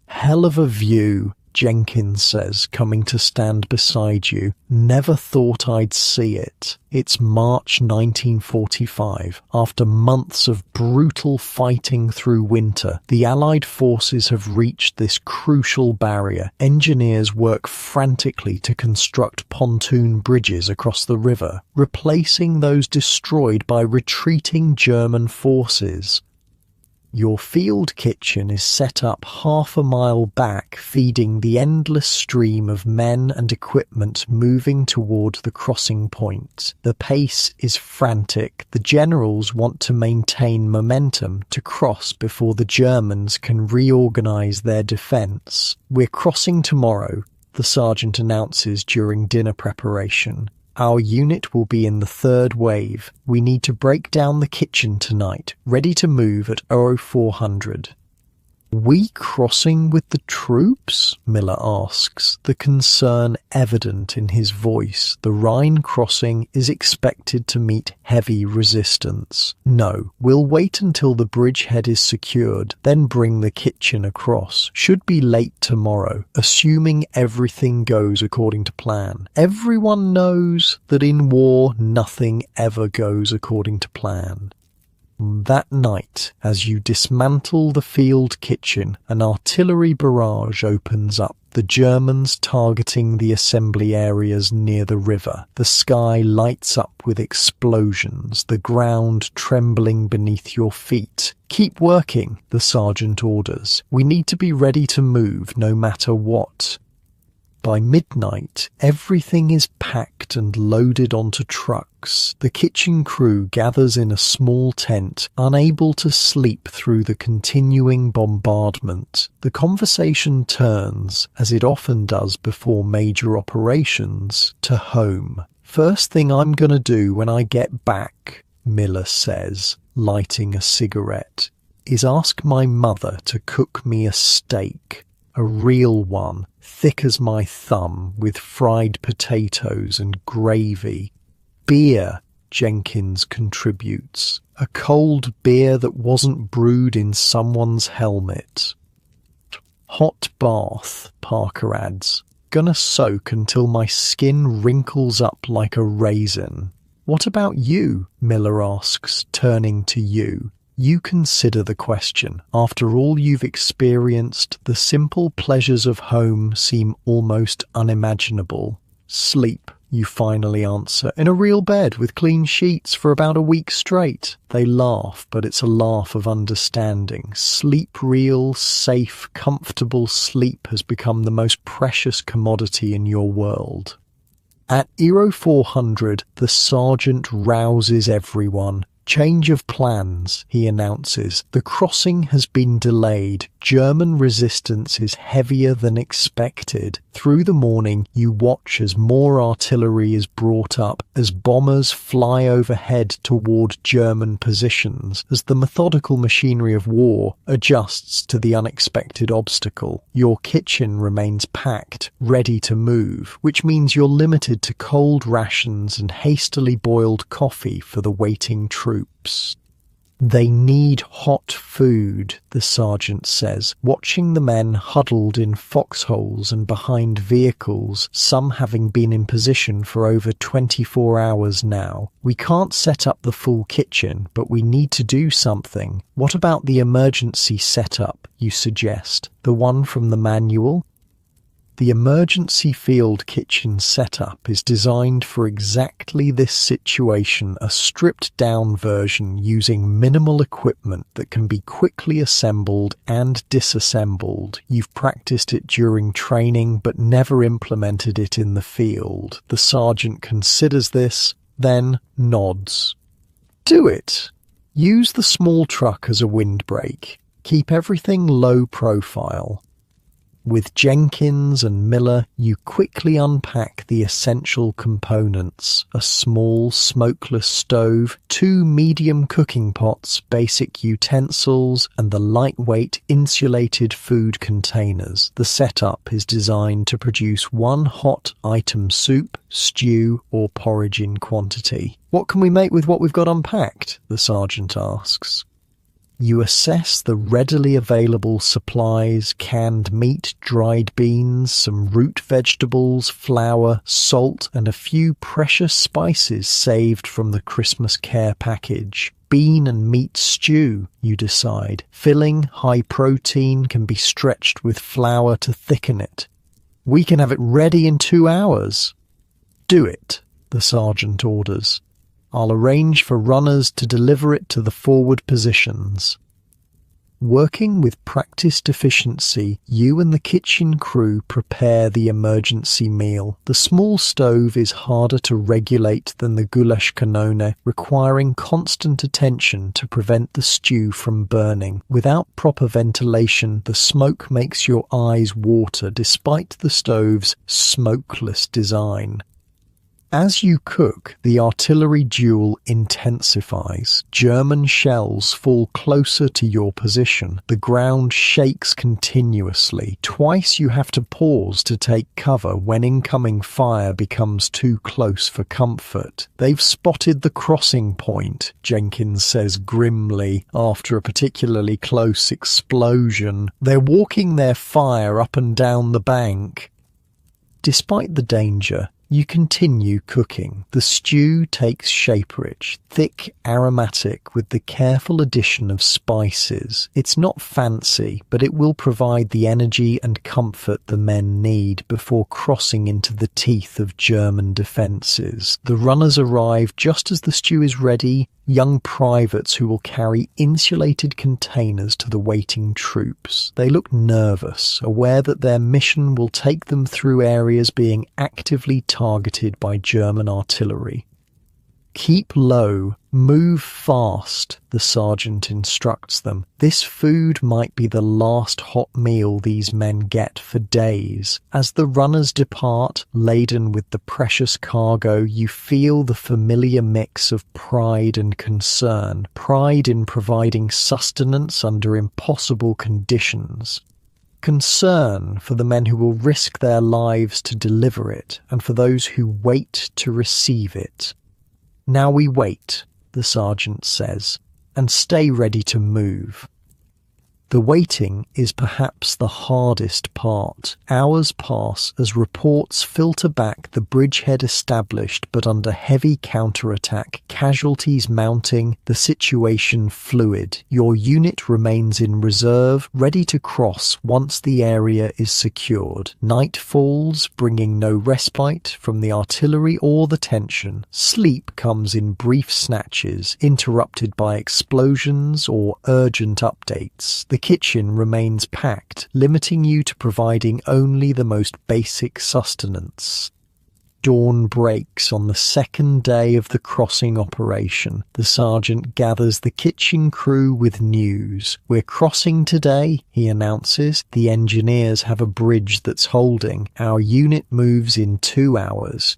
Hell of a view, Jenkins says, coming to stand beside you. Never thought I'd see it. It's March 1945. After months of brutal fighting through winter, the Allied forces have reached this crucial barrier. Engineers work frantically to construct pontoon bridges across the river, replacing those destroyed by retreating German forces. Your field kitchen is set up half a mile back, feeding the endless stream of men and equipment moving toward the crossing point. The pace is frantic. The generals want to maintain momentum to cross before the Germans can reorganize their defense. We're crossing tomorrow, the sergeant announces during dinner preparation. Our unit will be in the third wave. We need to break down the kitchen tonight, ready to move at 0400. We crossing with the troops? Miller asks, the concern evident in his voice. The Rhine crossing is expected to meet heavy resistance. No, we'll wait until the bridgehead is secured, then bring the kitchen across. Should be late tomorrow, assuming everything goes according to plan. Everyone knows that in war nothing ever goes according to plan. That night, as you dismantle the field kitchen, an artillery barrage opens up, the Germans targeting the assembly areas near the river. The sky lights up with explosions, the ground trembling beneath your feet. Keep working, the sergeant orders. We need to be ready to move no matter what. By midnight, everything is packed and loaded onto trucks. The kitchen crew gathers in a small tent, unable to sleep through the continuing bombardment. The conversation turns, as it often does before major operations, to home. First thing I'm gonna do when I get back, Miller says, lighting a cigarette, is ask my mother to cook me a steak. A real one, thick as my thumb, with fried potatoes and gravy. Beer, Jenkins contributes. A cold beer that wasn't brewed in someone's helmet. Hot bath, Parker adds. Gonna soak until my skin wrinkles up like a raisin. What about you? Miller asks, turning to you. You consider the question. After all you've experienced, the simple pleasures of home seem almost unimaginable. Sleep, you finally answer, in a real bed with clean sheets for about a week straight. They laugh, but it's a laugh of understanding. Sleep, real, safe, comfortable sleep has become the most precious commodity in your world. At 0400, the sergeant rouses everyone. "Change of plans," he announces. "The crossing has been delayed. German resistance is heavier than expected." Through the morning, you watch as more artillery is brought up, as bombers fly overhead toward German positions, as the methodical machinery of war adjusts to the unexpected obstacle. Your kitchen remains packed, ready to move, which means you're limited to cold rations and hastily boiled coffee for the waiting troops. "They need hot food," the sergeant says, watching the men huddled in foxholes and behind vehicles, some having been in position for over 24 hours now. "We can't set up the full kitchen, but we need to do something. What about the emergency setup, you suggest? The one from the manual?" The emergency field kitchen setup is designed for exactly this situation, a stripped-down version using minimal equipment that can be quickly assembled and disassembled. You've practiced it during training but never implemented it in the field. The sergeant considers this, then nods. "Do it. Use the small truck as a windbreak. Keep everything low profile." With Jenkins and Miller, you quickly unpack the essential components: a small smokeless stove, 2 medium cooking pots, basic utensils, and the lightweight insulated food containers. The setup is designed to produce 1 hot item soup, stew, or porridge in quantity. "What can we make with what we've got unpacked?" the sergeant asks. You assess the readily available supplies: canned meat, dried beans, some root vegetables, flour, salt, and a few precious spices saved from the Christmas care package. Bean and meat stew, you decide. Filling, high protein, can be stretched with flour to thicken it. "We can have it ready in 2 hours. "Do it," the sergeant orders. "I'll arrange for runners to deliver it to the forward positions." Working with practiced efficiency, you and the kitchen crew prepare the emergency meal. The small stove is harder to regulate than the goulash kanone, requiring constant attention to prevent the stew from burning. Without proper ventilation, the smoke makes your eyes water despite the stove's smokeless design. As you cook, the artillery duel intensifies. German shells fall closer to your position. The ground shakes continuously. Twice you have to pause to take cover when incoming fire becomes too close for comfort. "They've spotted the crossing point," Jenkins says grimly after a particularly close explosion. "They're walking their fire up and down the bank." Despite the danger, you continue cooking. The stew takes shape rich, thick, aromatic, with the careful addition of spices. It's not fancy, but it will provide the energy and comfort the men need before crossing into the teeth of German defences. The runners arrive just as the stew is ready, young privates who will carry insulated containers to the waiting troops. They look nervous, aware that their mission will take them through areas being actively targeted by German artillery. "Keep low, move fast," the sergeant instructs them. This food might be the last hot meal these men get for days. As the runners depart, laden with the precious cargo, you feel the familiar mix of pride and concern. Pride in providing sustenance under impossible conditions. Concern for the men who will risk their lives to deliver it, and for those who wait to receive it. "Now we wait," the sergeant says, "and stay ready to move." The waiting is perhaps the hardest part. Hours pass as reports filter back, the bridgehead established but under heavy counterattack, casualties mounting, the situation fluid. Your unit remains in reserve, ready to cross once the area is secured. Night falls, bringing no respite from the artillery or the tension. Sleep comes in brief snatches, interrupted by explosions or urgent updates. The kitchen remains packed, limiting you to providing only the most basic sustenance. dawn breaks on the second day of the crossing operation, the sergeant gathers the kitchen crew with news. "We're crossing today," he announces. "The engineers have a bridge that's holding. Our unit moves in 2 hours."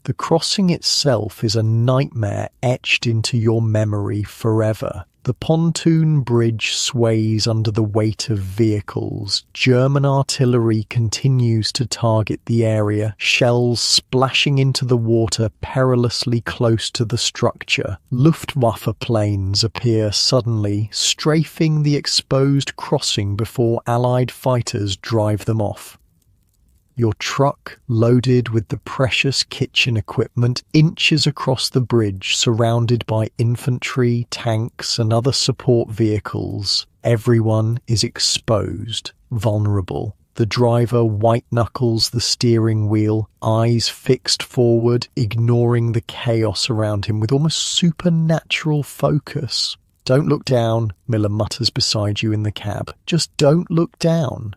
The crossing itself is a nightmare etched into your memory forever. The pontoon bridge sways under the weight of vehicles. German artillery continues to target the area, shells splashing into the water perilously close to the structure. Luftwaffe planes appear suddenly, strafing the exposed crossing before Allied fighters drive them off. Your truck, loaded with the precious kitchen equipment, inches across the bridge, surrounded by infantry, tanks, and other support vehicles. Everyone is exposed, vulnerable. The driver white-knuckles the steering wheel, eyes fixed forward, ignoring the chaos around him with almost supernatural focus. "Don't look down," Miller mutters beside you in the cab. "Just don't look down."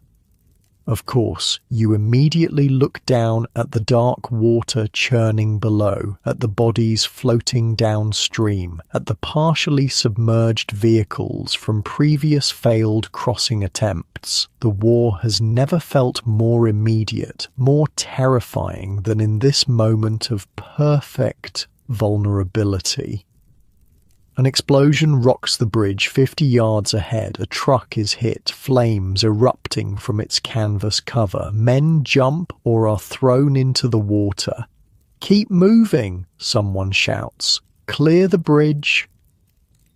Of course, you immediately look down at the dark water churning below, at the bodies floating downstream, at the partially submerged vehicles from previous failed crossing attempts. The war has never felt more immediate, more terrifying than in this moment of perfect vulnerability. An explosion rocks the bridge 50 yards ahead. A truck is hit, flames erupting from its canvas cover. Men jump or are thrown into the water. "Keep moving," someone shouts. "Clear the bridge."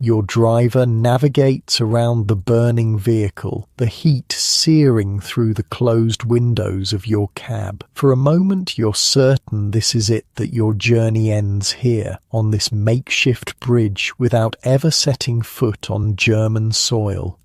Your driver navigates around the burning vehicle, the heat searing through the closed windows of your cab. For a moment you're certain this is it, that your journey ends here, on this makeshift bridge, without ever setting foot on German soil.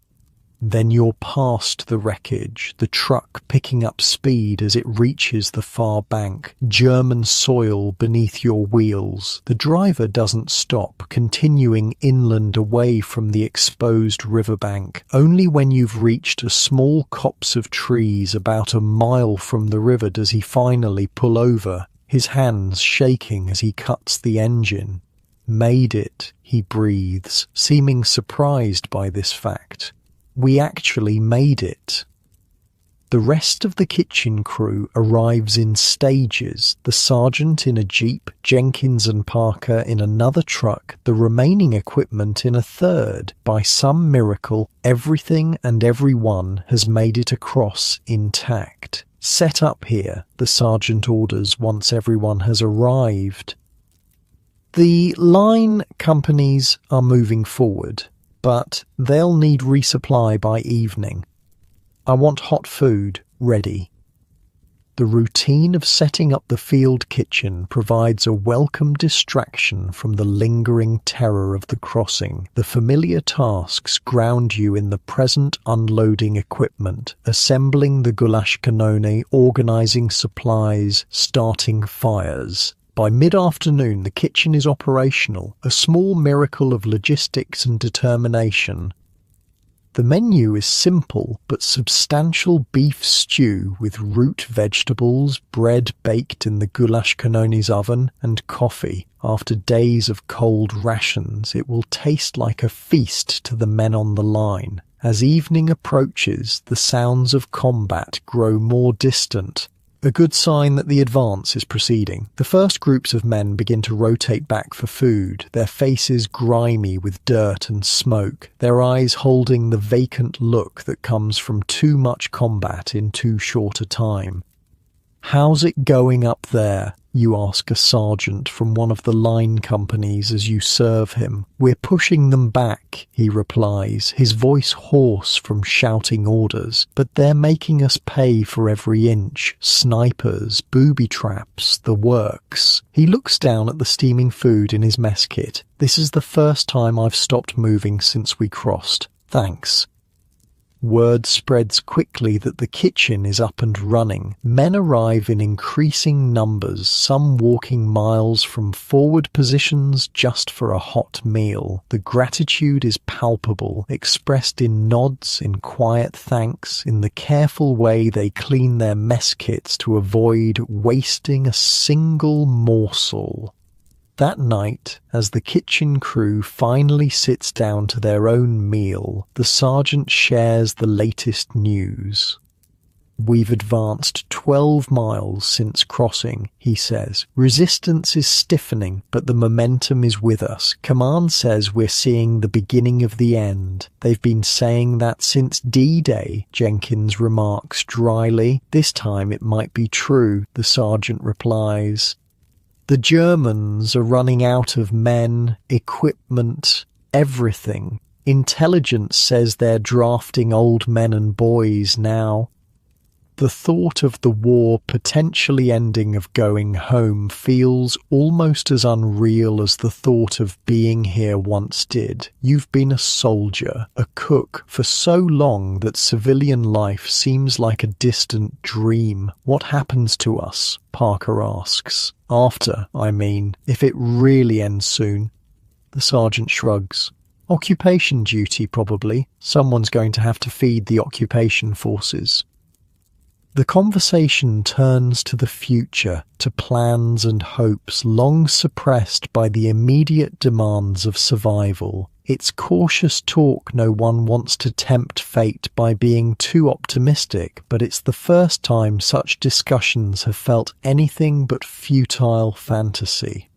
Then you're past the wreckage, the truck picking up speed as it reaches the far bank, German soil beneath your wheels. The driver doesn't stop, continuing inland away from the exposed riverbank. Only when you've reached a small copse of trees about a mile from the river does he finally pull over, his hands shaking as he cuts the engine. "Made it," he breathes, seeming surprised by this fact. "We actually made it." The rest of the kitchen crew arrives in stages, the sergeant in a jeep, Jenkins and Parker in another truck, the remaining equipment in a third. By some miracle, everything and everyone has made it across intact. "Set up here," the sergeant orders once everyone has arrived. The line companies are moving forward, but they'll need resupply by evening. "I want hot food ready." The routine of setting up the field kitchen provides a welcome distraction from the lingering terror of the crossing. The familiar tasks ground you in the present unloading equipment, assembling the goulash cannone, organizing supplies, starting fires. By mid-afternoon, the kitchen is operational, a small miracle of logistics and determination. The menu is simple but substantial: beef stew with root vegetables, bread baked in the goulash cannone's oven, and coffee. After days of cold rations, it will taste like a feast to the men on the line. As evening approaches, the sounds of combat grow more distant, a good sign that the advance is proceeding. The first groups of men begin to rotate back for food, their faces grimy with dirt and smoke, their eyes holding the vacant look that comes from too much combat in too short a time. "How's it going up there?" you ask a sergeant from one of the line companies as you serve him. "We're pushing them back," he replies, his voice hoarse from shouting orders. "But they're making us pay for every inch. Snipers, booby traps, the works." He looks down at the steaming food in his mess kit. "This is the first time I've stopped moving since we crossed. Thanks." Word spreads quickly that the kitchen is up and running. Men arrive in increasing numbers, some walking miles from forward positions just for a hot meal. The gratitude is palpable, expressed in nods, in quiet thanks, in the careful way they clean their mess kits to avoid wasting a single morsel. That night, as the kitchen crew finally sits down to their own meal, the sergeant shares the latest news. "We've advanced 12 miles since crossing," he says. "Resistance is stiffening, but the momentum is with us. Command says we're seeing the beginning of the end." "They've been saying that since D-Day," Jenkins remarks dryly. "This time it might be true," the sergeant replies. "The Germans are running out of men, equipment, everything. Intelligence says they're drafting old men and boys now." The thought of the war potentially ending of going home feels almost as unreal as the thought of being here once did. You've been a soldier, a cook, for so long that civilian life seems like a distant dream. "What happens to us?" Parker asks. "After, I mean, if it really ends soon." The sergeant shrugs. "Occupation duty, probably. Someone's going to have to feed the occupation forces." The conversation turns to the future, to plans and hopes long suppressed by the immediate demands of survival. It's cautious talk. No one wants to tempt fate by being too optimistic, but it's the first time such discussions have felt anything but futile fantasy.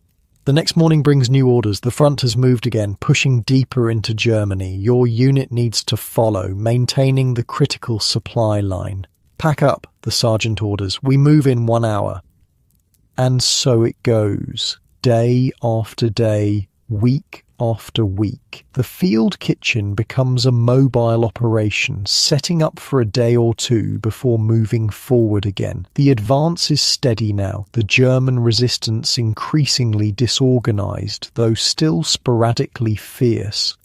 The next morning brings new orders. The front has moved again, pushing deeper into Germany. Your unit needs to follow, maintaining the critical supply line. "Pack up," the sergeant orders. "We move in 1 hour." And so it goes, day after day, week after week. The field kitchen becomes a mobile operation, setting up for a day or two before moving forward again. The advance is steady now, the German resistance increasingly disorganized, though still sporadically fierce.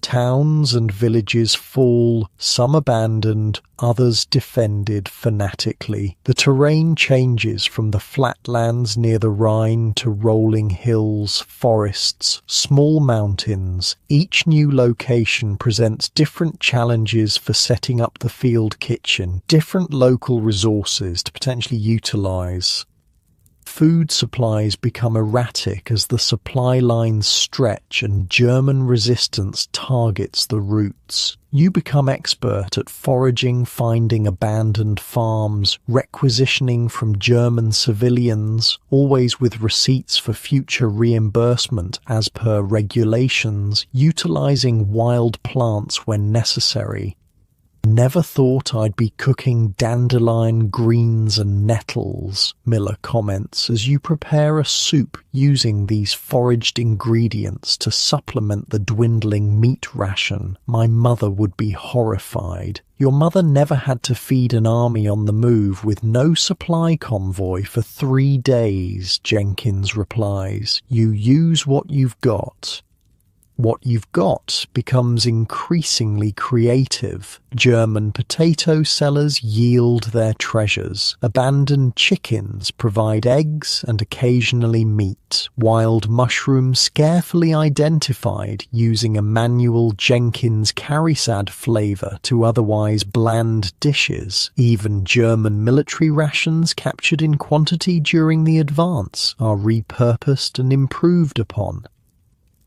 Towns and villages fall, some abandoned, others defended fanatically. The terrain changes from the flatlands near the Rhine to rolling hills, forests, small mountains. Each new location presents different challenges for setting up the field kitchen, different local resources to potentially utilize. Food supplies become erratic as the supply lines stretch and German resistance targets the routes. You become expert at foraging, finding abandoned farms, requisitioning from German civilians, always with receipts for future reimbursement as per regulations, utilizing wild plants when necessary. "Never thought I'd be cooking dandelion greens and nettles," Miller comments, as you prepare a soup using these foraged ingredients to supplement the dwindling meat ration. "My mother would be horrified." "Your mother never had to feed an army on the move with no supply convoy for 3 days, Jenkins replies. "You use what you've got." What you've got becomes increasingly creative. German potato sellers yield their treasures. Abandoned chickens provide eggs and occasionally meat. Wild mushrooms carefully identified using a manual Jenkins Carisad flavor to otherwise bland dishes. Even German military rations captured in quantity during the advance are repurposed and improved upon.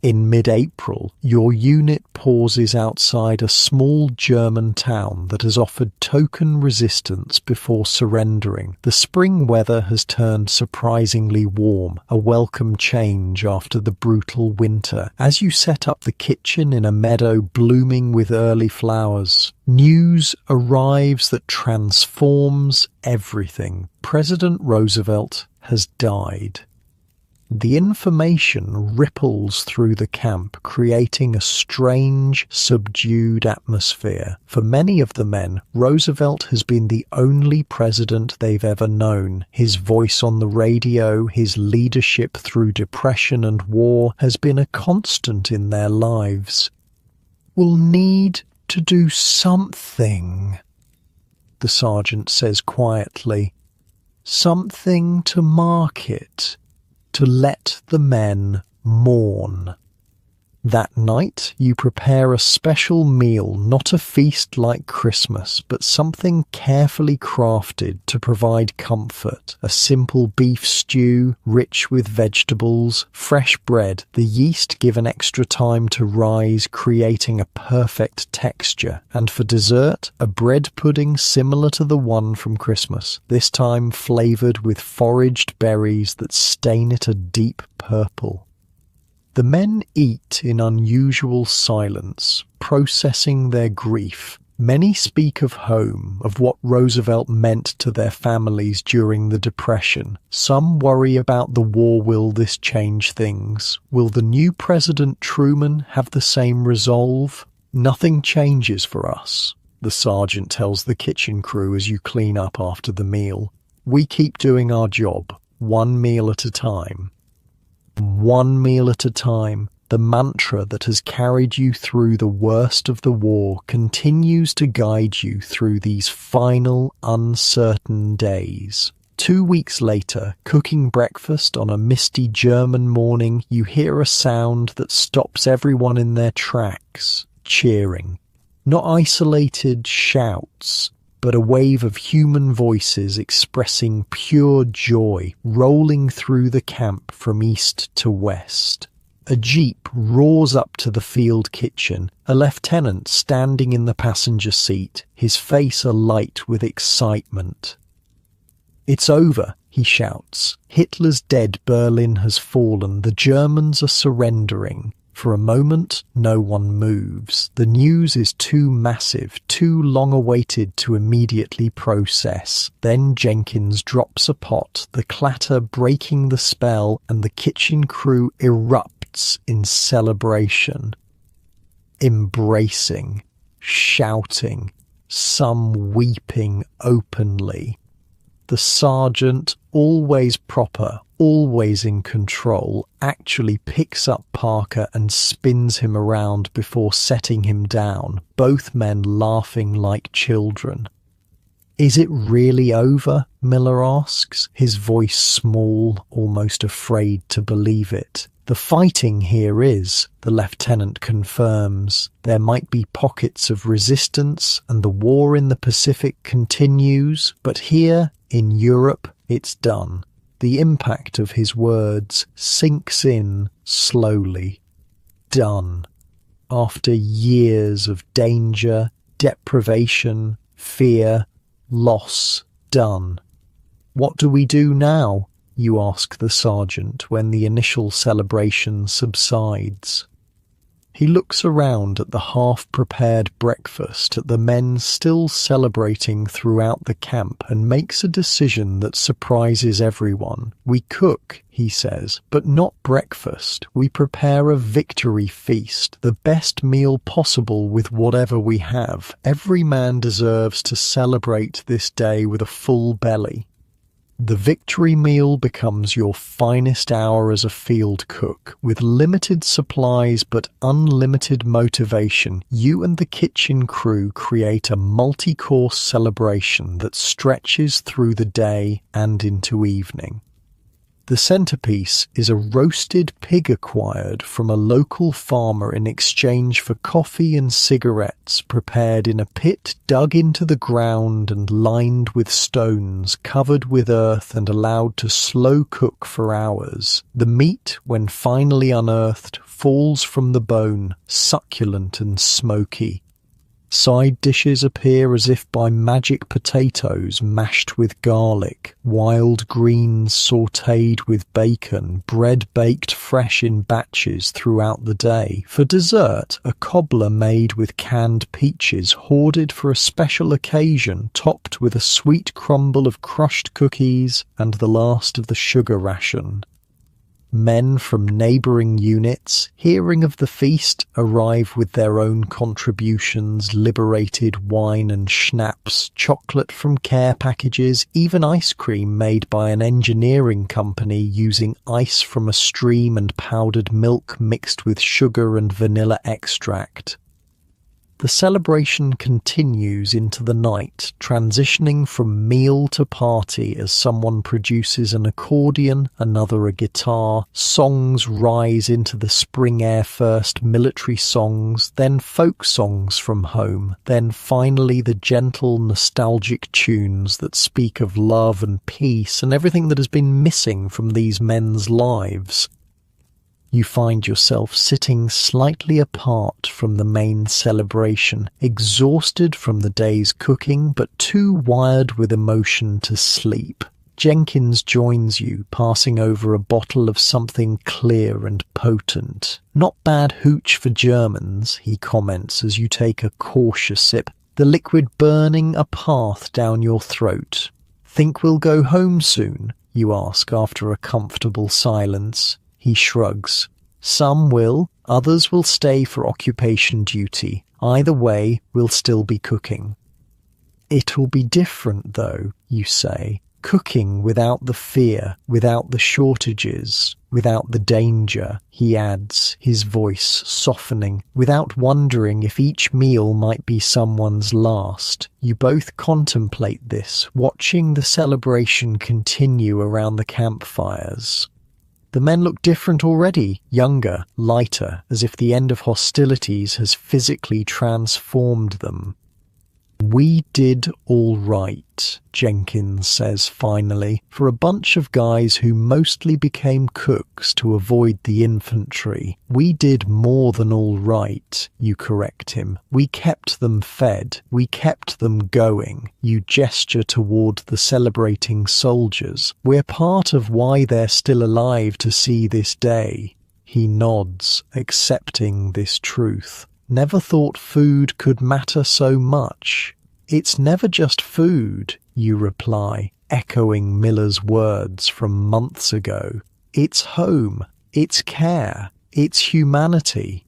In mid-April, your unit pauses outside a small German town that has offered token resistance before surrendering. The spring weather has turned surprisingly warm, a welcome change after the brutal winter. As you set up the kitchen in a meadow blooming with early flowers, news arrives that transforms everything. President Roosevelt has died. The information ripples through the camp, creating a strange, subdued atmosphere. For many of the men, Roosevelt has been the only president they've ever known. His voice on the radio, his leadership through depression and war has been a constant in their lives. "We'll need to do something, the sergeant says quietly. Something to mark it, to let the men mourn. That night, you prepare a special meal, not a feast like Christmas, but something carefully crafted to provide comfort. A simple beef stew, rich with vegetables, fresh bread, the yeast given extra time to rise, creating a perfect texture. And for dessert, a bread pudding similar to the one from Christmas, this time flavoured with foraged berries that stain it a deep purple. The men eat in unusual silence, processing their grief. Many speak of home, of what Roosevelt meant to their families during the Depression. Some worry about the war. Will this change things? Will the new President Truman have the same resolve? Nothing changes for us, the sergeant tells the kitchen crew as you clean up after the meal. We keep doing our job, one meal at a time. One meal at a time, the mantra that has carried you through the worst of the war continues to guide you through these final, uncertain days. 2 weeks later, cooking breakfast on a misty German morning, you hear a sound that stops everyone in their tracks, cheering. Not isolated shouts, but a wave of human voices expressing pure joy rolling through the camp from east to west. A jeep roars up to the field kitchen, a lieutenant standing in the passenger seat, his face alight with excitement. "It's over," he shouts. "Hitler's dead, Berlin has fallen, the Germans are surrendering." For a moment, no one moves. The news is too massive, too long-awaited to immediately process. Then Jenkins drops a pot, the clatter breaking the spell, and the kitchen crew erupts in celebration. Embracing, shouting, some weeping openly. The sergeant, always proper, always in control, actually picks up Parker and spins him around before setting him down, both men laughing like children. "Is it really over?" Miller asks, his voice small, almost afraid to believe it. "The fighting here is," the lieutenant confirms. "There might be pockets of resistance and the war in the Pacific continues, but here, in Europe, it's done." The impact of his words sinks in slowly. Done. After years of danger, deprivation, fear, loss, done. "What do we do now?" you ask the sergeant when the initial celebration subsides. He looks around at the half-prepared breakfast, at the men still celebrating throughout the camp, and makes a decision that surprises everyone. "We cook," he says, "but not breakfast. We prepare a victory feast, the best meal possible with whatever we have. Every man deserves to celebrate this day with a full belly." The victory meal becomes your finest hour as a field cook. With limited supplies but unlimited motivation, you and the kitchen crew create a multi-course celebration that stretches through the day and into evening. The centerpiece is a roasted pig acquired from a local farmer in exchange for coffee and cigarettes, prepared in a pit dug into the ground and lined with stones, covered with earth and allowed to slow cook for hours. The meat, when finally unearthed, falls from the bone, succulent and smoky. Side dishes appear as if by magic: potatoes mashed with garlic, wild greens sautéed with bacon, bread baked fresh in batches throughout the day. For dessert, a cobbler made with canned peaches, hoarded for a special occasion, topped with a sweet crumble of crushed cookies and the last of the sugar ration. Men from neighbouring units, hearing of the feast, arrive with their own contributions: liberated wine and schnapps, chocolate from care packages, even ice cream made by an engineering company using ice from a stream and powdered milk mixed with sugar and vanilla extract. The celebration continues into the night, transitioning from meal to party as someone produces an accordion, another a guitar. Songs rise into the spring air, first military songs, then folk songs from home, then finally the gentle, nostalgic tunes that speak of love and peace and everything that has been missing from these men's lives. You find yourself sitting slightly apart from the main celebration, exhausted from the day's cooking, but too wired with emotion to sleep. Jenkins joins you, passing over a bottle of something clear and potent. "Not bad hooch for Germans," he comments as you take a cautious sip, the liquid burning a path down your throat. "Think we'll go home soon?" you ask after a comfortable silence. He shrugs. "Some will, others will stay for occupation duty. Either way, we'll still be cooking." "It'll be different though," you say. "Cooking without the fear, without the shortages, without the danger," he adds, his voice softening, without wondering if each meal might be someone's last. You both contemplate this, watching the celebration continue around the campfires. The men look different already, younger, lighter, as if the end of hostilities has physically transformed them. "We did all right," Jenkins says finally, "for a bunch of guys who mostly became cooks to avoid the infantry. We did more than all right," you correct him. "We kept them fed. We kept them going." You gesture toward the celebrating soldiers. "We're part of why they're still alive to see this day." He nods, accepting this truth. "Never thought food could matter so much." "It's never just food," you reply, echoing Miller's words from months ago. "It's home, it's care, it's humanity."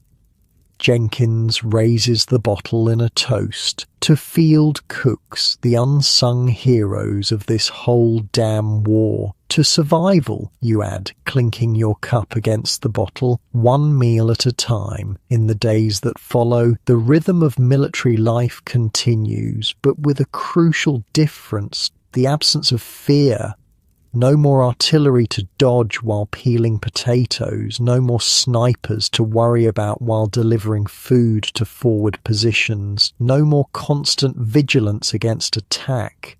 Jenkins raises the bottle in a toast to Field Cooks, the unsung heroes of this whole damn war. "To survival," you add, clinking your cup against the bottle, "one meal at a time." In the days that follow, the rhythm of military life continues, but with a crucial difference: the absence of fear. No more artillery to dodge while peeling potatoes, no more snipers to worry about while delivering food to forward positions, no more constant vigilance against attack.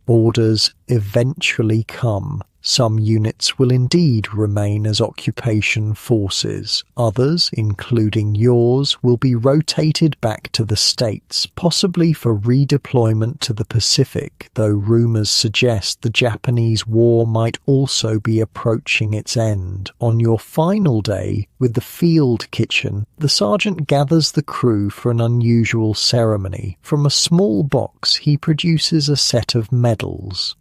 Orders eventually come. Some units will indeed remain as occupation forces. Others, including yours, will be rotated back to the States, possibly for redeployment to the Pacific, though rumors suggest the Japanese war might also be approaching its end. On your final day, with the field kitchen, the sergeant gathers the crew for an unusual ceremony. From a small box, he produces a set of medals.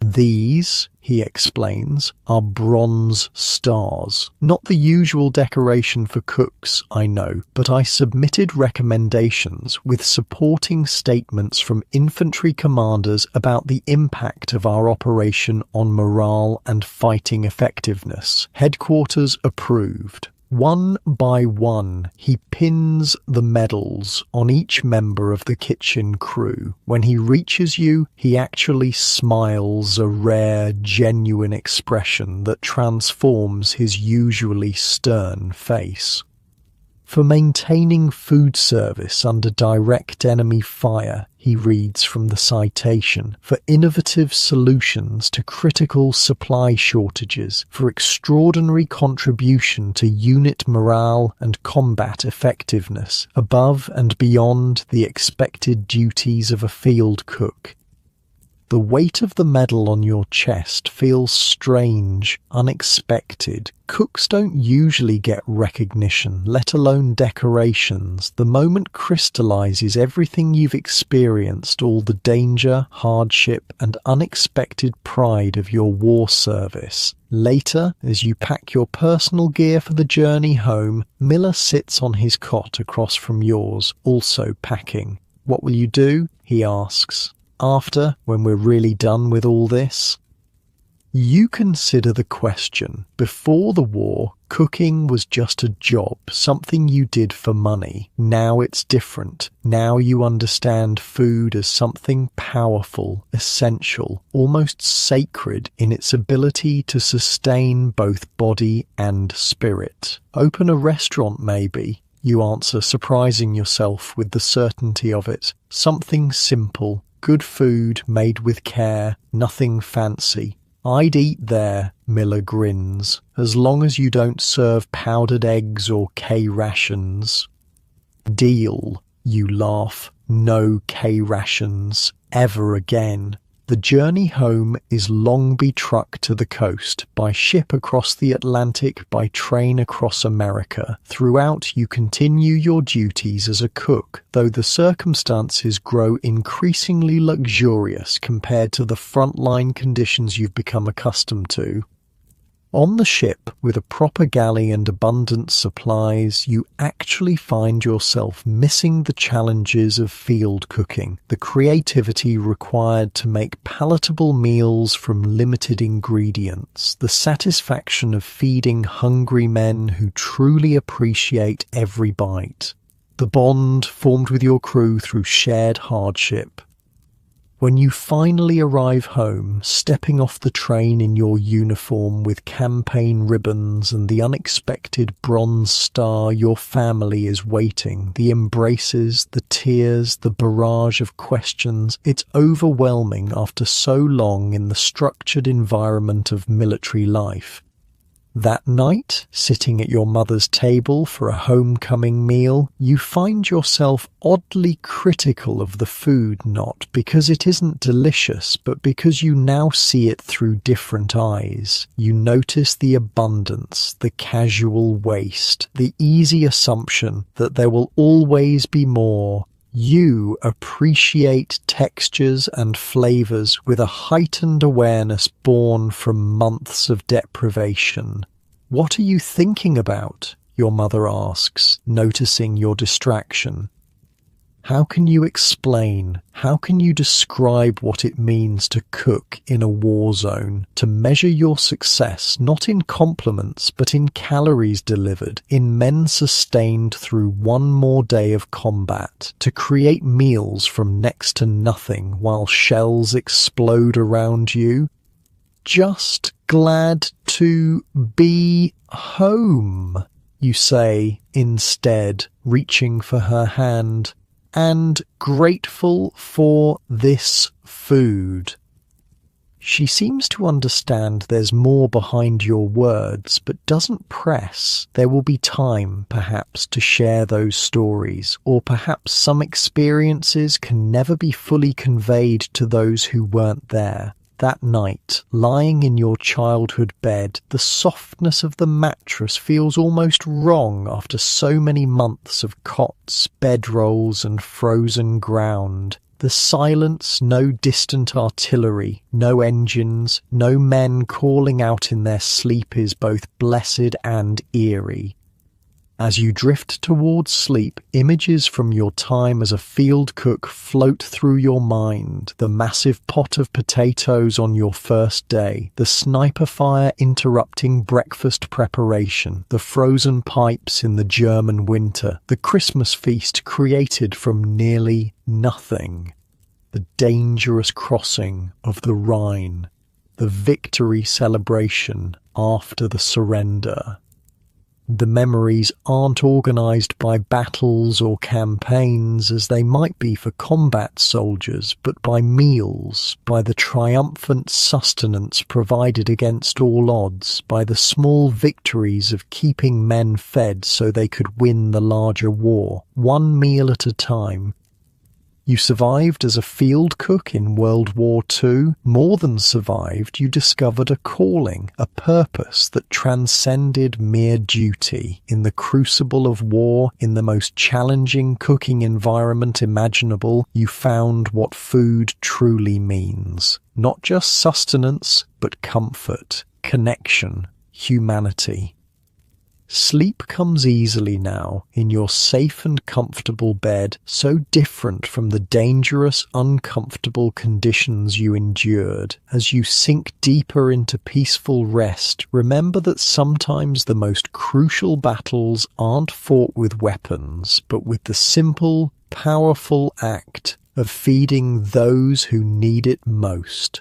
"These," he explains, "are bronze stars. Not the usual decoration for cooks, I know, but I submitted recommendations with supporting statements from infantry commanders about the impact of our operation on morale and fighting effectiveness. Headquarters approved." One by one, he pins the medals on each member of the kitchen crew. When he reaches you, he actually smiles, a rare, genuine expression that transforms his usually stern face. "For maintaining food service under direct enemy fire," he reads from the citation, "for innovative solutions to critical supply shortages, for extraordinary contribution to unit morale and combat effectiveness, above and beyond the expected duties of a field cook." The weight of the medal on your chest feels strange, unexpected. Cooks don't usually get recognition, let alone decorations. The moment crystallizes everything you've experienced, all the danger, hardship, and unexpected pride of your war service. Later, as you pack your personal gear for the journey home, Miller sits on his cot across from yours, also packing. "What will you do?" he asks. "After, when we're really done with all this?" You consider the question. Before the war, Cooking was just a job, something you did for money. Now it's different. Now you understand food as something powerful, essential, almost sacred in its ability to sustain both body and spirit. Open a restaurant, maybe, you answer, surprising yourself with the certainty of it. Something simple, good food made with care, nothing fancy. I'd eat there, Miller grins, as long as you don't serve powdered eggs or K rations. Deal, you laugh. No K rations, ever again. The journey home is Longby truck to the coast, by ship across the Atlantic, by train across America. Throughout you continue your duties as a cook, though the circumstances grow increasingly luxurious compared to the frontline conditions you've become accustomed to. On the ship, with a proper galley and abundant supplies, you actually find yourself missing the challenges of field cooking, the creativity required to make palatable meals from limited ingredients, the satisfaction of feeding hungry men who truly appreciate every bite, the bond formed with your crew through shared hardship. When you finally arrive home, stepping off the train in your uniform with campaign ribbons and the unexpected bronze star, your family is waiting. The embraces, the tears, the barrage of questions. It's overwhelming after so long in the structured environment of military life. That night, sitting at your mother's table for a homecoming meal, you find yourself oddly critical of the food, not because it isn't delicious, but because you now see it through different eyes. You notice the abundance, the casual waste, the easy assumption that there will always be more. You appreciate textures and flavors with a heightened awareness born from months of deprivation. What are you thinking about? Your mother asks, noticing your distraction. How can you explain? How can you describe what it means to cook in a war zone? To measure your success not in compliments but in calories delivered, in men sustained through one more day of combat, to create meals from next to nothing while shells explode around you? Just glad to be home, you say instead, reaching for her hand. And grateful for this food. She seems to understand there's more behind your words, but doesn't press. There will be time, perhaps, to share those stories, or perhaps some experiences can never be fully conveyed to those who weren't there. That night, lying in your childhood bed, the softness of the mattress feels almost wrong after so many months of cots, bedrolls, and frozen ground. The silence, no distant artillery, no engines, no men calling out in their sleep is both blessed and eerie. As you drift towards sleep, images from your time as a field cook float through your mind. The massive pot of potatoes on your first day, the sniper fire interrupting breakfast preparation, the frozen pipes in the German winter, the Christmas feast created from nearly nothing, the dangerous crossing of the Rhine, the victory celebration after the surrender. The memories aren't organized by battles or campaigns as they might be for combat soldiers, but by meals, by the triumphant sustenance provided against all odds, by the small victories of keeping men fed so they could win the larger war, one meal at a time. You survived as a field cook in World War II. More than survived, you discovered a calling, a purpose that transcended mere duty. In the crucible of war, in the most challenging cooking environment imaginable, you found what food truly means. Not just sustenance, but comfort, connection, humanity. Sleep comes easily now in your safe and comfortable bed, so different from the dangerous, uncomfortable conditions you endured. As you sink deeper into peaceful rest, remember that sometimes the most crucial battles aren't fought with weapons, but with the simple, powerful act of feeding those who need it most.